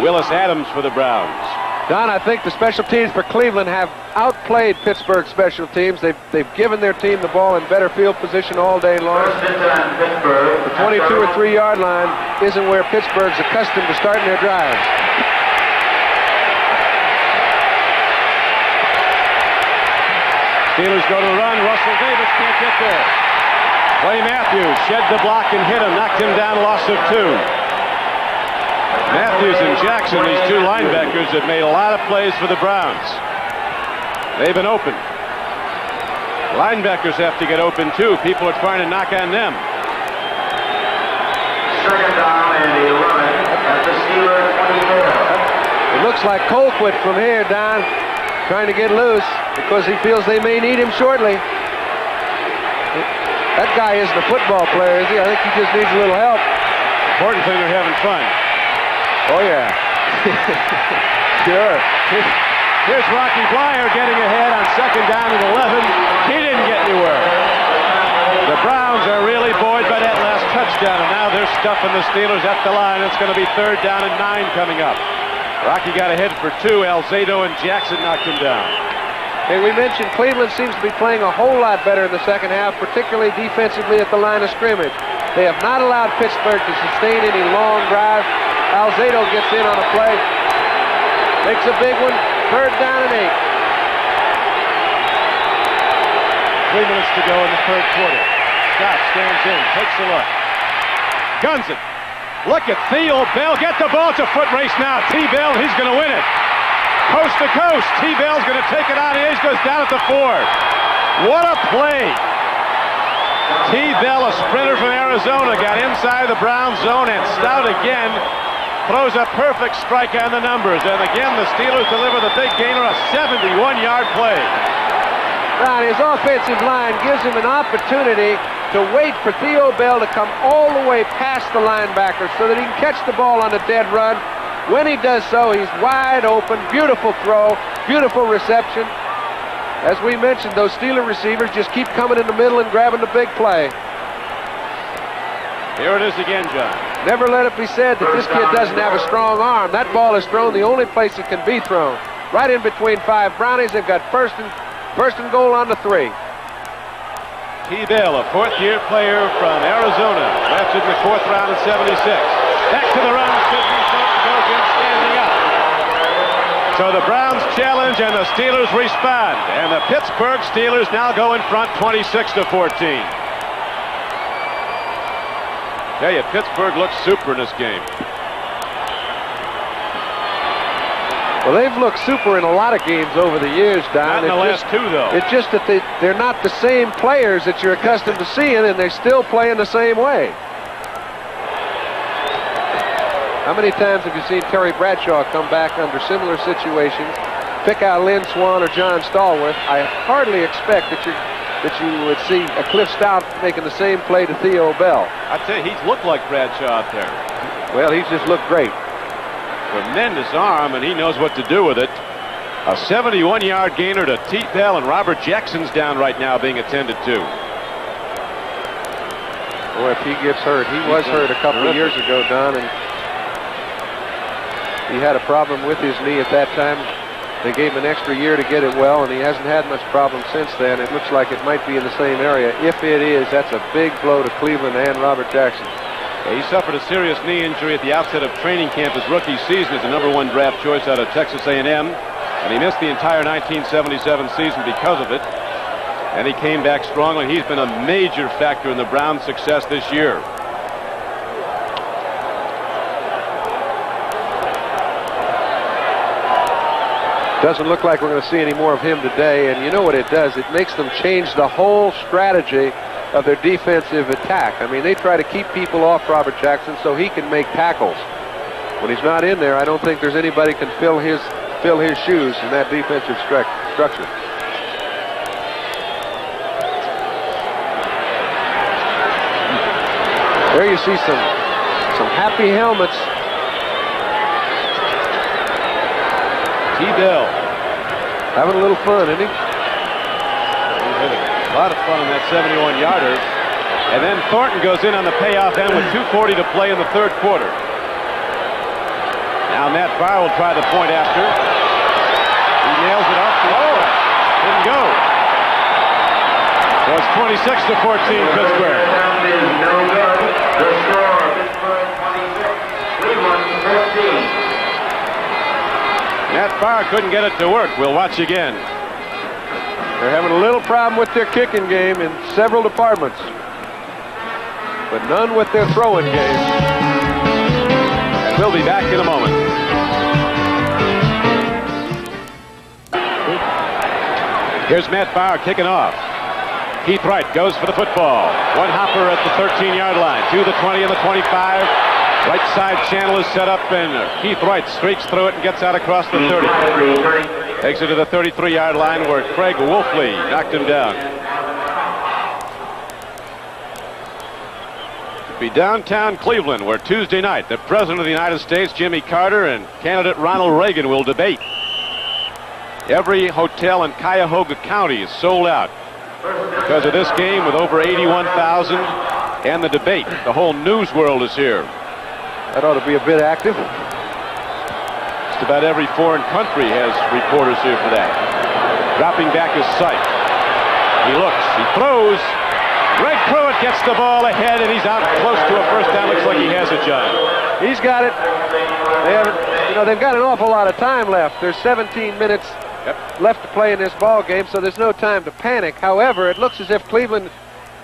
Willis Adams for the Browns. Don, I think the special teams for Cleveland have outplayed Pittsburgh special teams. They've given their team the ball in better field position all day long. The 22 or 3 yard line isn't where Pittsburgh's accustomed to starting their drives. Steelers go to the run. Russell Davis can't get there. Clay Matthews shed the block and hit him, knocked him down, loss of 2. Matthews and Jackson, these 2 linebackers, have made a lot of plays for the Browns. They've been open. Linebackers have to get open too. People are trying to knock on them. 2nd down and 11 at the Steelers. Looks like Colquitt from here, Don, trying to get loose because he feels they may need him shortly. That guy isn't a football player, is he? I think he just needs a little help. Important thing, they're having fun. Oh, yeah. Sure. Here's Rocky Bleier getting ahead on 2nd down and 11. He didn't get anywhere. The Browns are really buoyed by that last touchdown, and now they're stuffing the Steelers at the line. It's going to be 3rd down and 9 coming up. Rocky got ahead for 2. Alzado and Jackson knocked him down. And we mentioned Cleveland seems to be playing a whole lot better in the second half, particularly defensively at the line of scrimmage. They have not allowed Pittsburgh to sustain any long drive. Alzado gets in on a play, makes a big one, 3rd down and 8. 3 minutes to go in the 3rd quarter. Scott stands in, takes a look. Guns it. Look at Theo Bell. Get the ball. It's a foot race now. T-Bell, he's going to win it. Coast to coast. T-Bell's going to take it on the edge, goes down at the 4. What a play. T-Bell, a sprinter from Arizona, got inside the Brown zone, and Stout again throws a perfect strike on the numbers. And again, the Steelers deliver the big gainer, a 71-yard play. Ron, his offensive line gives him an opportunity to wait for Theo Bell to come all the way past the linebacker so that he can catch the ball on a dead run. When he does so, he's wide open. Beautiful throw, beautiful reception. As we mentioned, those Steeler receivers just keep coming in the middle and grabbing the big play. Here it is again, John. Never let it be said that this kid doesn't have a strong arm. That ball is thrown the only place it can be thrown. Right in between 5 Brownies. They've got first and goal on the 3. T-Bell, a 4th-year player from Arizona, drafted in the 4th round in 76. Back to the run, Sidney Thornton goes in standing up. So the Browns challenge and the Steelers respond. And the Pittsburgh Steelers now go in front 26-14. Tell you, Pittsburgh looks super in this game. Well, they've looked super in a lot of games over the years, Don. Not in the last 2, though. It's just that they're not the same players that you're accustomed to seeing, and they're still playing the same way. How many times have you seen Terry Bradshaw come back under similar situations, pick out Lynn Swann or John Stallworth? I hardly expect that you would see a Cliff Stout making the same play to Theo Bell. I tell you, he's looked like Bradshaw out there. Well, he's just looked great. Tremendous arm, and he knows what to do with it. A 71-yard gainer to T-Bell, and Robert Jackson's down right now being attended to. Boy, if he gets hurt, he was hurt a couple of years ago, Don, and he had a problem with his knee at that time. They gave him an extra year to get it well, and he hasn't had much problem since then. It looks like it might be in the same area. If it is, that's a big blow to Cleveland and Robert Jackson. He suffered a serious knee injury at the outset of training camp his rookie season as the #1 draft choice out of Texas A&M, and he missed the entire 1977 season because of it. And he came back strongly. He's been a major factor in the Browns' success this year. Doesn't look like we're going to see any more of him today, and you know what it does? It makes them change the whole strategy of their defensive attack. I mean, they try to keep people off Robert Jackson so he can make tackles. When he's not in there, I don't think there's anybody can fill his shoes in that defensive structure. There you see some happy helmets. T-Bell having a little fun, isn't he? A lot of fun on that 71-yarder. And then Thornton goes in on the payoff end with 2:40 to play in the 3rd quarter. Now Matt Farr will try the point after. He nails it up. Didn't go. So it's 26-14 Pittsburgh. No good. The score, Pittsburgh 26, Cleveland 15. Matt Farr couldn't get it to work. We'll watch again. They're having a little problem with their kicking game in several departments, but none with their throwing game. And we'll be back in a moment. Here's Matt Farr kicking off. Keith Wright goes for the football. One hopper at the 13-yard line, to the 20 and the 25. Right side channel is set up, and Keith Wright streaks through it and gets out across the 30. Takes it to the 33-yard line where Craig Wolfley knocked him down. Be downtown Cleveland, where Tuesday night the President of the United States, Jimmy Carter, and candidate Ronald Reagan will debate. Every hotel in Cuyahoga County is sold out because of this game, with over 81,000 and the debate. The whole news world is here. That ought to be a bit active. Just about every foreign country has reporters here for that. Dropping back his sight. He looks, he throws. Greg Pruitt gets the ball ahead, and he's out close to a first down. Looks like he has it, John. He's got it. They've got an awful lot of time left. There's 17 minutes left to play in this ball game, so there's no time to panic. However, it looks as if Cleveland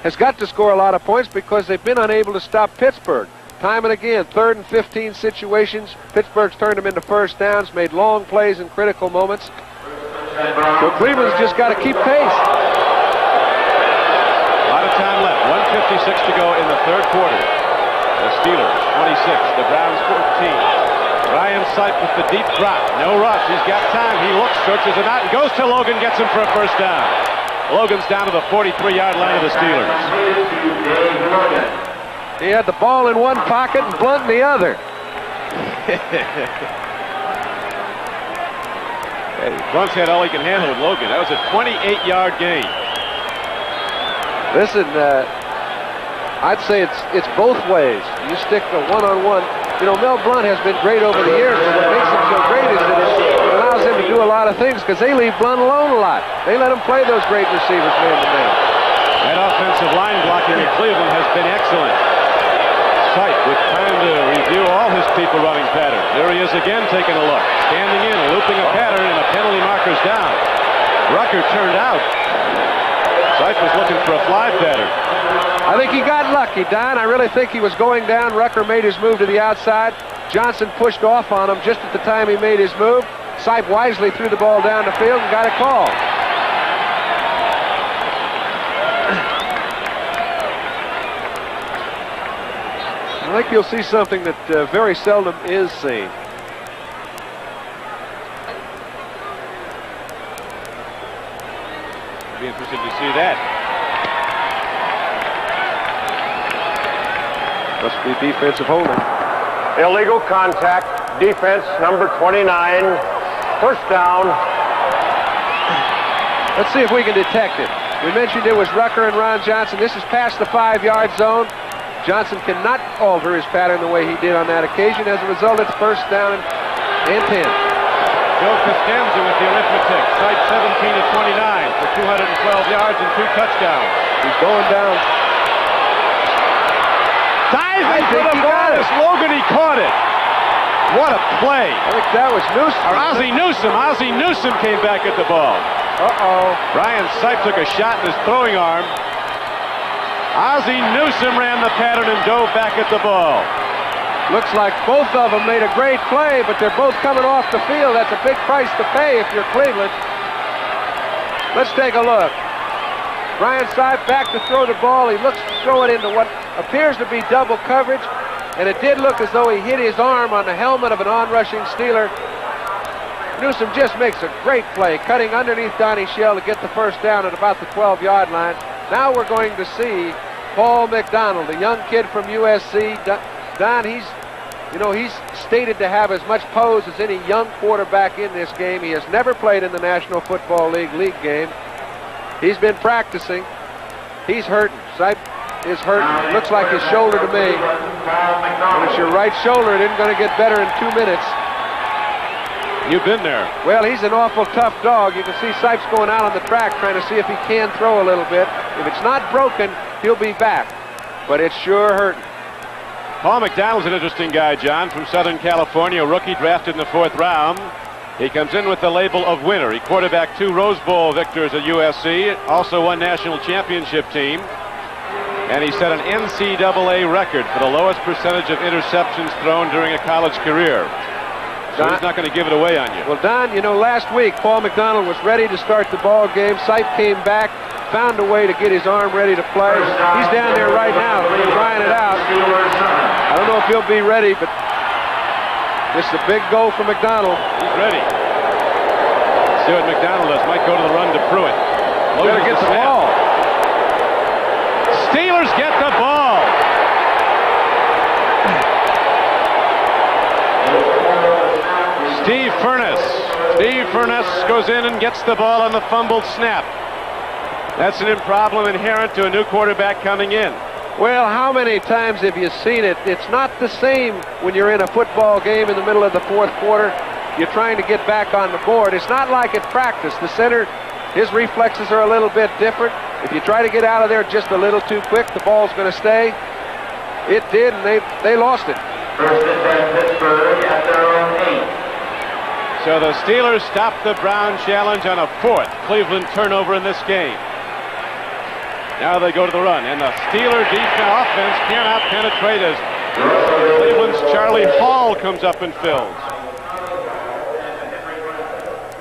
has got to score a lot of points because they've been unable to stop Pittsburgh. Time and again, 3rd and 15 situations. Pittsburgh's turned them into first downs, made long plays in critical moments. So Cleveland's just got to keep pace. Time left, 1:56 to go in the third quarter. The Steelers 26, the Browns 14. Ryan Sipe with the deep drop. No rush, he's got time. He looks, searches it out, and goes to Logan, gets him for a first down. Logan's down to the 43-yard line of the Steelers. He had the ball in one pocket and Blunt in the other. Blunt's had all he can handle with Logan. That was a 28-yard gain. Listen, I'd say it's both ways. You stick the one-on-one. You know, Mel Blunt has been great over the years, but what makes him so great is that it allows him to do a lot of things because they leave Blunt alone a lot. They let him play those great receivers man-to-man. That offensive line blocking in Cleveland has been excellent. Sipe with time to review all his people running pattern. There he is again taking a look. Standing in, looping a pattern, and the penalty marker's down. Rucker turned out. Sipe was looking for a fly pattern. I think he got lucky, Don. I really think he was going down. Rucker made his move to the outside. Johnson pushed off on him just at the time he made his move. Sipe wisely threw the ball down the field and got a call. I think you'll see something that very seldom is seen. Be interested to see that. Must be defensive holding. Illegal contact, defense number 29, first down. Let's see if we can detect it. We mentioned it was Rucker and Ron Johnson. This is past the 5-yard zone. Johnson cannot alter his pattern the way he did on that occasion. As a result, it's first down and 10. Joe Costanza with the arithmetic. Sipe 17 to 29 for 212 yards and 2 touchdowns. He's going down. Diving for the ball. Logan, he caught it. What a play. I think that was Newsom. Or Ozzie Newsome. Ozzie Newsome came back at the ball. Uh-oh. Ryan Sipe took a shot in his throwing arm. Ozzie Newsome ran the pattern and dove back at the ball. Looks like both of them made a great play, but they're both coming off the field. That's a big price to pay if you're Cleveland. Let's take a look. Ryan Sipe back to throw the ball. He looks to throw it into what appears to be double coverage, and it did look as though he hit his arm on the helmet of an on-rushing Steeler. Newsome just makes a great play, cutting underneath Donnie Shell to get the first down at about the 12-yard line. Now we're going to see Paul McDonald, a young kid from USC. Don, he's stated to have as much pose as any young quarterback in this game. He has never played in the National Football League game. He's been practicing. He's hurting. Sipe is hurting. Looks like his shoulder to me. When it's your right shoulder, it isn't going to get better in 2 minutes. You've been there. Well, he's an awful tough dog. You can see Sipe's going out on the track trying to see if he can throw a little bit. If it's not broken, he'll be back. But it's sure hurting. Paul McDonald's an interesting guy, John, from Southern California, a rookie drafted in the 4th round. He comes in with the label of winner. He quarterbacked 2 Rose Bowl victors at USC, also won national championship team. And he set an NCAA record for the lowest percentage of interceptions thrown during a college career. So he's not going to give it away on you. Well, Don, you know, last week, Paul McDonald was ready to start the ball game. Sipe came back, found a way to get his arm ready to play. He's down there right now trying it out. I don't know if if he'll be ready, but this is a big goal for McDonald. He's ready. Let's see what McDonald does. Might go to the run to Pruitt. Better get the ball. Steelers get the ball. Steve Furness. Steve Furness goes in and gets the ball on the fumbled snap. That's an problem inherent to a new quarterback coming in. Well, how many times have you seen it? It's not the same when you're in a football game in the middle of the fourth quarter. You're trying to get back on the board. It's not like at practice. The center, his reflexes are a little bit different. If you try to get out of there just a little too quick, the ball's going to stay. It did, and they lost it. First and 10, Pittsburgh at their own 8. So the Steelers stop the Brown challenge on a 4th Cleveland turnover in this game. Now they go to the run, and the Steeler offense cannot penetrate as Cleveland's Charlie Hall comes up and fills.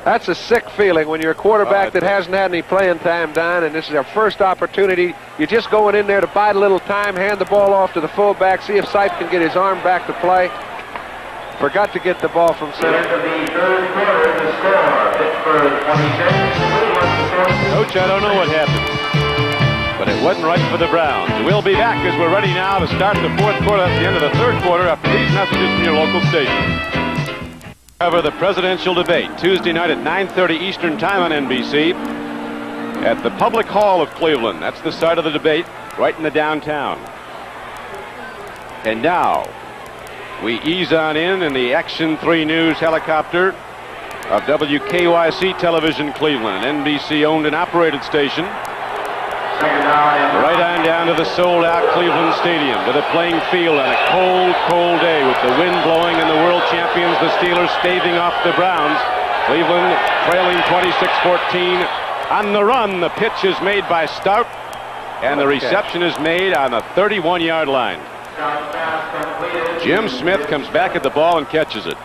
That's a sick feeling when you're a quarterback that hasn't had any playing time, Don, and this is their first opportunity. You're just going in there to bide a little time, hand the ball off to the fullback, see if Sipe can get his arm back to play. Forgot to get the ball from center. Into the third quarter, the score, Pittsburgh 26, Cleveland 14. Coach, I don't know what happened, but it wasn't right for the Browns. We'll be back as we're ready now to start the fourth quarter at the end of the third quarter after these messages from your local station. Cover the presidential debate Tuesday night at 9:30 Eastern Time on NBC at the Public Hall of Cleveland. That's the site of the debate, right in the downtown. And now we ease on in the Action 3 News helicopter of WKYC Television Cleveland, an NBC owned and operated station. Right on down to the sold-out Cleveland Stadium, to the playing field on a cold, cold day with the wind blowing and the world champions, the Steelers, staving off the Browns. Cleveland trailing 26-14. On the run, the pitch is made by Stout, and the reception is made on the 31-yard line. Jim Smith comes back at the ball and catches it.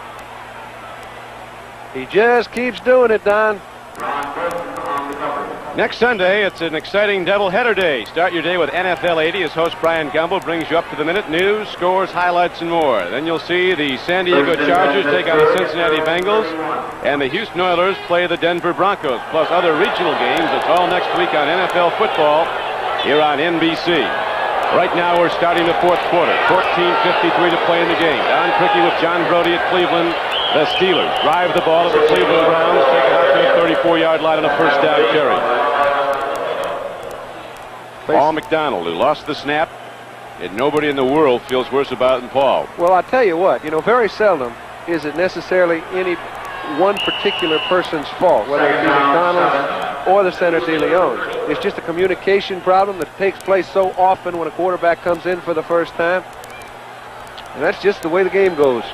He just keeps doing it, Don. Next Sunday, it's an exciting doubleheader day. Start your day with NFL 80 as host Brian Gumbel brings you up-to-the-minute news, scores, highlights, and more. Then you'll see the San Diego Chargers take on the Cincinnati Bengals, and the Houston Oilers play the Denver Broncos, plus other regional games. It's all next week on NFL football here on NBC. Right now, we're starting the fourth quarter. 14:53 to play in the game. Don Criqui with John Brody at Cleveland. The Steelers drive the ball at the Cleveland Browns, take it out to the 34-yard line on a first down carry. Paul McDonald, who lost the snap, and nobody in the world feels worse about it than Paul. Well, I'll tell you what, very seldom is it necessarily any one particular person's fault, whether it be McDonald or the center De Leon. It's just a communication problem that takes place so often when a quarterback comes in for the first time. And that's just the way the game goes.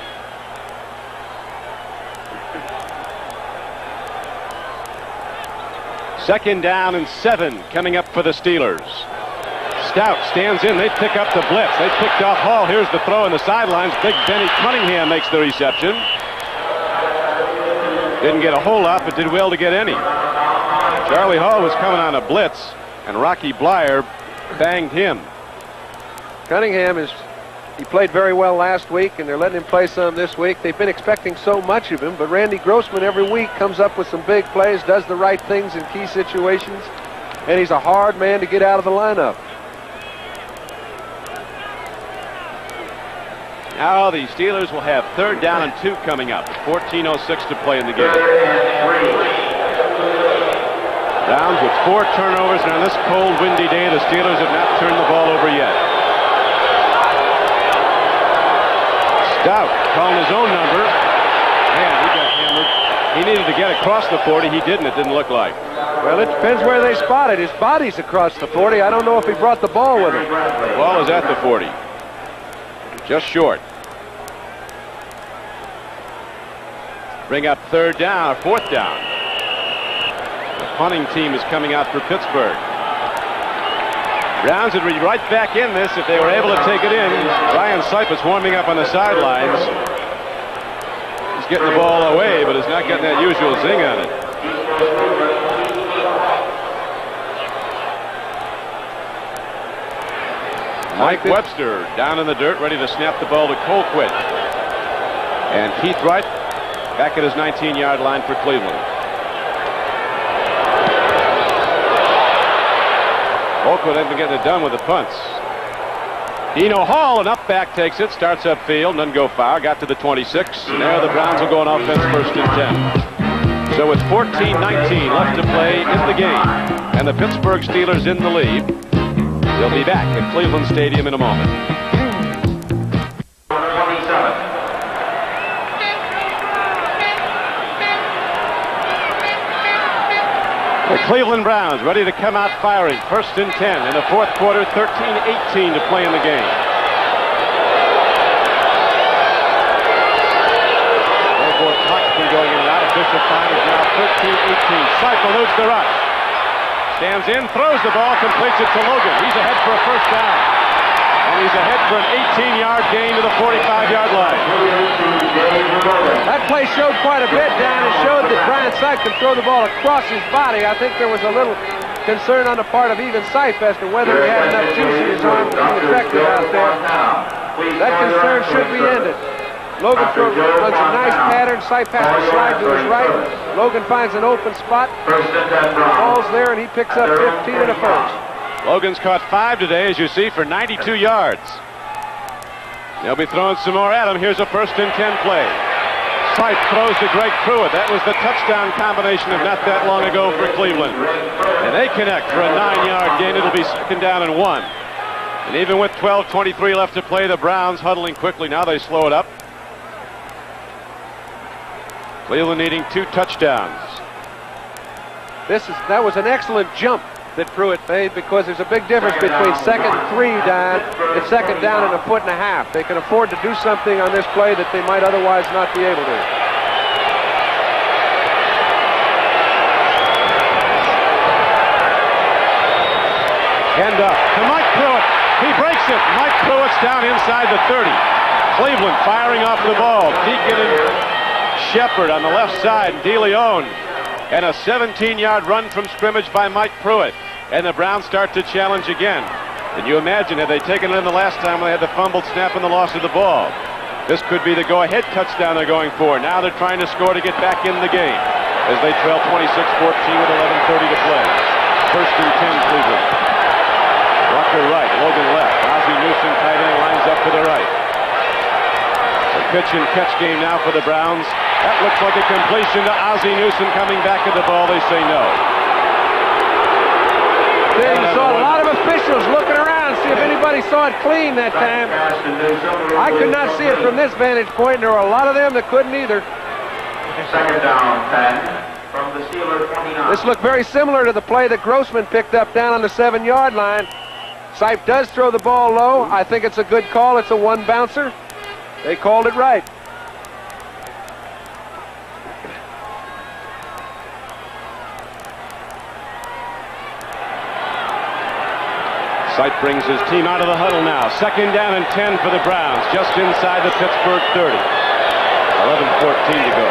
Second down and 7 coming up for the Steelers. Stout stands in. They pick up the blitz. They picked off Hall. Here's the throw on the sidelines. Big Benny Cunningham makes the reception. Didn't get a whole lot, but did well to get any. Charlie Hall was coming on a blitz, and Rocky Blyer banged him. Cunningham he played very well last week, and they're letting him play some this week. They've been expecting so much of him, but Randy Grossman every week comes up with some big plays, does the right things in key situations, and he's a hard man to get out of the lineup. Now the Steelers will have third down and 2 coming up. 14:06 to play in the game. Browns with 4 turnovers, and on this cold, windy day, the Steelers have not turned the ball over yet. Stout calling his own number. Man, he got hammered. He needed to get across the 40. He didn't. It didn't look like. Well, it depends where they spot it. His body's across the 40. I don't know if he brought the ball with him. The ball is at the 40. Just short. Bring up third down, or fourth down. The punting team is coming out for Pittsburgh. Browns would be right back in this if they were able to take it in. Ryan Sipe is warming up on the sidelines. He's getting the ball away, but is not getting that usual zing on it. Mike Webster down in the dirt, ready to snap the ball to Colquitt. And Keith Wright back at his 19-yard line for Cleveland. Colquitt hasn't been getting it done with the punts. Dino Hall, and up back takes it, starts upfield, doesn't go far, got to the 26, and there the Browns will go on offense, 1st and 10. So it's 14-19 left to play in the game, and the Pittsburgh Steelers in the lead. They'll be back at Cleveland Stadium in a moment. 27. The Cleveland Browns ready to come out firing. 1st and 10 in the 4th quarter, 13-18 to play in the game. Scoreboard clock's been going in and out. Official time is now 13-18. Seif eludes the rush. Stands in, throws the ball, completes it to Logan. He's ahead for a 1st down. And he's ahead for an 18-yard gain to the 45-yard line. That play showed quite a bit, Dan. It showed that Brian Seif could throw the ball across his body. I think there was a little concern on the part of even Seif as to whether he had enough juice in his arm to be effective out there. That concern should be ended. Logan runs a nice pattern. Seif has to slide to his right. Logan finds an open spot. Ball's there, and he picks up 15 and a 1st. Logan's caught 5 today, as you see, for 92 yards. They'll be throwing some more at him. Here's a 1st and 10 play. Seif throws to Greg Pruitt. That was the touchdown combination of not that long ago for Cleveland. And they connect for a 9-yard gain. It'll be 2nd down and 1. And even with 12:23 left to play, the Browns huddling quickly. Now they slow it up. Cleveland needing 2 touchdowns. That was an excellent jump that Pruitt made, because there's a big difference between 2nd and 3 down and 2nd down and a 1.5 feet. They can afford to do something on this play that they might otherwise not be able to. End up to Mike Pruitt. He breaks it. Mike Pruitt's down inside the 30. Cleveland firing off the ball. Deacon and Shepard on the left side. DeLeon. And a 17-yard run from scrimmage by Mike Pruitt. And the Browns start to challenge again. Can you imagine, had they taken it in the last time when they had the fumbled snap and the loss of the ball? This could be the go-ahead touchdown they're going for. Now they're trying to score to get back in the game as they trail 26-14 with 11:30 to play. 1st and 10 Cleveland. Rucker right, Logan left. Ozzie Newsome tight end lines up to the right. A pitch and catch game now for the Browns. That looks like a completion to Ozzie Newsome coming back at the ball. They say no. There you saw a lot of officials looking around to see if anybody saw it clean that time. I could not see it from this vantage point, and there were a lot of them that couldn't either. 2nd down, 10 from the Steelers 29. This looked very similar to the play that Grossman picked up down on the 7-yard line. Seif does throw the ball low. I think it's a good call. It's a 1-bouncer. They called it right. Seif brings his team out of the huddle now. 2nd down and 10 for the Browns, just inside the Pittsburgh 30. 11:14 to go.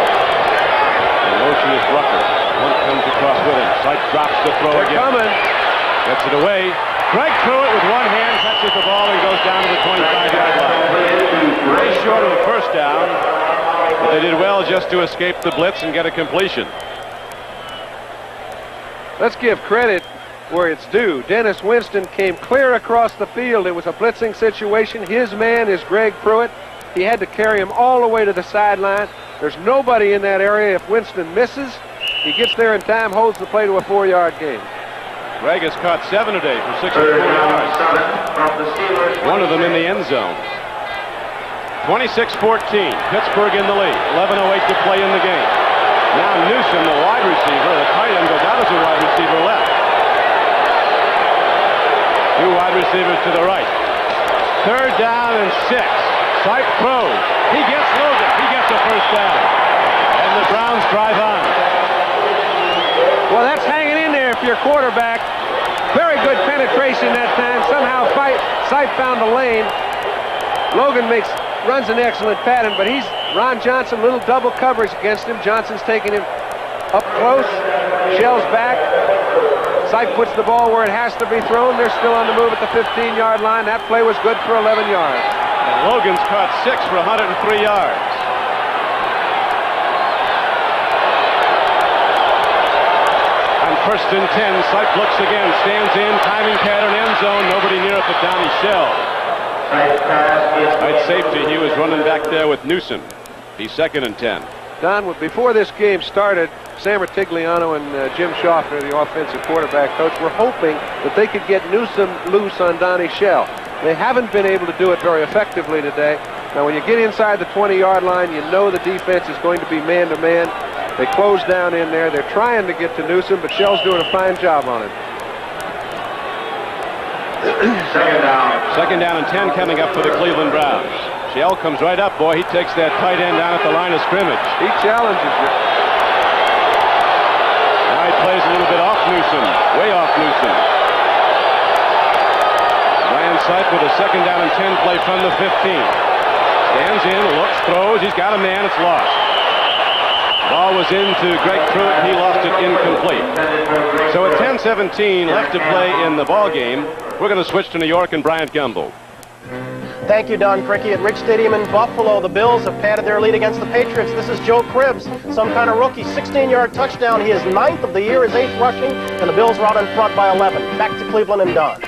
In motion is Rucker. One comes across with him. Seif drops the throw They're again. coming. Gets it away. Greg Pruitt with one hand catches the ball and goes down to the 25-yard line. Way short of the 1st down, but they did well just to escape the blitz and get a completion. Let's give credit where it's due. Dennis Winston came clear across the field. It was a blitzing situation. His man is Greg Pruitt. He had to carry him all the way to the sideline. There's nobody in that area. If Winston misses, he gets there in time, holds the play to a 4-yard gain. Greg has caught 7 today for 64 yards. One of them in the end zone. 26-14, Pittsburgh in the lead. 11:08 to play in the game. Now Newsome, the wide receiver, the tight end goes out as a wide receiver left. 2 wide receivers to the right. 3rd down and 6. Seif throws. He gets Logan. He gets a 1st down. And the Browns drive on. Well, that's hanging in there if you're quarterback. Very good penetration that time. Somehow Seif found a lane. Logan runs an excellent pattern, but Ron Johnson, little double coverage against him. Johnson's taking him up close. Shell's back. Sipe puts the ball where it has to be thrown. They're still on the move at the 15-yard line. That play was good for 11 yards. And Logan's caught 6 for 103 yards. On 1st and 10, Sipe looks again, stands in, timing pattern, end zone. Nobody near it but Donnie Shell. Right safety, he was running back there with Newsom. He's 2nd and 10. Don, before this game started, Sam Ratigliano and Jim Schaffner, the offensive quarterback coach, were hoping that they could get Newsom loose on Donnie Shell. They haven't been able to do it very effectively today. Now, when you get inside the 20-yard line, you know the defense is going to be man-to-man. They close down in there. They're trying to get to Newsom, but Shell's doing a fine job on it. 2nd down. 2nd down and 10 coming up for the Cleveland Browns. Shell comes right up, boy. He takes that tight end down at the line of scrimmage. He challenges it. Now he plays a little bit off Newsom, way off Newsom. Brian Sipe with a 2nd down and 10 play from the 15. Stands in, looks, throws. He's got a man. It's lost. Ball was into Greg Pruitt. He lost it incomplete. So at 10:17 left to play in the ball game, we're going to switch to New York and Bryant Gumbel. Thank you, Don Criqui. At Rich Stadium in Buffalo, the Bills have padded their lead against the Patriots. This is Joe Cribbs, some kind of rookie. 16-yard touchdown. He is 9th of the year, his 8th rushing, and the Bills are out in front by 11. Back to Cleveland and Don.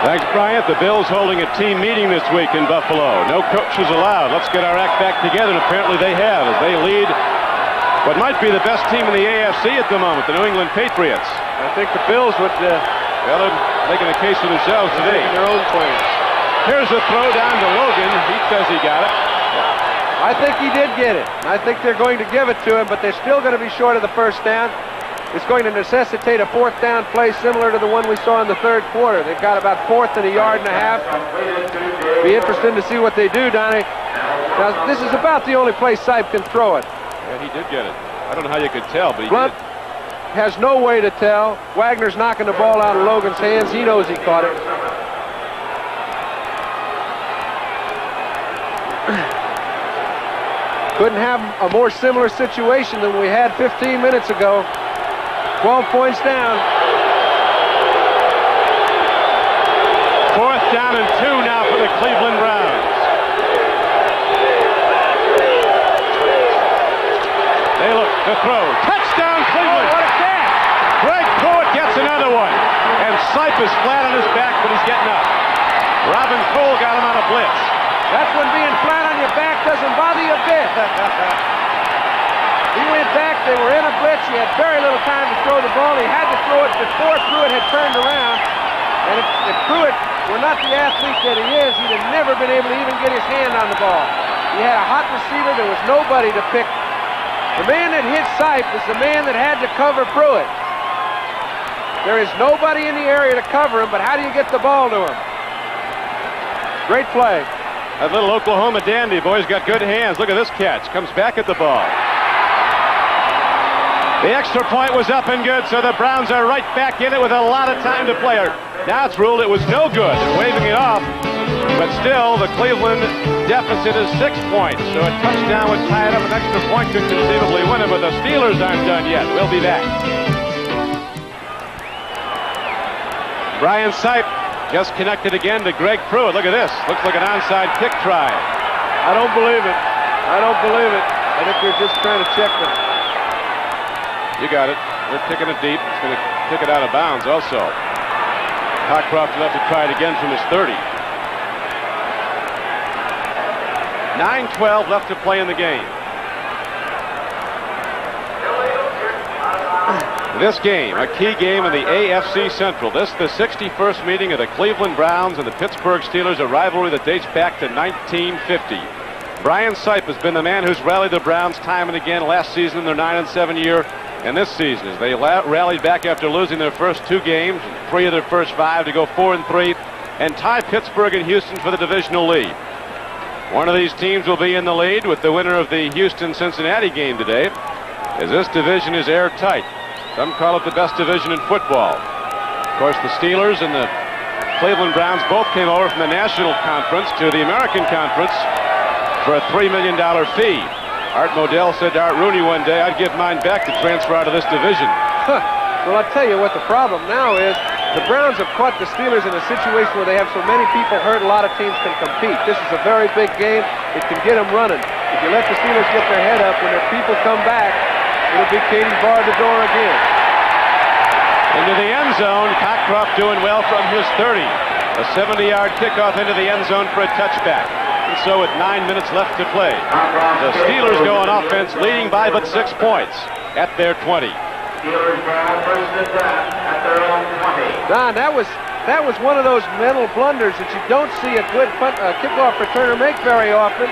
Thanks, Bryant. The Bills holding a team meeting this week in Buffalo. No coaches allowed. Let's get our act back together, and apparently they have, as they lead what might be the best team in the AFC at the moment, the New England Patriots. I think the Bills would... Well, they're making a case for themselves today. Their own claims. Here's a throw down to Logan. He says he got it. I think he did get it. I think they're going to give it to him, but they're still going to be short of the 1st down. It's going to necessitate a 4th down play similar to the one we saw in the 3rd quarter. They've got about 4th and a yard and a half. Be interesting to see what they do, Donnie. Now, this is about the only place Sipe can throw it. Yeah, he did get it. I don't know how you could tell, but he Blunt did. has no way to tell. Wagner's knocking the ball out of Logan's hands. He knows he caught it. Couldn't have a more similar situation than we had 15 minutes ago. 12 points down. 4th down and 2 now for the Cleveland Browns. They look, the throw. Touchdown, Cleveland! What a catch! Greg Pruitt gets another one. And Sipe is flat on his back, but he's getting up. Robin Cole got him on a blitz. That's when being flat on your back doesn't bother you a bit. He went back, they were in a blitz, he had very little time to throw the ball. He had to throw it before Pruitt had turned around. And if Pruitt were not the athlete that he is, he'd have never been able to even get his hand on the ball. He had a hot receiver, there was nobody to pick. The man that hit Sipe is the man that had to cover Pruitt. There is nobody in the area to cover him, but how do you get the ball to him? Great play. That little Oklahoma dandy, boy's got good hands. Look at this catch. Comes back at the ball. The extra point was up and good, so the Browns are right back in it with a lot of time to play. Now it's ruled it was no good. They're waving it off. But still, the Cleveland deficit is 6 points. So a touchdown would tie it up. An extra point could conceivably win it, but the Steelers aren't done yet. We'll be back. Brian Sipe just connected again to Greg Pruitt. Look at this. Looks like an onside kick try. I don't believe it. I don't believe it. I think they're just trying to check them. You got it. They're kicking it deep. It's going to kick it out of bounds also. Cockcroft will have to try it again from his 30. 9:12 left to play in the game. This game, a key game in the AFC Central. This the 61st meeting of the Cleveland Browns and the Pittsburgh Steelers, a rivalry that dates back to 1950. Brian Sipe has been the man who's rallied the Browns time and again last season in their 9-7 year, and this season as they rallied back after losing their first 2 games, 3 of their first 5 to go 4-3, and tie Pittsburgh and Houston for the divisional lead. One of these teams will be in the lead with the winner of the Houston-Cincinnati game today, as this division is airtight. Some call it the best division in football. Of course, the Steelers and the Cleveland Browns both came over from the National Conference to the American Conference for a $3 million fee. Art Modell said to Art Rooney one day, "I'd give mine back to transfer out of this division." Well, I'll tell you what the problem now is. The Browns have caught the Steelers in a situation where they have so many people hurt, a lot of teams can compete. This is a very big game. It can get them running. If you let the Steelers get their head up, when their people come back, it'll be Katie bar the door again. Into the end zone. Cockcroft doing well from his 30. A 70-yard kickoff into the end zone for a touchback. And so with 9 minutes left to play, the Steelers go on offense, leading by but 6 points at their 20. Steelers Brown first and 10 at their own 20. Don, that was one of those mental blunders that you don't see a good kickoff returner make very often.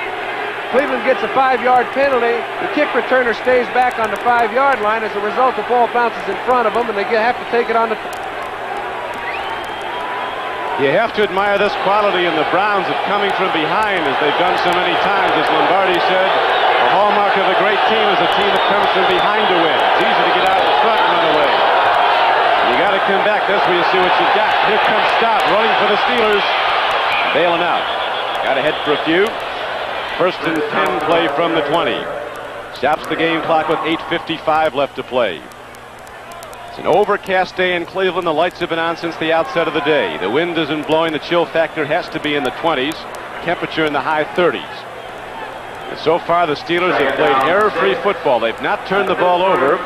Cleveland gets a 5-yard penalty. The kick returner stays back on the 5-yard line. As a result, the ball bounces in front of them, and they have to take it on the... You have to admire this quality in the Browns of coming from behind, as they've done so many times. As Lombardi said, the hallmark of a great team is a team that comes from behind to win. It's easy to get out in front and run away. You got to come back. That's where you see what you got. Here comes Stott running for the Steelers. Bailing out. Got to head for a few. First and 10 play from the 20. Stops the game clock with 8:55 left to play. It's an overcast day in Cleveland. The lights have been on since the outset of the day. The wind isn't blowing. The chill factor has to be in the 20s. Temperature in the high 30s. And so far, the Steelers have played error-free football. They've not turned the ball over.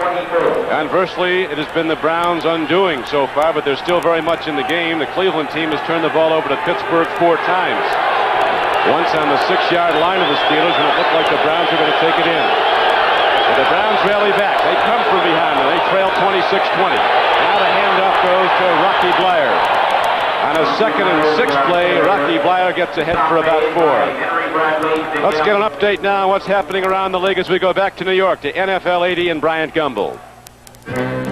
Conversely, it has been the Browns' undoing so far, but they're still very much in the game. The Cleveland team has turned the ball over to Pittsburgh 4 times. Once on the 6-yard line of the Steelers, and it looked like the Browns were going to take it in. But the Browns rally back. They come from behind them. They trail 26-20. Now the handoff goes to Rocky Bleier. On a 2nd and 6 play, Rocky Bleier gets ahead for about 4. Let's get an update now on what's happening around the league as we go back to New York to NFL 80 and Bryant Gumbel.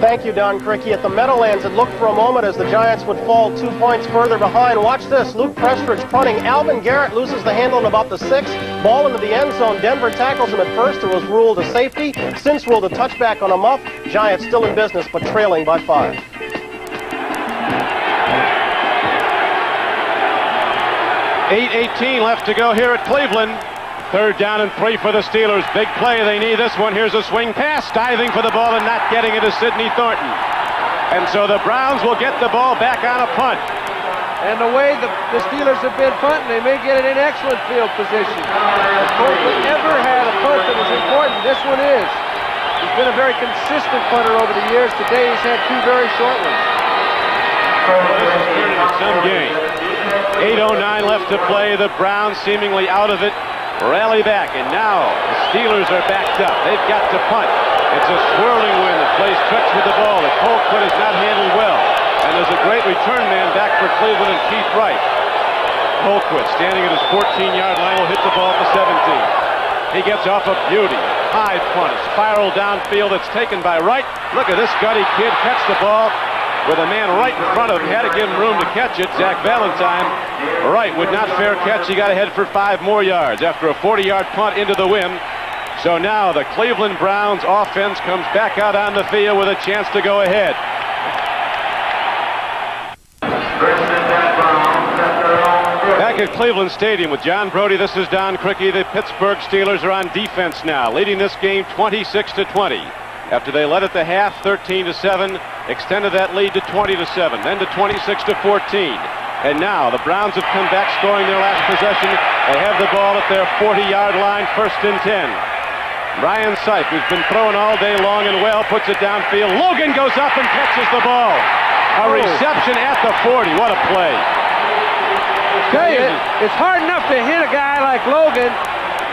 Thank you, Don Criqui. At the Meadowlands, it looked for a moment as the Giants would fall 2 points further behind. Watch this. Luke Prestridge punting. Alvin Garrett loses the handle in about the 6. Ball into the end zone. Denver tackles him at first. It was ruled a safety. Since ruled a touchback on a muff. Giants still in business, but trailing by 5. .8:18 left to go here at Cleveland. 3rd down and 3 for the Steelers. Big play. They need this one. Here's a swing pass. Diving for the ball and not getting it is Sidney Thornton. And so the Browns will get the ball back on a punt. And the way the Steelers have been punting, they may get it in excellent field position. If Cleveland ever had a punt that was important, this one is. He's been a very consistent punter over the years. Today he's had 2 very short ones. This is turning into some game. 8:09 left to play. The Browns seemingly out of it. Rally back, and now the Steelers are backed up. They've got to punt. It's a swirling wind that plays tricks with the ball that Colquitt has not handled well. And there's a great return man back for Cleveland and Keith Wright. Colquitt standing at his 14-yard line will hit the ball at the 17. He gets off a beauty. High punt, spiral downfield. It's taken by Wright. Look at this gutty kid catch the ball with a man right in front of him. Had to give him room to catch it. Zach Valentine. Wright would not fair catch. He got ahead for 5 more yards after a 40-yard punt into the wind. So now the Cleveland Browns offense comes back out on the field with a chance to go ahead. Back at Cleveland Stadium with John Brody, this is Don Criqui. The Pittsburgh Steelers are on defense now, leading this game 26-20. After they led at the half, 13-7, extended that lead to 20-7, then to 26-14. And now the Browns have come back, scoring their last possession. They have the ball at their 40-yard line, 1st and 10. Ryan Sipe, who's been throwing all day long and well, puts it downfield. Logan goes up and catches the ball. A reception at the 40. What a play. I tell you, it's hard enough to hit a guy like Logan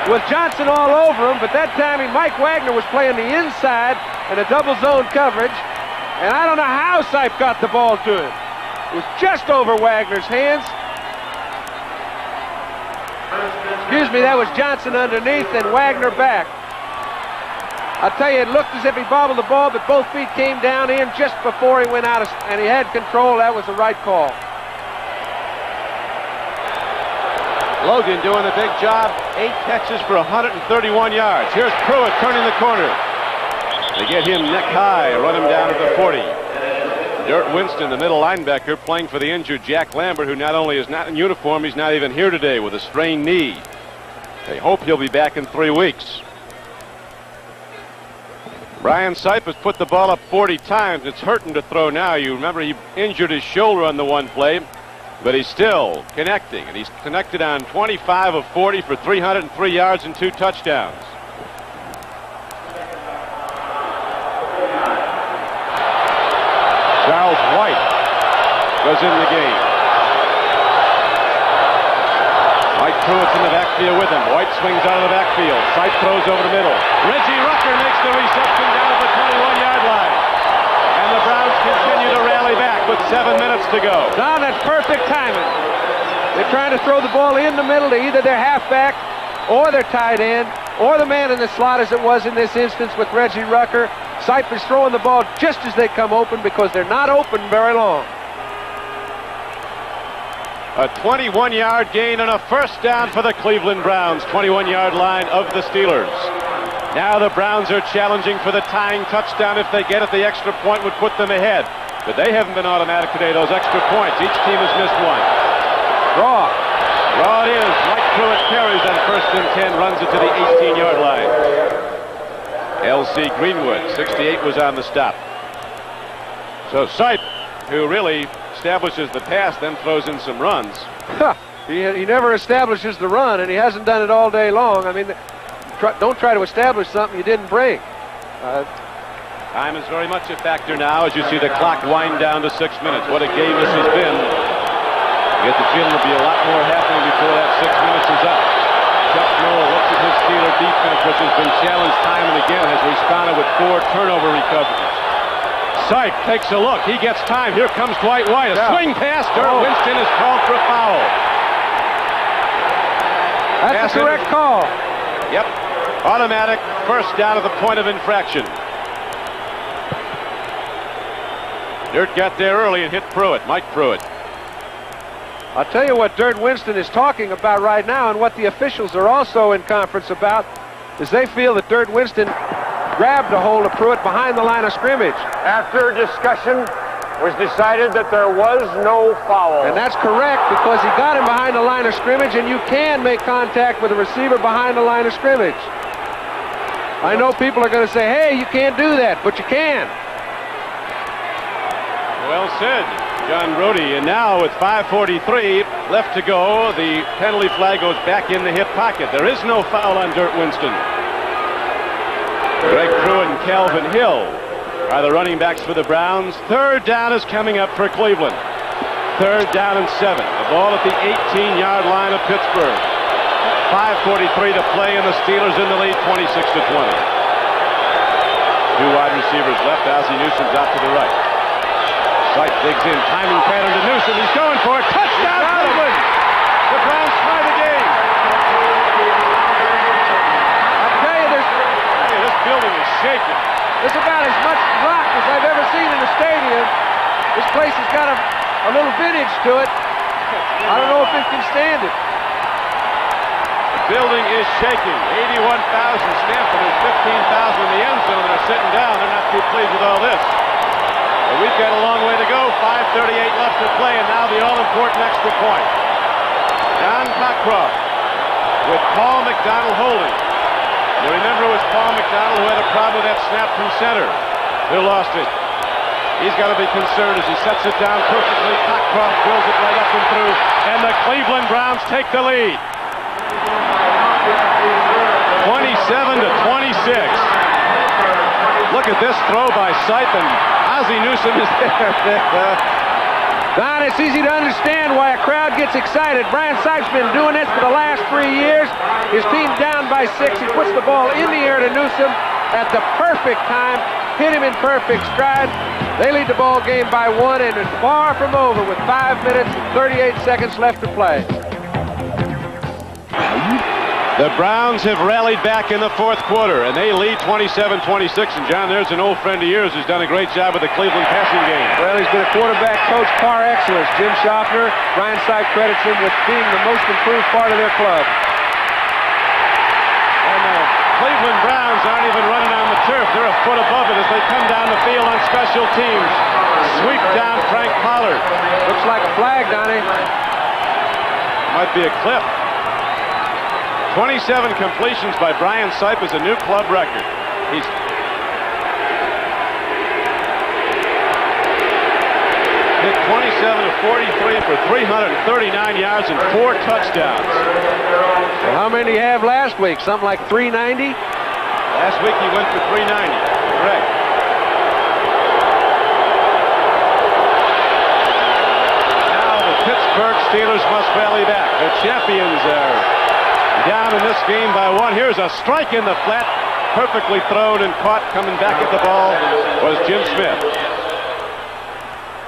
with Johnson all over him, but that time Mike Wagner was playing the inside in a double zone coverage, and I don't know how Sipe got the ball to him. It was just over Wagner's hands. Excuse me, that was Johnson underneath and Wagner back. I'll tell you, it looked as if he bobbled the ball, but both feet came down in just before he went out, and he had control. That was the right call. Logan doing a big job. 8 catches for 131 yards. Here's Pruitt turning the corner. They get him neck high, run him down at the 40. Dirt Winston, the middle linebacker, playing for the injured Jack Lambert, who not only is not in uniform, he's not even here today with a strained knee. They hope he'll be back in 3 weeks. Brian Sipe has put the ball up 40 times. It's hurting to throw now. You remember he injured his shoulder on the one play, but he's still connecting, and he's connected on 25 of 40 for 303 yards and 2 touchdowns. Charles White was in the game. Mike Pruitt's in the backfield with him. White swings out of the backfield. Sipe throws over the middle. Reggie Rucker makes the reception down at the 21-yard line. And the Browns continue to rally back with 7 minutes to go. Don, that's perfect timing. They're trying to throw the ball in the middle to either their halfback or their tight end or the man in the slot, as it was in this instance with Reggie Rucker. Sipe is throwing the ball just as they come open because they're not open very long. A 21-yard gain and a first down for the Cleveland Browns. 21-yard line of the Steelers. Now the Browns are challenging for the tying touchdown. If they get it, the extra point would put them ahead. But they haven't been automatic today, those extra points. Each team has missed one. Draw. Draw it is. Mike Pruitt carries on 1st and 10, runs it to the 18-yard line. L.C. Greenwood, 68, was on the stop. So Sipe, who really establishes the pass, then throws in some runs. He never establishes the run, and he hasn't done it all day long. I mean, don't try to establish something you didn't break. Time is very much a factor now as you see the clock wind down to 6 minutes. What a game this has been. You get the feeling there'll be a lot more happening before that 6 minutes is up. Chuck Noll looks at his Steeler defense, which has been challenged time and again, has responded with 4 turnover recoveries. Sipe takes a look. He gets time. Here comes Dwight White. A swing pass. Dirk Winston is called for a foul. That's the correct call. Yep. Automatic first down at the point of infraction. Dirt got there early and hit Pruitt, Mike Pruitt. I'll tell you what Dirt Winston is talking about right now, and what the officials are also in conference about, is they feel that Dirt Winston grabbed a hold of Pruitt behind the line of scrimmage. After discussion, it was decided that there was no foul. And that's correct, because he got him behind the line of scrimmage, and you can make contact with a receiver behind the line of scrimmage. I know people are going to say, hey, you can't do that, but you can. Well said, John Brody. And now with 5:43 left to go, the penalty flag goes back in the hip pocket. There is no foul on Dirt Winston. Greg Pruitt and Calvin Hill are the running backs for the Browns. 3rd down is coming up for Cleveland. 3rd down and 7. The ball at the 18-yard line of Pittsburgh. 5:43 to play, and the Steelers in the lead, 26-20. 2 wide receivers left. Ozzie Newsome's out to the right. Sipe digs in, timing pattern to Newsome. He's going for it. Touchdown, Cleveland! The Browns tie the game. I tell you, This building is shaking. there's about as much rock as I've ever seen in a stadium. This place has got a little vintage to it. I don't know if it can stand it. The building is shaking. 81,000. Stanford is 15,000 in the end zone. They're sitting down. They're not too pleased with all this. But we've got a long way to go. 5:38 left to play, and now the all-important extra point. John Cockcroft with Paul McDonald holding. You remember it was Paul McDonald who had a problem with that snap from center, who lost it. He's got to be concerned as he sets it down perfectly. Cockcroft drills it right up and through, and the Cleveland Browns take the lead. 27-26. Look at this throw by Sipe, and Ozzie Newsome is there. Don, it's easy to understand why a crowd gets excited. Brian Sipe's been doing this for the last 3 years. His team's down by 6. He puts the ball in the air to Newsome at the perfect time, hit him in perfect stride. They lead the ball game by 1, and it's far from over with 5 minutes and 38 seconds left to play. The Browns have rallied back in the 4th quarter, and they lead 27-26. And John, there's an old friend of yours who's done a great job with the Cleveland passing game. Well, he's been a quarterback coach par excellence. Jim Schaffner. Brian Sipe credits him with being the most improved part of their club. And the Cleveland Browns aren't even running on the turf. They're a foot above it as they come down the field on special teams. Sweep down Frank Pollard. Looks like a flag, Donnie. Might be a clip. 27 completions by Brian Sipe is a new club record. hit 27 of 43 for 339 yards and 4 touchdowns. Well, how many did he have last week? Something like 390? Last week he went for 390. Correct. Now the Pittsburgh Steelers must rally back. The champions are down in this game by 1. Here's a strike in the flat. Perfectly thrown and caught. Coming back at the ball was Jim Smith.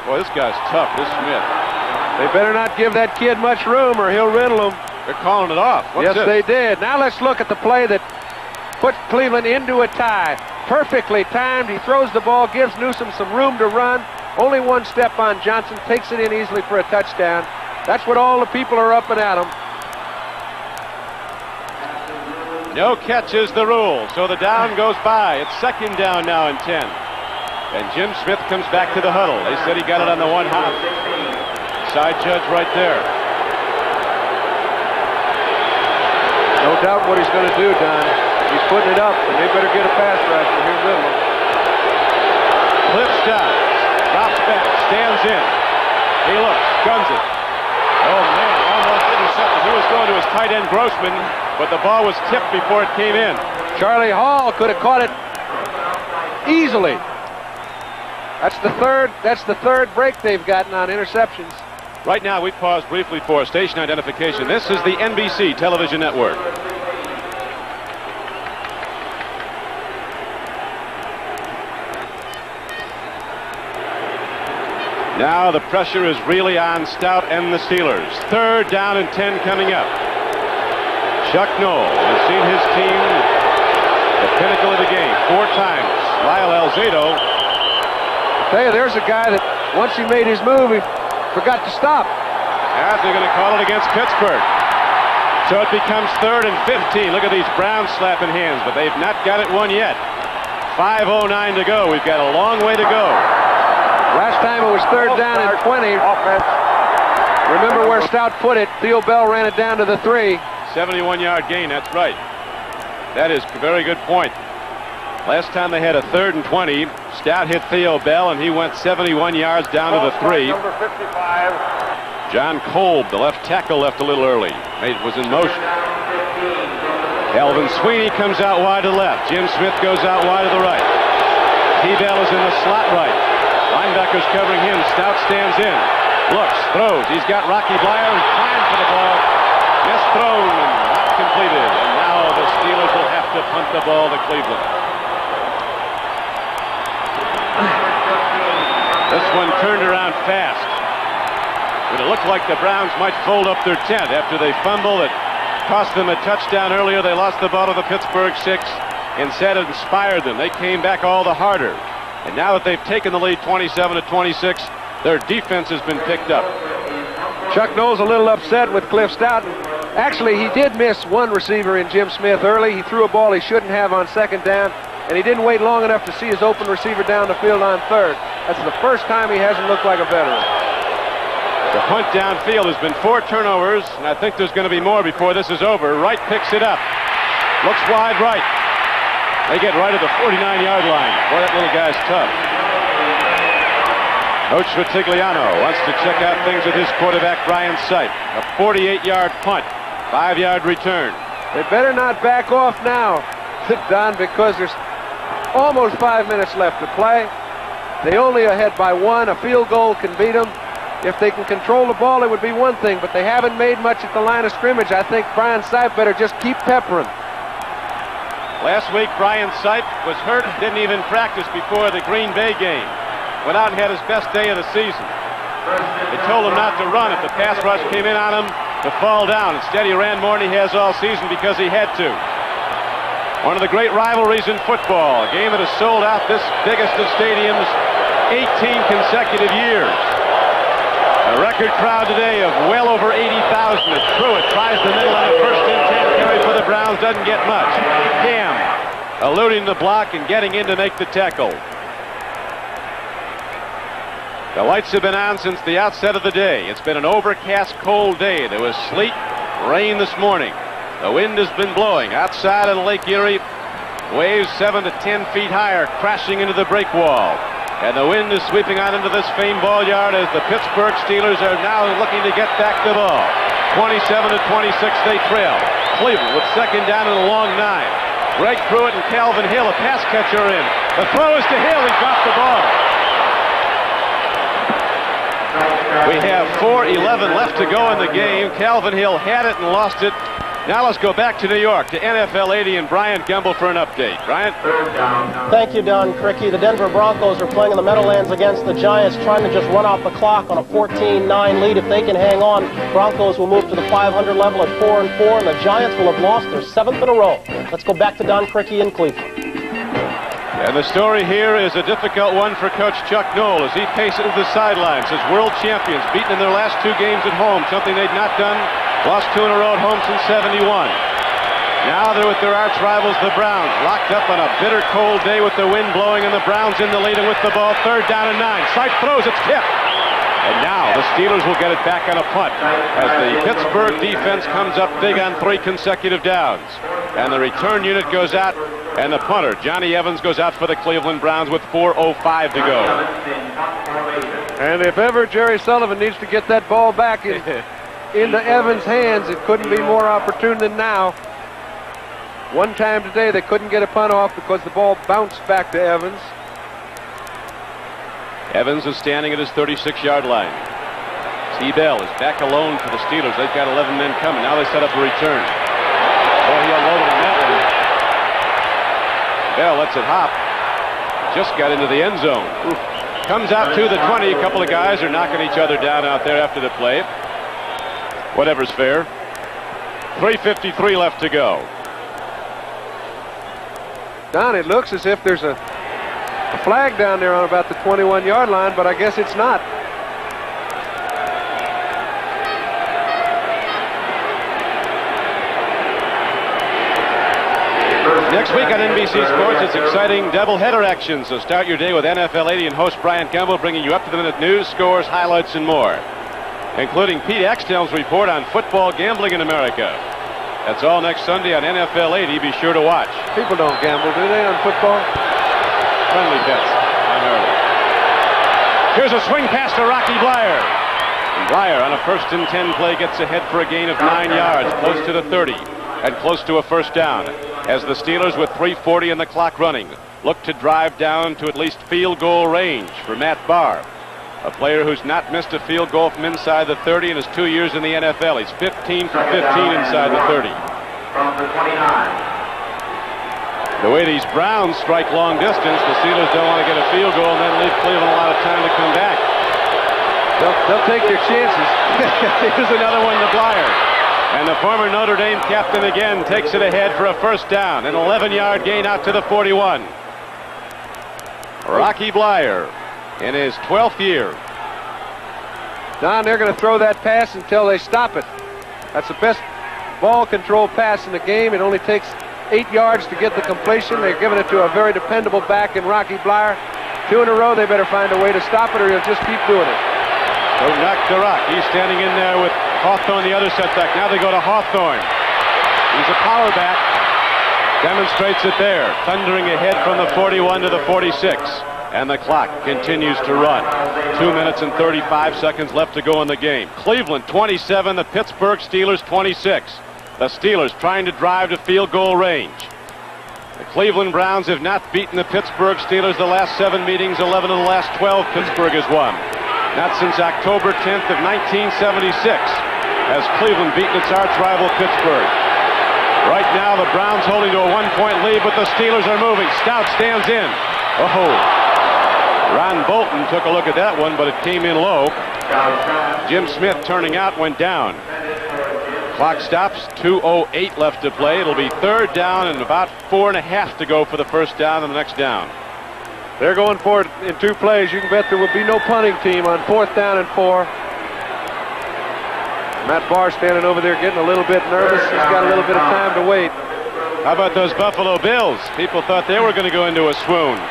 Boy, this guy's tough, this Smith. They better not give that kid much room or he'll riddle them. They're calling it off. What's yes, this? they did. Now let's look at the play that put Cleveland into a tie. Perfectly timed. He throws the ball, gives Newsome some room to run. Only one step on Johnson. Takes it in easily for a touchdown. That's what all the people are up and at him. No catch is the rule, so the down goes by. It's second down now and 10. And Jim Smith comes back to the huddle. They said he got it on the 1 hop. Side judge right there. No doubt what he's going to do, Don. He's putting it up, and they better get a pass rush or he'll riddle him. Cliff Stout drops back, stands in. He looks, guns it. Oh man, almost intercepted. He was going to his tight end Grossman, but the ball was tipped before it came in. Charlie Hall could have caught it easily. That's the third break they've gotten on interceptions. Right now, we pause briefly for station identification. This is the NBC television network. Now the pressure is really on Stout and the Steelers. Third down and 10 coming up. Chuck Noll has seen his team the pinnacle of the game 4 times. Lyle Alzado. Tell you, there's a guy that once he made his move, he forgot to stop. Yeah, they're going to call it against Pittsburgh. So it becomes 3rd and 15. Look at these Browns slapping hands, but they've not got it won yet. 5:09 to go. We've got a long way to go. Last time it was 3rd down and 20. Offense. Remember where Stout put it. Theo Bell ran it down to the 3. 71-yard gain, that's right. That is a very good point. Last time they had a 3rd and 20, Stout hit Theo Bell, and he went 71 yards down to the 3. Number 55. John Kolb, the left tackle, left a little early. Was in motion. Alvin Sweeney comes out wide to left. Jim Smith goes out wide to the right. T-Bell is in the slot right. Linebackers covering him. Stout stands in. Looks, throws. He's got Rocky Bleier and climbs for the ball. Misthrown and not completed. And now the Steelers will have to punt the ball to Cleveland. This one turned around fast. But it looked like the Browns might fold up their tent after they fumbled. It cost them a touchdown earlier. They lost the ball to the Pittsburgh 6. Instead, it inspired them. They came back all the harder. And now that they've taken the lead 27-26, their defense has been picked up. Chuck Noll's a little upset with Cliff Stout. Actually, he did miss one receiver in Jim Smith early. He threw a ball he shouldn't have on 2nd down, and he didn't wait long enough to see his open receiver down the field on 3rd. That's the first time he hasn't looked like a veteran. The punt downfield has been 4 turnovers, and I think there's going to be more before this is over. Wright picks it up. Looks wide right. They get right at the 49-yard line. Boy, that little guy's tough. Coach Vitigliano wants to check out things with his quarterback, Brian Sipe. A 48-yard punt, 5-yard return. They better not back off now, Don, because there's almost 5 minutes left to play. They only ahead by 1. A field goal can beat them. If they can control the ball, it would be one thing, but they haven't made much at the line of scrimmage. I think Brian Sipe better just keep peppering. Last week, Brian Sipe was hurt, didn't even practice before the Green Bay game. Went out and had his best day of the season. They told him not to run if the pass rush came in on him, to fall down. Instead, he ran more than he has all season because he had to. One of the great rivalries in football, a game that has sold out this biggest of stadiums 18 consecutive years. A record crowd today of well over 80,000 as Pruitt tries the middle on a 1st and 10 carry for the Browns, doesn't get much. Ham eluding the block and getting in to make the tackle. The lights have been on since the outset of the day. It's been an overcast, cold day. There was sleet, rain this morning. The wind has been blowing outside on Lake Erie. Waves 7 to 10 feet higher crashing into the break wall. And the wind is sweeping out into this famed ball yard as the Pittsburgh Steelers are now looking to get back the ball. 27-26 they trail. Cleveland with second down and a long 9. Greg Pruitt and Calvin Hill, a pass catcher in. The throw is to Hill. He dropped the ball. We have 4:11 left to go in the game. Calvin Hill had it and lost it. Now let's go back to New York to NFL 80 and Bryant Gumbel for an update. Bryant? Thank you, Don Criqui. The Denver Broncos are playing in the Meadowlands against the Giants, trying to just run off the clock on a 14-9 lead. If they can hang on, Broncos will move to the 500 level at 4-4, and the Giants will have lost their 7th in a row. Let's go back to Don Criqui in Cleveland. And the story here is a difficult one for Coach Chuck Noll as he paces to the sidelines. His world champions beaten in their last 2 games at home, something they'd not done. Lost 2 in a row at home since '71. Now they're with their arch rivals, the Browns, locked up on a bitter cold day with the wind blowing, and the Browns in the lead and with the ball. 3rd down and 9. Sight throws, it's tipped. And now the Steelers will get it back on a punt as the Pittsburgh defense comes up big on 3 consecutive downs. And the return unit goes out, and the punter, Johnny Evans, goes out for the Cleveland Browns with 4:05 to go. And if ever Jerry Sullivan needs to get that ball back into Evans' hands, it couldn't be more opportune than now. One time today they couldn't get a punt off because the ball bounced back to Evans. Evans is standing at his 36-yard line. T-Bell is back alone for the Steelers. They've got 11 men coming. Now they set up a return. Oh, he unloaded on that one. Bell lets it hop. Just got into the end zone. Comes out to the 20. A couple of guys are knocking each other down out there after the play. Whatever's fair. 3:53 left to go. Don, it looks as if there's a flag down there on about the 21-yard line, but I guess it's not. Next week on NBC Sports, it's exciting doubleheader action. So start your day with NFL 80 and host Bryant Gumbel bringing you up-to-the-minute news, scores, highlights, and more, including Pete Axtell's report on football gambling in America. That's all next Sunday on NFL 80. Be sure to watch. People don't gamble, do they, on football? Friendly bets, primarily. Here's a swing pass to Rocky Bleier. And Bleier on a 1st and 10 play gets ahead for a gain of 9 yards, close to the 30, and close to a 1st down, as the Steelers, with 3:40 in the clock running, look to drive down to at least field goal range for Matt Barr, a player who's not missed a field goal from inside the 30 in his 2 years in the NFL. He's 15 for 15 inside the 30. From the 29. The way these Browns strike long distance, the Steelers don't want to get a field goal and then leave Cleveland a lot of time to come back. They'll take their chances. Here's another one to Bleier. And the former Notre Dame captain again takes it ahead for a 1st down. An 11-yard gain out to the 41. Rocky Bleier in his 12th year. Don, they're going to throw that pass until they stop it. That's the best ball control pass in the game. It only takes 8 yards to get the completion. They're giving it to a very dependable back in Rocky Bleier. 2 in a row, they better find a way to stop it or he'll just keep doing it. So knock to Rock. He's standing in there with Hawthorne, the other setback. Now they go to Hawthorne. He's a power back. Demonstrates it there. Thundering ahead from the 41 to the 46. And the clock continues to run. 2 minutes and 35 seconds left to go in the game. Cleveland 27, the Pittsburgh Steelers 26. The Steelers trying to drive to field goal range. The Cleveland Browns have not beaten the Pittsburgh Steelers the last 7 meetings. 11 of the last 12 Pittsburgh has won. Not since October 10th of 1976 has Cleveland beaten its arch rival Pittsburgh. Right now the Browns holding to a 1-point lead, but the Steelers are moving. Stout stands in. Oh, Ron Bolton took a look at that one, but it came in low. Jim Smith turning out went down. Clock stops, 2:08 left to play. It'll be 3rd down and about 4.5 to go for the 1st down and the next down. They're going for it in 2 plays. You can bet there will be no punting team on 4th down and 4. Matt Barr standing over there getting a little bit nervous. He's got a little bit of time to wait. How about those Buffalo Bills? People thought they were going to go into a swoon.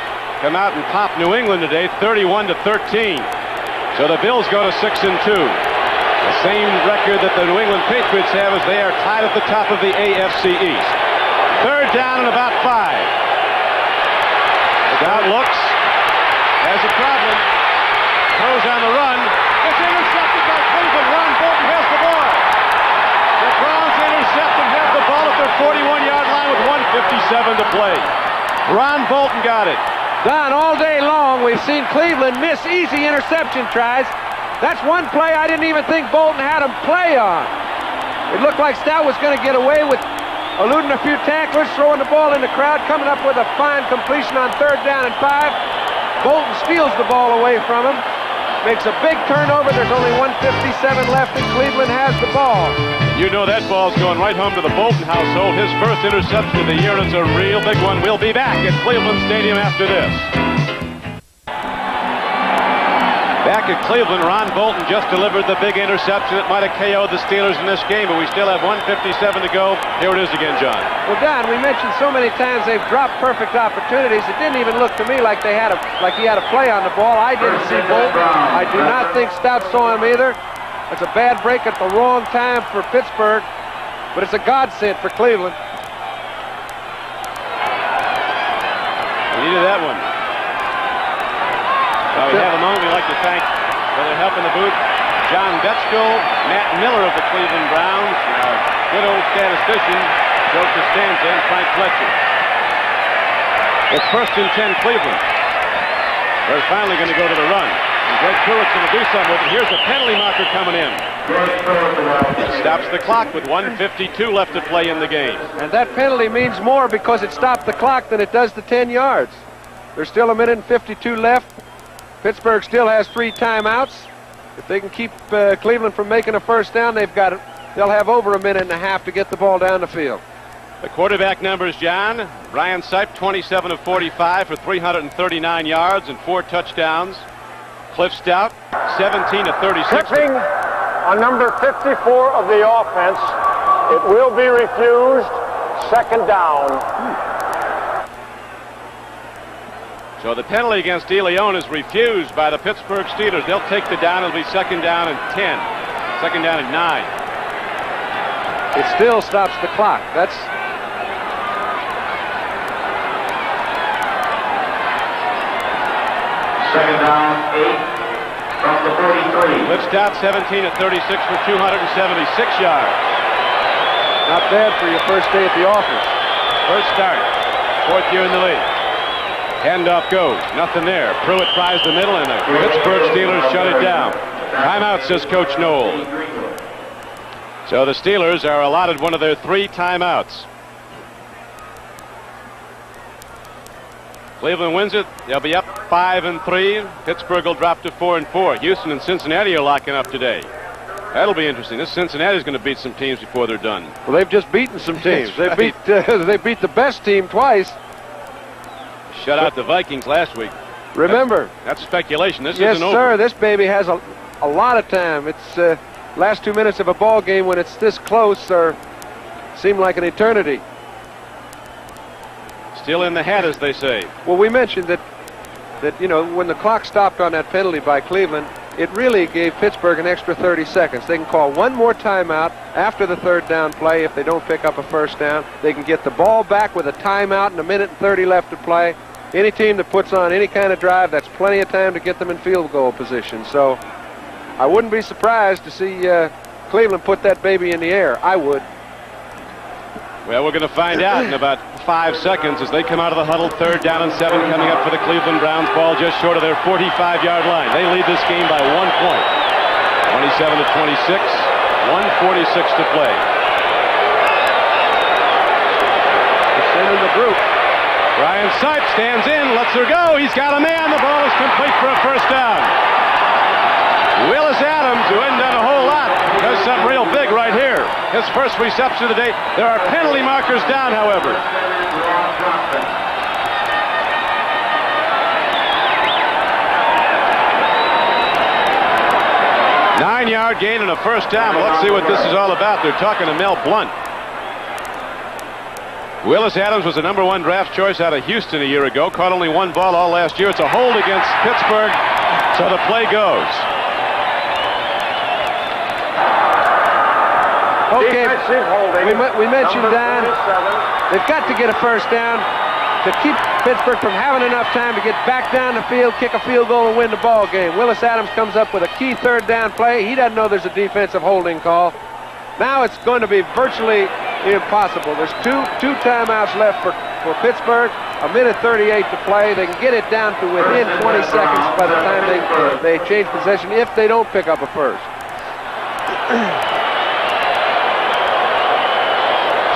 Come out and pop New England today, 31-13. So the Bills go to 6-2. The same record that the New England Patriots have as they are tied at the top of the AFC East. 3rd down and about 5. The down looks as has a problem. Throws on the run. It's intercepted by Cleveland. Ron Bolton has the ball. The Browns intercept and have the ball at their 41-yard line with 1:57 to play. Ron Bolton got it. Don, all day long, we've seen Cleveland miss easy interception tries. That's one play I didn't even think Bolton had him play on. It looked like Stout was going to get away with eluding a few tacklers, throwing the ball in the crowd, coming up with a fine completion on 3rd down and 5. Bolton steals the ball away from him, makes a big turnover. There's only 1:57 left, and Cleveland has the ball. You know that ball's going right home to the Bolton household. His first interception of the year, and it's a real big one. We'll be back at Cleveland Stadium after this. Back at Cleveland, Ron Bolton just delivered the big interception that might have KO'd the Steelers in this game, but we still have 1:57 to go. Here it is again, John. Well, Don, we mentioned so many times they've dropped perfect opportunities. It didn't even look to me like he had a play on the ball. I didn't see Bolton. I do not think Stout saw him either. It's a bad break at the wrong time for Pittsburgh, but it's a godsend for Cleveland. We needed that one. Well, we have a moment. We'd like to thank, for their help in the booth, John Betsko, Matt Miller of the Cleveland Browns, and our good old statistician, Joe Costanza, and Frank Fletcher. It's 1st and 10 Cleveland. They're finally going to go to the run. And Greg Pruitt's going to do something with it. Here's a penalty marker coming in. Stops the clock with 1:52 left to play in the game. And that penalty means more because it stopped the clock than it does the 10 yards. There's still 1:52 left. Pittsburgh still has 3 timeouts. If they can keep Cleveland from making a first down, they'll have over 1.5 minutes to get the ball down the field. The quarterback numbers, John. Brian Sipe, 27 of 45 for 339 yards and 4 touchdowns. Cliff Stout, 17 of 36. Tipping on number 54 of the offense. It will be refused. 2nd down. So the penalty against DeLeon is refused by the Pittsburgh Steelers. They'll take the down. It'll be 2nd down and 10. 2nd down and 9. It still stops the clock. That's 2nd down, 8 from the 43. Cliff Stout, 17 of 36 for 276 yards. not bad for your first day at the office. First start. 4th year in the league. Handoff goes. Nothing there. Pruitt tries the middle, and the Pittsburgh Steelers shut it down. Timeout, says Coach Knoll. So the Steelers are allotted one of their 3 timeouts. Cleveland wins it. They'll be up 5-3. Pittsburgh will drop to 4-4. Houston and Cincinnati are locking up today. That'll be interesting. This Cincinnati's going to beat some teams before they're done. Well, they've just beaten some teams. They beat the best team twice. Shut out the Vikings last week. Remember, that's speculation. This yes, isn't over. sir. This baby has a lot of time. It's last 2 minutes of a ball game when it's this close or seem like an eternity. Still in the hat, as they say. Well, we mentioned that you know, when the clock stopped on that penalty by Cleveland, it really gave Pittsburgh an extra 30 seconds. They can call one more timeout after the 3rd down play if they don't pick up a first down. They can get the ball back with a timeout and 1:30 left to play. Any team that puts on any kind of drive, that's plenty of time to get them in field goal position. So I wouldn't be surprised to see Cleveland put that baby in the air. I would. Well, we're going to find out in about 5 seconds as they come out of the huddle. 3rd down and 7 coming up for the Cleveland Browns. Ball just short of their 45-yard line. They lead this game by 1 point. 27-26. 1:46 to play. Extending the group. Brian Sipe stands in, lets her go. He's got a man. The ball is complete for a first down. Willis Adams, who hadn't done a whole lot, does something real big right here. His first reception of the day. There are penalty markers down, however. Nine-yard gain and a first down. Well, let's see what this is all about. They're talking to Mel Blunt. Willis Adams was the #1 draft choice out of Houston a year ago. Caught only 1 ball all last year. It's a hold against Pittsburgh, so the play goes. Okay, we mentioned Dan. They've got to get a first down. to keep Pittsburgh from having enough time to get back down the field, kick a field goal, and win the ball game. Willis Adams comes up with a key third down play. He doesn't know there's a defensive holding call. Now it's going to be virtually impossible. There's two timeouts left for Pittsburgh. A minute 38 to play. They can get it down to within 20 seconds by the time they change possession if they don't pick up a first.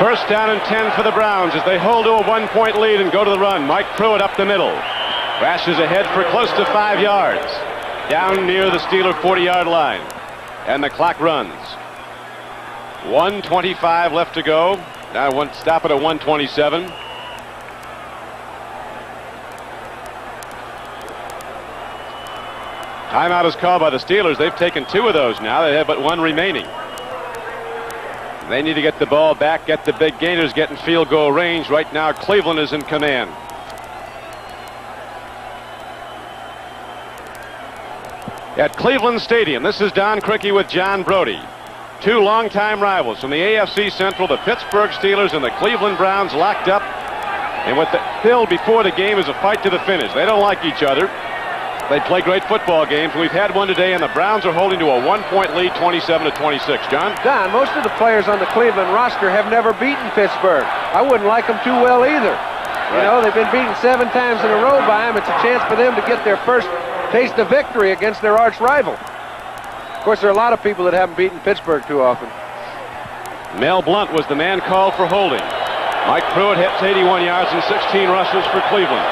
First down and 10 for the Browns as they hold to a 1-point lead and go to the run. Mike Pruitt up the middle. Rashes ahead for close to 5 yards. Down near the Steeler 40-yard line. And the clock runs. 1:25 left to go. Now stop it at 1:27. Timeout is called by the Steelers. They've taken 2 of those now. They have but 1 remaining. They need to get the ball back, get the big gainers, get in field goal range. Right now, Cleveland is in command. At Cleveland Stadium, this is Don Criqui with John Brody. 2 longtime rivals from the AFC Central, the Pittsburgh Steelers and the Cleveland Browns locked up. And what the bill before the game is a fight to the finish. They don't like each other. They play great football games. We've had one today, and the Browns are holding to a 1-point lead, 27-26. John? Don, most of the players on the Cleveland roster have never beaten Pittsburgh. I wouldn't like them too well either. You know, they've been beaten 7 times in a row by them. It's a chance for them to get their first taste of victory against their arch rival. Of course, there are a lot of people that haven't beaten Pittsburgh too often. Mel Blount was the man called for holding. Mike Pruitt hits 81 yards and 16 rushes for Cleveland.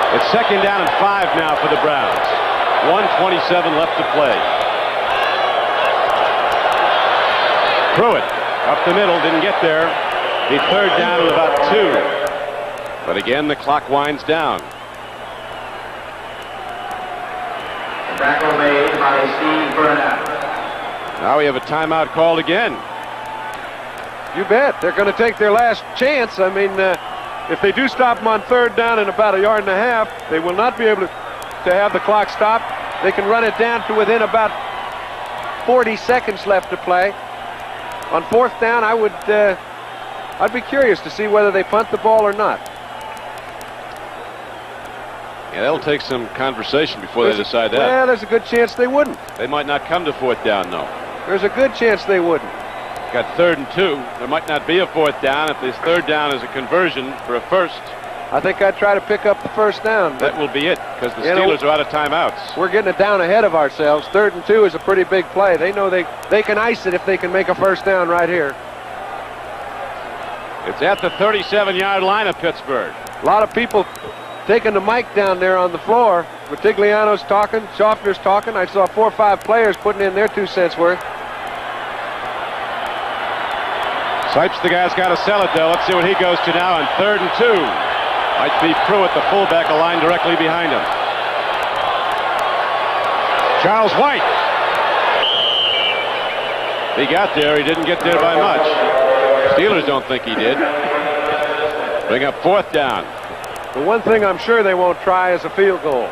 It's second down and 5 now for the Browns. 1:27 left to play. Pruitt up the middle, didn't get there. He third down at about 2. But again, the clock winds down. Tackle made by Steve Burnett. Now we have a timeout called again. You bet. They're going to take their last chance. I mean, if they do stop them on third down in about 1.5 yards, they will not be able to have the clock stop. They can run it down to within about 40 seconds left to play. On fourth down, I'd be curious to see whether they punt the ball or not. Yeah, that'll take some conversation before they decide that. Yeah, there's a good chance they wouldn't. They might not come to fourth down, though. There's a good chance they wouldn't. Got 3rd and 2. There might not be a fourth down if this third down is a conversion for a first. I think I'd try to pick up the first down. That will be it, because the Steelers are out of timeouts. We're getting it down ahead of ourselves. 3rd and 2 is a pretty big play. They know they can ice it if they can make a first down right here. It's at the 37-yard line of Pittsburgh. A lot of people taking the mic down there on the floor. Vitigliano's talking, Schaffner's talking. I saw 4 or 5 players putting in their 2 cents worth. Sipes, the guy's got to sell it, though. Let's see what he goes to now on 3rd and 2. Might be Pruitt, the fullback, aligned directly behind him. Charles White. He got there. He didn't get there by much. Steelers don't think he did. Bring up 4th down. The one thing I'm sure they won't try is a field goal.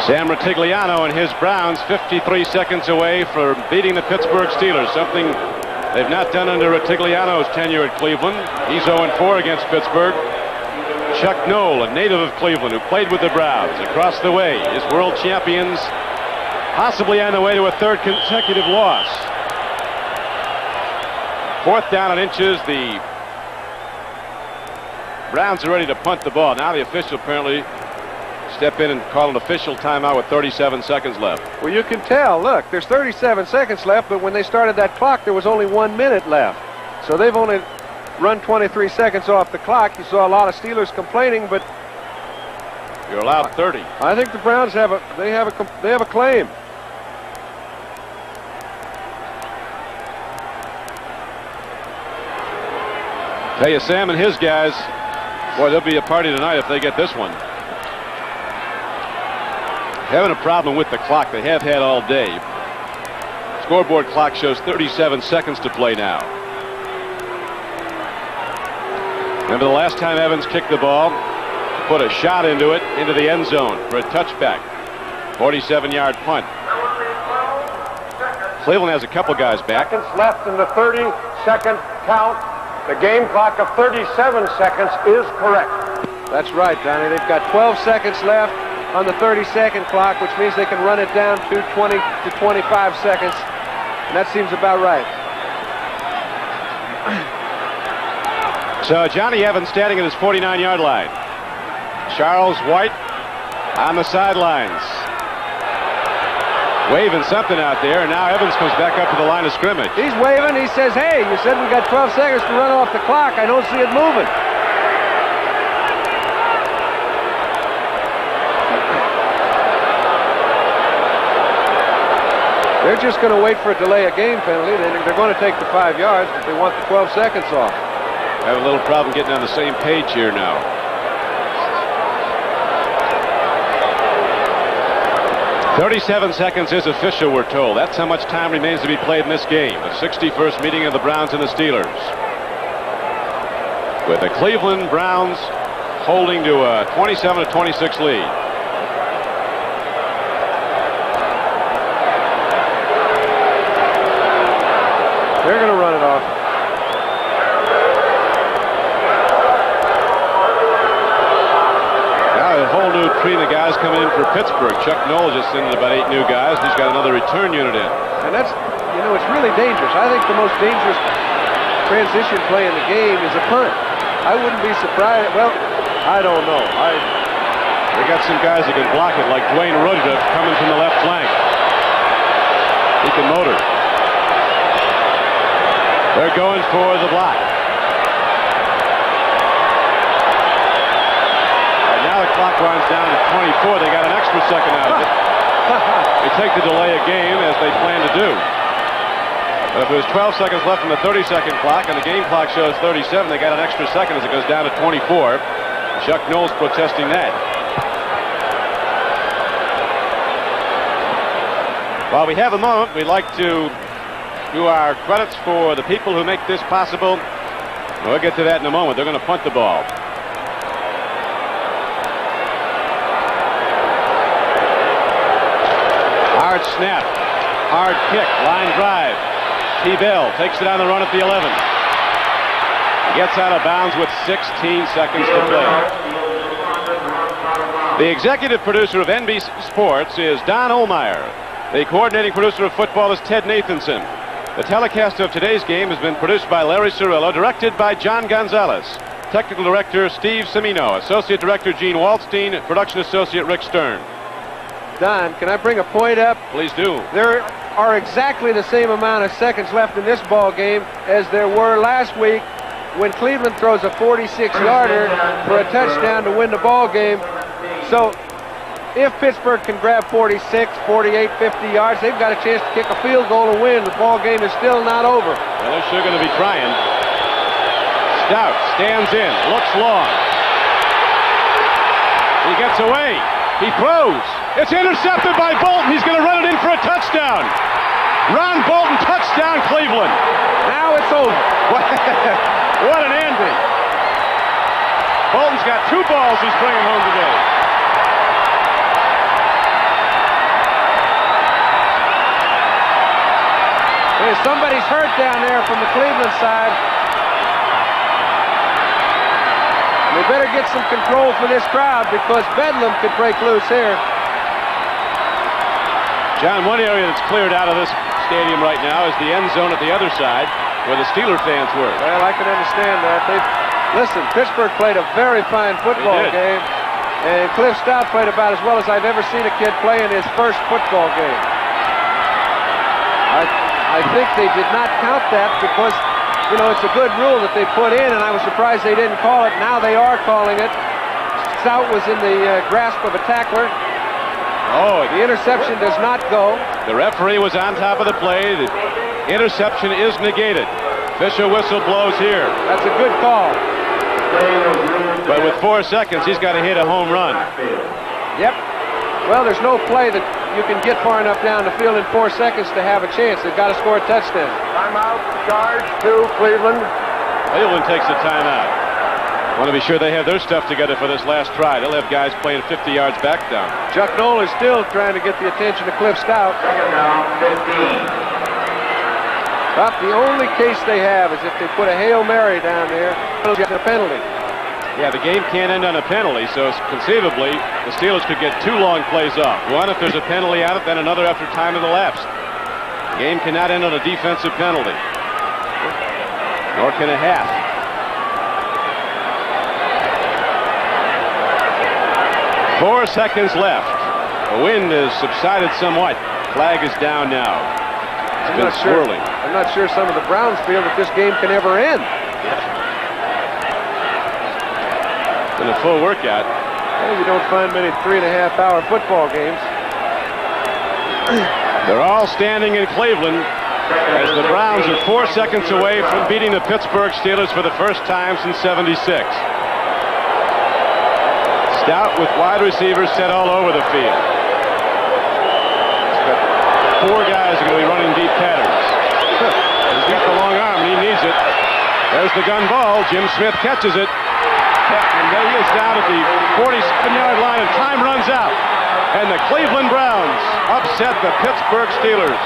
Sam Rutigliano and his Browns 53 seconds away from beating the Pittsburgh Steelers, something they've not done under Rutigliano's tenure at Cleveland. He's 0-4 against Pittsburgh. Chuck Noll, a native of Cleveland who played with the Browns across the way, is world champions, possibly on the way to a 3rd consecutive loss. 4th down and inches. The Browns are ready to punt the ball. Now the official apparently step in and call an official timeout with 37 seconds left. Well, you can tell. Look, there's 37 seconds left, but when they started that clock, there was only 1 minute left. So they've only run 23 seconds off the clock. You saw a lot of Steelers complaining, but you're allowed 30. I think the Browns have a claim. Tell you, Sam and his guys, boy, there'll be a party tonight if they get this one. Having a problem with the clock they have had all day. Scoreboard clock shows 37 seconds to play now. Remember the last time Evans kicked the ball, put a shot into it, into the end zone for a touchback. 47-yard punt. Cleveland has a couple guys back. Seconds left in the 30-second count. The game clock of 37 seconds is correct. That's right, Donnie. They've got 12 seconds left on the 30-second clock, which means they can run it down to 20 to 25 seconds. And that seems about right. So Johnny Evans standing at his 49-yard line. Charles White on the sidelines, waving something out there, and now Evans comes back up to the line of scrimmage. He's waving. He says, hey, you said we got 12 seconds to run off the clock. I don't see it moving. They're just going to wait for a delay of game penalty. They're going to take the 5 yards, but they want the 12 seconds off. I have a little problem getting on the same page here now. "37 seconds is official, we're told. That's how much time remains to be played in this game. The 61st meeting of the Browns and the Steelers. With the Cleveland Browns holding to a 27-26 lead. They're going to run it off. A whole new tree of guys coming in for Pittsburgh. Chuck Noll just sent in about 8 new guys. He's got another return unit in. And that's, you know, it's really dangerous. I think the most dangerous transition play in the game is a punt. I wouldn't be surprised. Well, I don't know. They got some guys that can block it, like Dwayne Rudolph coming from the left flank. He can motor. They're going for the block. Now the clock winds down to 24. They got an extra second out of it. They take the delay of game as they plan to do. But if there's 12 seconds left in the 30-second clock and the game clock shows 37, they got an extra second as it goes down to 24. Chuck Noll's protesting that. While we have a moment, we'd like to do our credits for the people who make this possible. We'll get to that in a moment. They're going to punt the ball. Hard snap, hard kick, line drive. T. Bell takes it on the run at the 11. Gets out of bounds with 16 seconds to play. The executive producer of NBC Sports is Don Ohlmeyer. The coordinating producer of football is Ted Nathanson. The telecast of today's game has been produced by Larry Cirillo, directed by John Gonzalez. Technical director Steve Semino, associate director Gene Waldstein, production associate Rick Stern. Don, can I bring a point up? Please do. There are exactly the same amount of seconds left in this ball game as there were last week when Cleveland throws a 46-yarder for a touchdown to win the ball game. So if Pittsburgh can grab 46, 48, 50 yards, they've got a chance to kick a field goal and win. The ball game is still not over. Well, they're sure going to be trying. Stout stands in, looks long. He gets away. He throws. It's intercepted by Bolton. He's going to run it in for a touchdown. Ron Bolton, touchdown, Cleveland. Now it's over. What an ending. Bolton's got 2 balls he's bringing home today. Hey, somebody's hurt down there from the Cleveland side. They better get some control for this crowd because Bedlam could break loose here. John, one area that's cleared out of this stadium right now is the end zone at the other side where the Steeler fans were. Well, I can understand that. Listen, Pittsburgh played a very fine football game, and Cliff Stout played about as well as I've ever seen a kid play in his first football game. I think they did not count that because, you know, it's a good rule that they put in, and I was surprised they didn't call it. Now they are calling it. Stout was in the grasp of a tackler. Oh, the interception does not go. The referee was on top of the play. The interception is negated. Official whistle blows here. That's a good call. But with 4 seconds, he's got to hit a home run. Yep. Well, there's no play that you can get far enough down the field in 4 seconds to have a chance. They've got to score a touchdown. Timeout, charge to Cleveland. Cleveland takes a timeout. Want to be sure they have their stuff together for this last try. They'll have guys playing 50 yards back down. Chuck Noll is still trying to get the attention of Cliff Stout. Second down, 15. About the only case they have is if they put a Hail Mary down there, it'll get a penalty. Yeah, the game can't end on a penalty, so conceivably the Steelers could get 2 long plays off. One if there's a penalty out of it, then another after time has elapsed. The game cannot end on a defensive penalty, nor can a half. Four seconds left. The wind has subsided somewhat. Flag is down now. It's been swirling. I'm not sure some of the Browns feel that this game can ever end. It's been a full workout. Well, you don't find many 3.5-hour football games. They're all standing in Cleveland as the Browns are 4 seconds away from beating the Pittsburgh Steelers for the first time since '76. Stout with wide receivers set all over the field. He's got 4 guys are going to be running deep patterns. He's got the long arm and he needs it. There's the gun ball. Jim Smith catches it. And there he is down at the 47-yard line and time runs out. And the Cleveland Browns upset the Pittsburgh Steelers.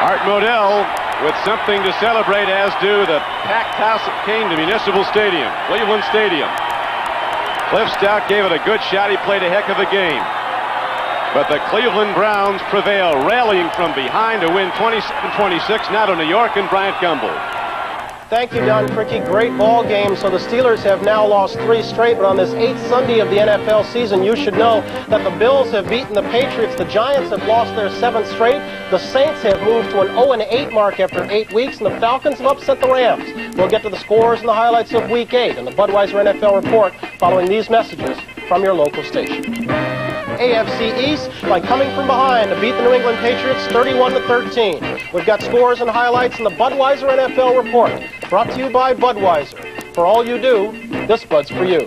Art Modell with something to celebrate, as do the packed house that came to Municipal Stadium, Cleveland Stadium. Cliff Stout gave it a good shot. He played a heck of a game. But the Cleveland Browns prevail, rallying from behind to win 27-26. Now to New York and Bryant Gumbel. Thank you, Don Criqui. Great ball game. So the Steelers have now lost 3 straight, but on this 8th Sunday of the NFL season, you should know that the Bills have beaten the Patriots. The Giants have lost their 7th straight. The Saints have moved to an 0-8 mark after 8 weeks, and the Falcons have upset the Rams. We'll get to the scores and the highlights of Week 8 in the Budweiser NFL Report following these messages from your local station. AFC East by coming from behind to beat the New England Patriots 31-13. We've got scores and highlights in the Budweiser NFL Report, brought to you by Budweiser. For all you do, this Bud's for you.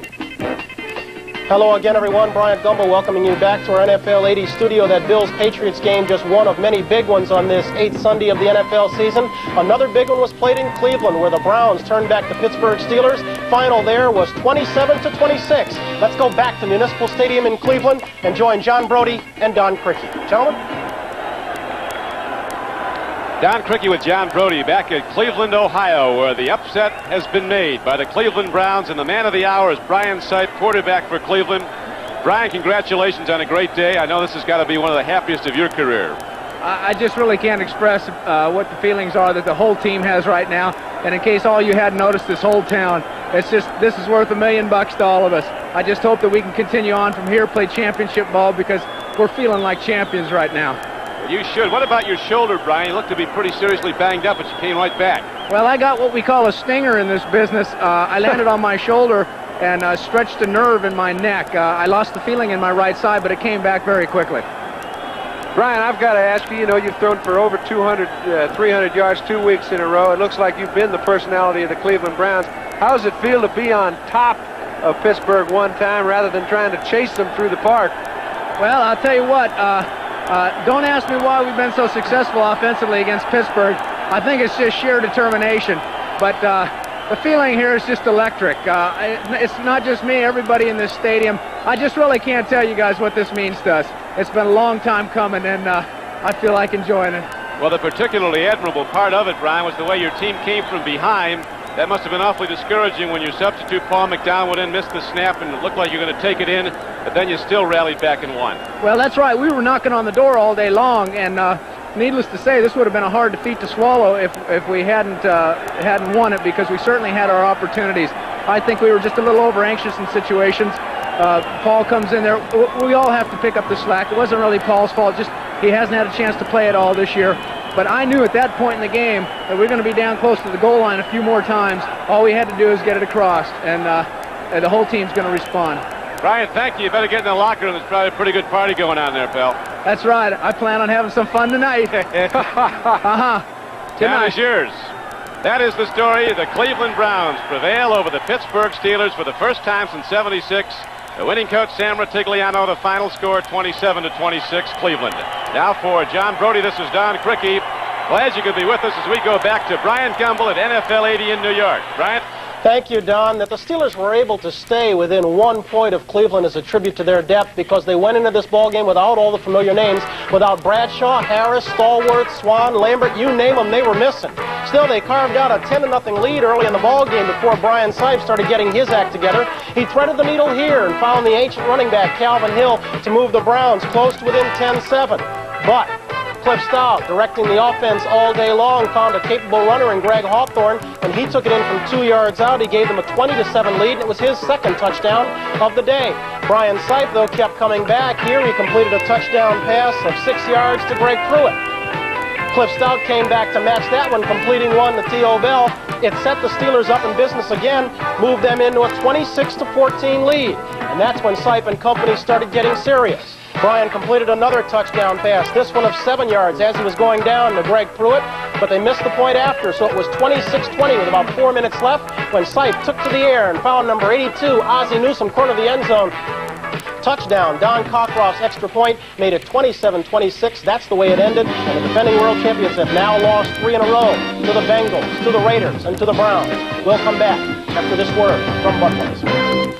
Hello again, everyone. Bryant Gumbel welcoming you back to our NFL 80 studio. That Bills-Patriots game, just one of many big ones on this 8th Sunday of the NFL season. Another big one was played in Cleveland, where the Browns turned back the Pittsburgh Steelers. Final there was 27-26. Let's go back to Municipal Stadium in Cleveland and join John Brody and Don Criqui. Gentlemen? Don Criqui with John Brody back at Cleveland, Ohio, where the upset has been made by the Cleveland Browns, and the man of the hour is Brian Sipe, quarterback for Cleveland. Brian, congratulations on a great day. I know this has got to be one of the happiest of your career. I just really can't express what the feelings are that the whole team has right now. And in case all you hadn't noticed, this whole town, it's just, this is worth $1 million to all of us. I just hope that we can continue on from here, play championship ball, because we're feeling like champions right now. You should. What about your shoulder, Brian? You look to be pretty seriously banged up, but you came right back. Well, I got what we call a stinger in this business. I landed on my shoulder and stretched a nerve in my neck. I lost the feeling in my right side, but it came back very quickly. Brian, I've got to ask you, you've thrown for over 300 yards 2 weeks in a row. It looks like you've been the personality of the Cleveland Browns. How does it feel to be on top of Pittsburgh one time rather than trying to chase them through the park? Well, I'll tell you what, don't ask me why we've been so successful offensively against Pittsburgh. I think it's just sheer determination. But the feeling here is just electric. It's not just me, everybody in this stadium. I just really can't tell you guys what this means to us. It's been a long time coming, and I feel like enjoying it. Well, the particularly admirable part of it, Brian, was the way your team came from behind. That must have been awfully discouraging when your substitute, Paul McDowell, went in, missed the snap, and it looked like you were going to take it in, but then you still rallied back and won. Well, that's right. We were knocking on the door all day long, and needless to say, this would have been a hard defeat to swallow if we hadn't won it, because we certainly had our opportunities. I think we were just a little over-anxious in situations. Paul comes in there. We all have to pick up the slack. It wasn't really Paul's fault. Just he hasn't had a chance to play it all this year. But I knew at that point in the game that we're going to be down close to the goal line a few more times. All we had to do is get it across, and the whole team's going to respond. Brian, thank you. You better get in the locker room. There's probably a pretty good party going on there, pal. That's right. I plan on having some fun tonight. Town is yours. That is the story. The Cleveland Browns prevail over the Pittsburgh Steelers for the first time since '76. The winning coach, Sam Ratigliano, the final score 27-26, Cleveland. Now for John Brody, this is Don Criqui. Glad you could be with us as we go back to Bryant Gumbel at NFL 80 in New York. Bryant? Thank you, Don. That the Steelers were able to stay within 1 point of Cleveland is a tribute to their depth because they went into this ball game without all the familiar names, without Bradshaw, Harris, Stallworth, Swan, Lambert, you name them, they were missing. Still, they carved out a 10-0 lead early in the ball game before Brian Sipes started getting his act together. He threaded the needle here and found the ancient running back Calvin Hill to move the Browns close to within 10-7. But Cliff Stout, directing the offense all day long, found a capable runner in Greg Hawthorne, and he took it in from 2 yards out. He gave them a 20-7 lead, and it was his second touchdown of the day. Brian Sipe, though, kept coming back. Here he completed a touchdown pass of 6 yards to Greg Pruitt. Cliff Stout came back to match that one, completing one to T.O. Bell. It set the Steelers up in business again, moved them into a 26-14 lead, and that's when Sipe and company started getting serious. Brian completed another touchdown pass, this one of 7 yards as he was going down to Greg Pruitt, but they missed the point after, so it was 26-20 with about 4 minutes left when Sipe took to the air and found number 82, Ozzie Newsome, corner of the end zone. Touchdown. Don Cockcroft's extra point made it 27-26. That's the way it ended, and the defending world champions have now lost 3 in a row to the Bengals, to the Raiders, and to the Browns. We'll come back after this word from Budweiser.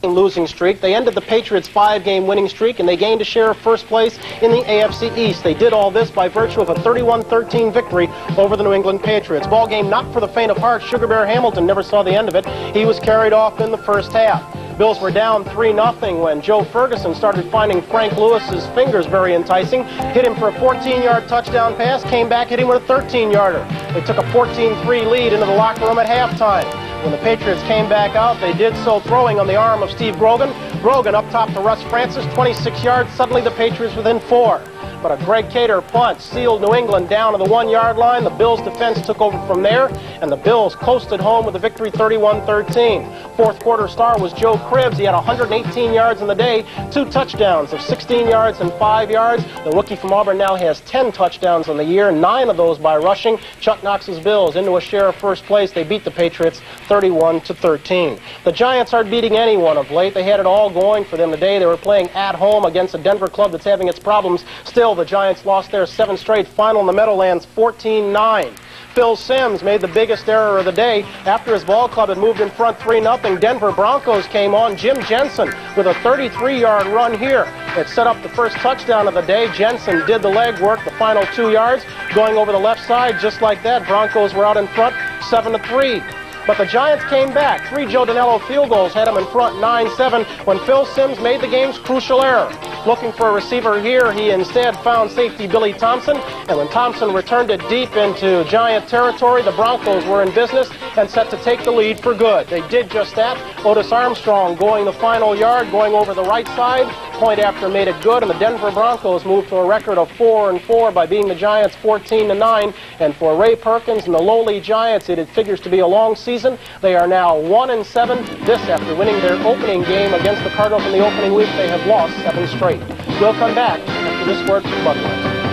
Losing streak. They ended the Patriots' 5-game winning streak, and they gained a share of first place in the AFC East. They did all this by virtue of a 31-13 victory over the New England Patriots. Ball game not for the faint of heart. Sugar Bear Hamilton never saw the end of it. He was carried off in the first half. Bills were down 3-0 when Joe Ferguson started finding Frank Lewis's fingers very enticing. Hit him for a 14-yard touchdown pass, came back, hit him with a 13-yarder. They took a 14-3 lead into the locker room at halftime. When the Patriots came back out, they did so throwing on the arm of Steve Grogan. Grogan up top to Russ Francis, 26 yards. Suddenly the Patriots within 4. But a Greg Cater punt sealed New England down to the 1-yard line. The Bills' defense took over from there, and the Bills coasted home with a victory 31-13. Fourth quarter star was Joe Cribbs. He had 118 yards in the day, 2 touchdowns of 16 yards and 5 yards. The rookie from Auburn now has 10 touchdowns on the year, 9 of those by rushing. Chuck Knox's Bills into a share of first place. They beat the Patriots 31-13. The Giants aren't beating anyone of late. They had it all going for them today. They were playing at home against a Denver club that's having its problems. Still, the Giants lost their 7th straight, final in the Meadowlands 14-9. Phil Simms made the biggest error of the day. After his ball club had moved in front 3-0, Denver Broncos came on. Jim Jensen with a 33-yard run here. It set up the first touchdown of the day. Jensen did the leg work, the final 2 yards, going over the left side just like that. Broncos were out in front 7-3. But the Giants came back. 3 Joe Danello field goals had them in front 9-7 when Phil Simms made the game's crucial error. Looking for a receiver here, he instead found safety Billy Thompson, and when Thompson returned it deep into Giant territory, the Broncos were in business and set to take the lead for good. They did just that. Otis Armstrong going the final yard, going over the right side. Point after made it good, and the Denver Broncos moved to a record of 4-4 by beating the Giants 14-9. And for Ray Perkins and the lowly Giants, it figures to be a long season. They are now 1-7. This after winning their opening game against the Cardinals in the opening week. They have lost 7 straight. We'll come back after this word from Budweiser.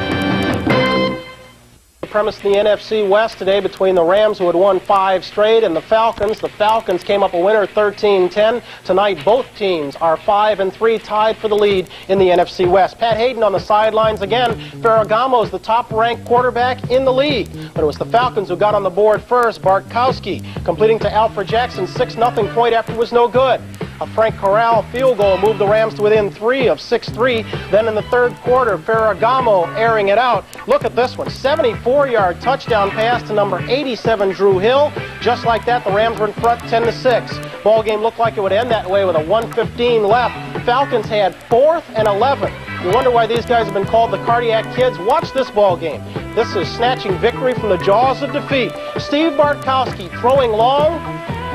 Premise in the NFC West today between the Rams, who had won 5 straight, and the Falcons. The Falcons came up a winner 13-10. Tonight, both teams are 5-3, tied for the lead in the NFC West. Pat Hayden on the sidelines again. Ferragamo's the top-ranked quarterback in the league, but it was the Falcons who got on the board first. Bartkowski completing to Alfred Jackson's 6-0 point after was no good. A Frank Corral field goal moved the Rams to within 3 of 6-3. Then in the third quarter, Ferragamo airing it out. Look at this one, 74-yard touchdown pass to number 87, Drew Hill. Just like that, the Rams were in front 10-6. Ball game looked like it would end that way with a 1:15 left. The Falcons had 4th and 11. You wonder why these guys have been called the Cardiac Kids? Watch this ball game. This is snatching victory from the jaws of defeat. Steve Bartkowski throwing long,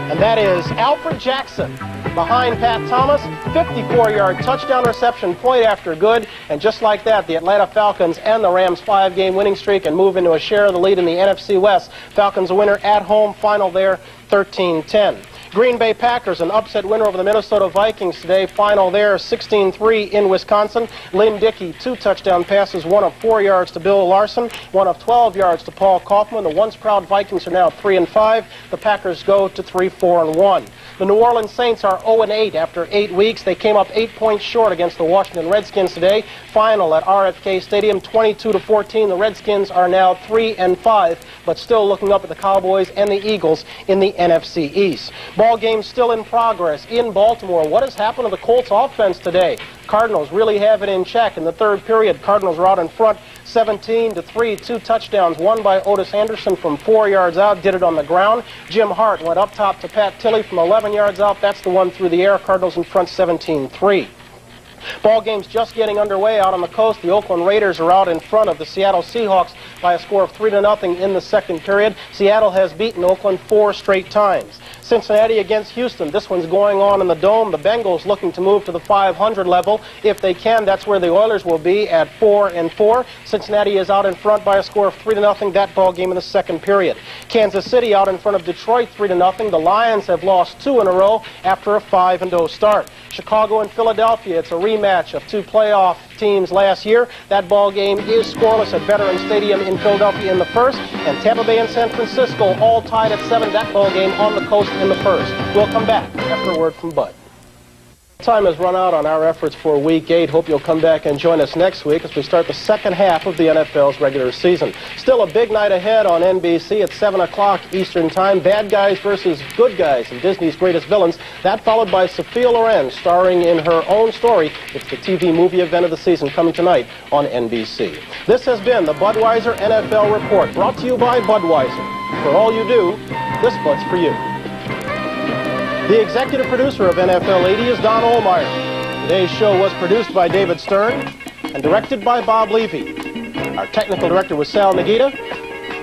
and that is Alfred Jackson behind Pat Thomas. 54-yard touchdown reception, point after good. And just like that, the Atlanta Falcons and the Rams' 5-game winning streak and move into a share of the lead in the NFC West. Falcons a winner at home, final there 13-10. Green Bay Packers, an upset winner over the Minnesota Vikings today. Final there, 16-3 in Wisconsin. Lynn Dickey, 2 touchdown passes, 1 of 4 yards to Bill Larson, 1 of 12 yards to Paul Kaufman. The once proud Vikings are now 3-5. The Packers go to 3-4-1. The New Orleans Saints are 0-8 after 8 weeks. They came up 8 points short against the Washington Redskins today. Final at RFK Stadium, 22-14. The Redskins are now 3-5, but still looking up at the Cowboys and the Eagles in the NFC East. Ball game still in progress in Baltimore. What has happened to the Colts offense today? Cardinals really have it in check. In the third period, Cardinals are out in front 17-3, 2 touchdowns, one by Otis Anderson from 4 yards out, did it on the ground. Jim Hart went up top to Pat Tilley from 11 yards out. That's the one through the air. Cardinals in front 17-3. Ball game's just getting underway out on the coast. The Oakland Raiders are out in front of the Seattle Seahawks by a score of 3-0 in the second period. Seattle has beaten Oakland 4 straight times. Cincinnati against Houston. This one's going on in the Dome. The Bengals looking to move to the 500 level. If they can, that's where the Oilers will be at 4-4. Cincinnati is out in front by a score of 3-0. That ball game in the second period. Kansas City out in front of Detroit 3-0. The Lions have lost 2 in a row after a 5-0 start. Chicago and Philadelphia. It's a rematch of 2 playoff teams last year. That ball game is scoreless at Veterans Stadium in Philadelphia in the first, and Tampa Bay and San Francisco all tied at 7. That ball game on the coast in the first. We'll come back after a word from Bud. Time has run out on our efforts for Week 8. Hope you'll come back and join us next week as we start the second half of the NFL's regular season. Still a big night ahead on NBC at 7 o'clock Eastern Time. Bad Guys versus Good Guys and Disney's Greatest Villains. That followed by Sophia Loren starring in her own story. It's the TV movie event of the season coming tonight on NBC. This has been the Budweiser NFL Report, brought to you by Budweiser. For all you do, this Bud's for you. The executive producer of NFL 80 is Don Ohlmeyer. Today's show was produced by David Stern and directed by Bob Levy. Our technical director was Sal Nagita.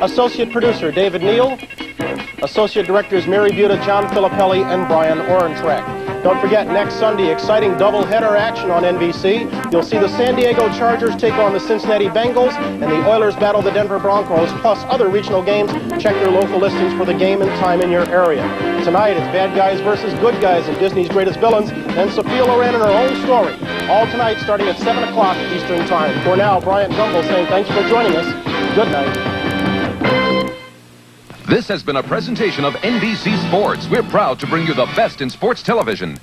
Associate producer David Neal. Associate directors Mary Buda, John Filippelli, and Brian Orentrack. Don't forget, next Sunday, exciting doubleheader action on NBC. You'll see the San Diego Chargers take on the Cincinnati Bengals, and the Oilers battle the Denver Broncos, plus other regional games. Check your local listings for the game and time in your area. Tonight, it's Bad Guys versus Good Guys and Disney's Greatest Villains, and Sophia Loren and her own story. All tonight, starting at 7 o'clock Eastern Time. For now, Bryant Gumbel saying thanks for joining us. Good night. This has been a presentation of NBC Sports. We're proud to bring you the best in sports television.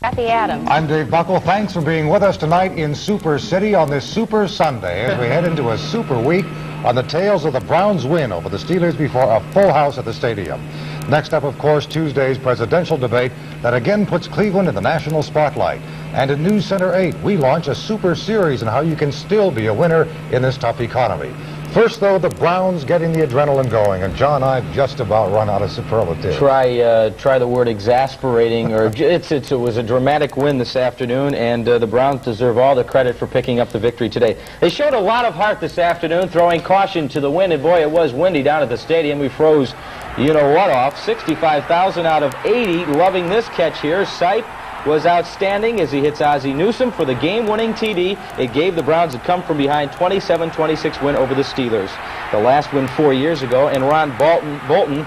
Kathy Adams. I'm Dave Buckle. Thanks for being with us tonight in Super City on this Super Sunday as we head into a super week on the tails of the Browns' win over the Steelers before a full house at the stadium. Next up, of course, Tuesday's presidential debate that again puts Cleveland in the national spotlight. And at News Center 8, we launch a super series on how you can still be a winner in this tough economy. First, though, the Browns getting the adrenaline going, and John, I've just about run out of superlatives. Try the word exasperating, or it was a dramatic win this afternoon, and the Browns deserve all the credit for picking up the victory today. They showed a lot of heart this afternoon, throwing caution to the wind, and boy, it was windy down at the stadium. We froze, you-know-what off. 65,000 out of 80 loving this catch here. Sipe was outstanding as he hits Ozzie Newsome for the game-winning TD. It gave the Browns a come-from-behind 27-26 win over the Steelers. The last win 4 years ago, and Ron Bolton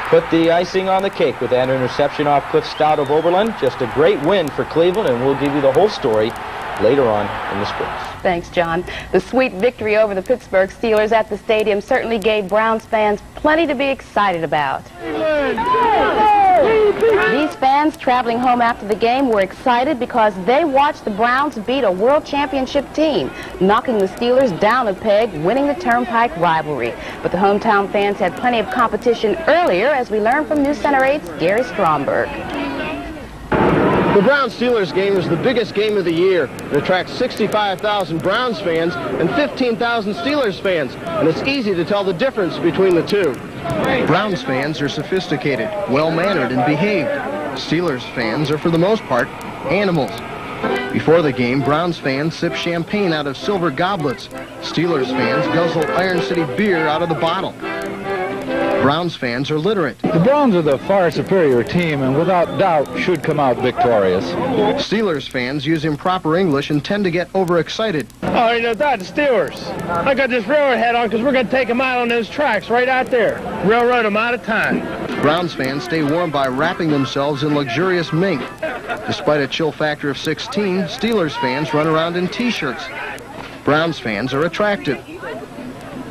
put the icing on the cake with that interception off Cliff Stout of Oberlin. Just a great win for Cleveland, and we'll give you the whole story later on in the sports. Thanks, John. The sweet victory over the Pittsburgh Steelers at the stadium certainly gave Browns fans plenty to be excited about. These fans traveling home after the game were excited because they watched the Browns beat a world championship team, knocking the Steelers down a peg, winning the Turnpike rivalry. But the hometown fans had plenty of competition earlier, as we learned from News Center 8's Gary Stromberg. The Browns-Steelers game is the biggest game of the year. It attracts 65,000 Browns fans and 15,000 Steelers fans, and it's easy to tell the difference between the two. Browns fans are sophisticated, well-mannered, and behaved. Steelers fans are, for the most part, animals. Before the game, Browns fans sip champagne out of silver goblets. Steelers fans guzzle Iron City beer out of the bottle. Browns fans are literate. The Browns are the far superior team and without doubt should come out victorious. Steelers fans use improper English and tend to get overexcited. Oh, you know that, the Steelers. I got this railroad hat on because we're going to take them out on those tracks right out there. Railroad them out of time. Browns fans stay warm by wrapping themselves in luxurious mink. Despite a chill factor of 16, Steelers fans run around in T-shirts. Browns fans are attractive.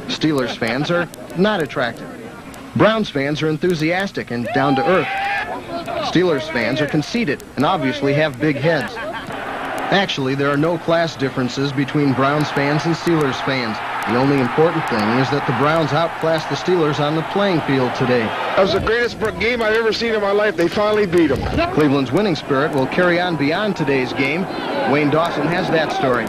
Steelers fans are not attractive. Browns fans are enthusiastic and down to earth. Steelers fans are conceited and obviously have big heads. Actually, there are no class differences between Browns fans and Steelers fans. The only important thing is that the Browns outclassed the Steelers on the playing field today. That was the greatest game I've ever seen in my life. They finally beat them. Cleveland's winning spirit will carry on beyond today's game. Wayne Dawson has that story.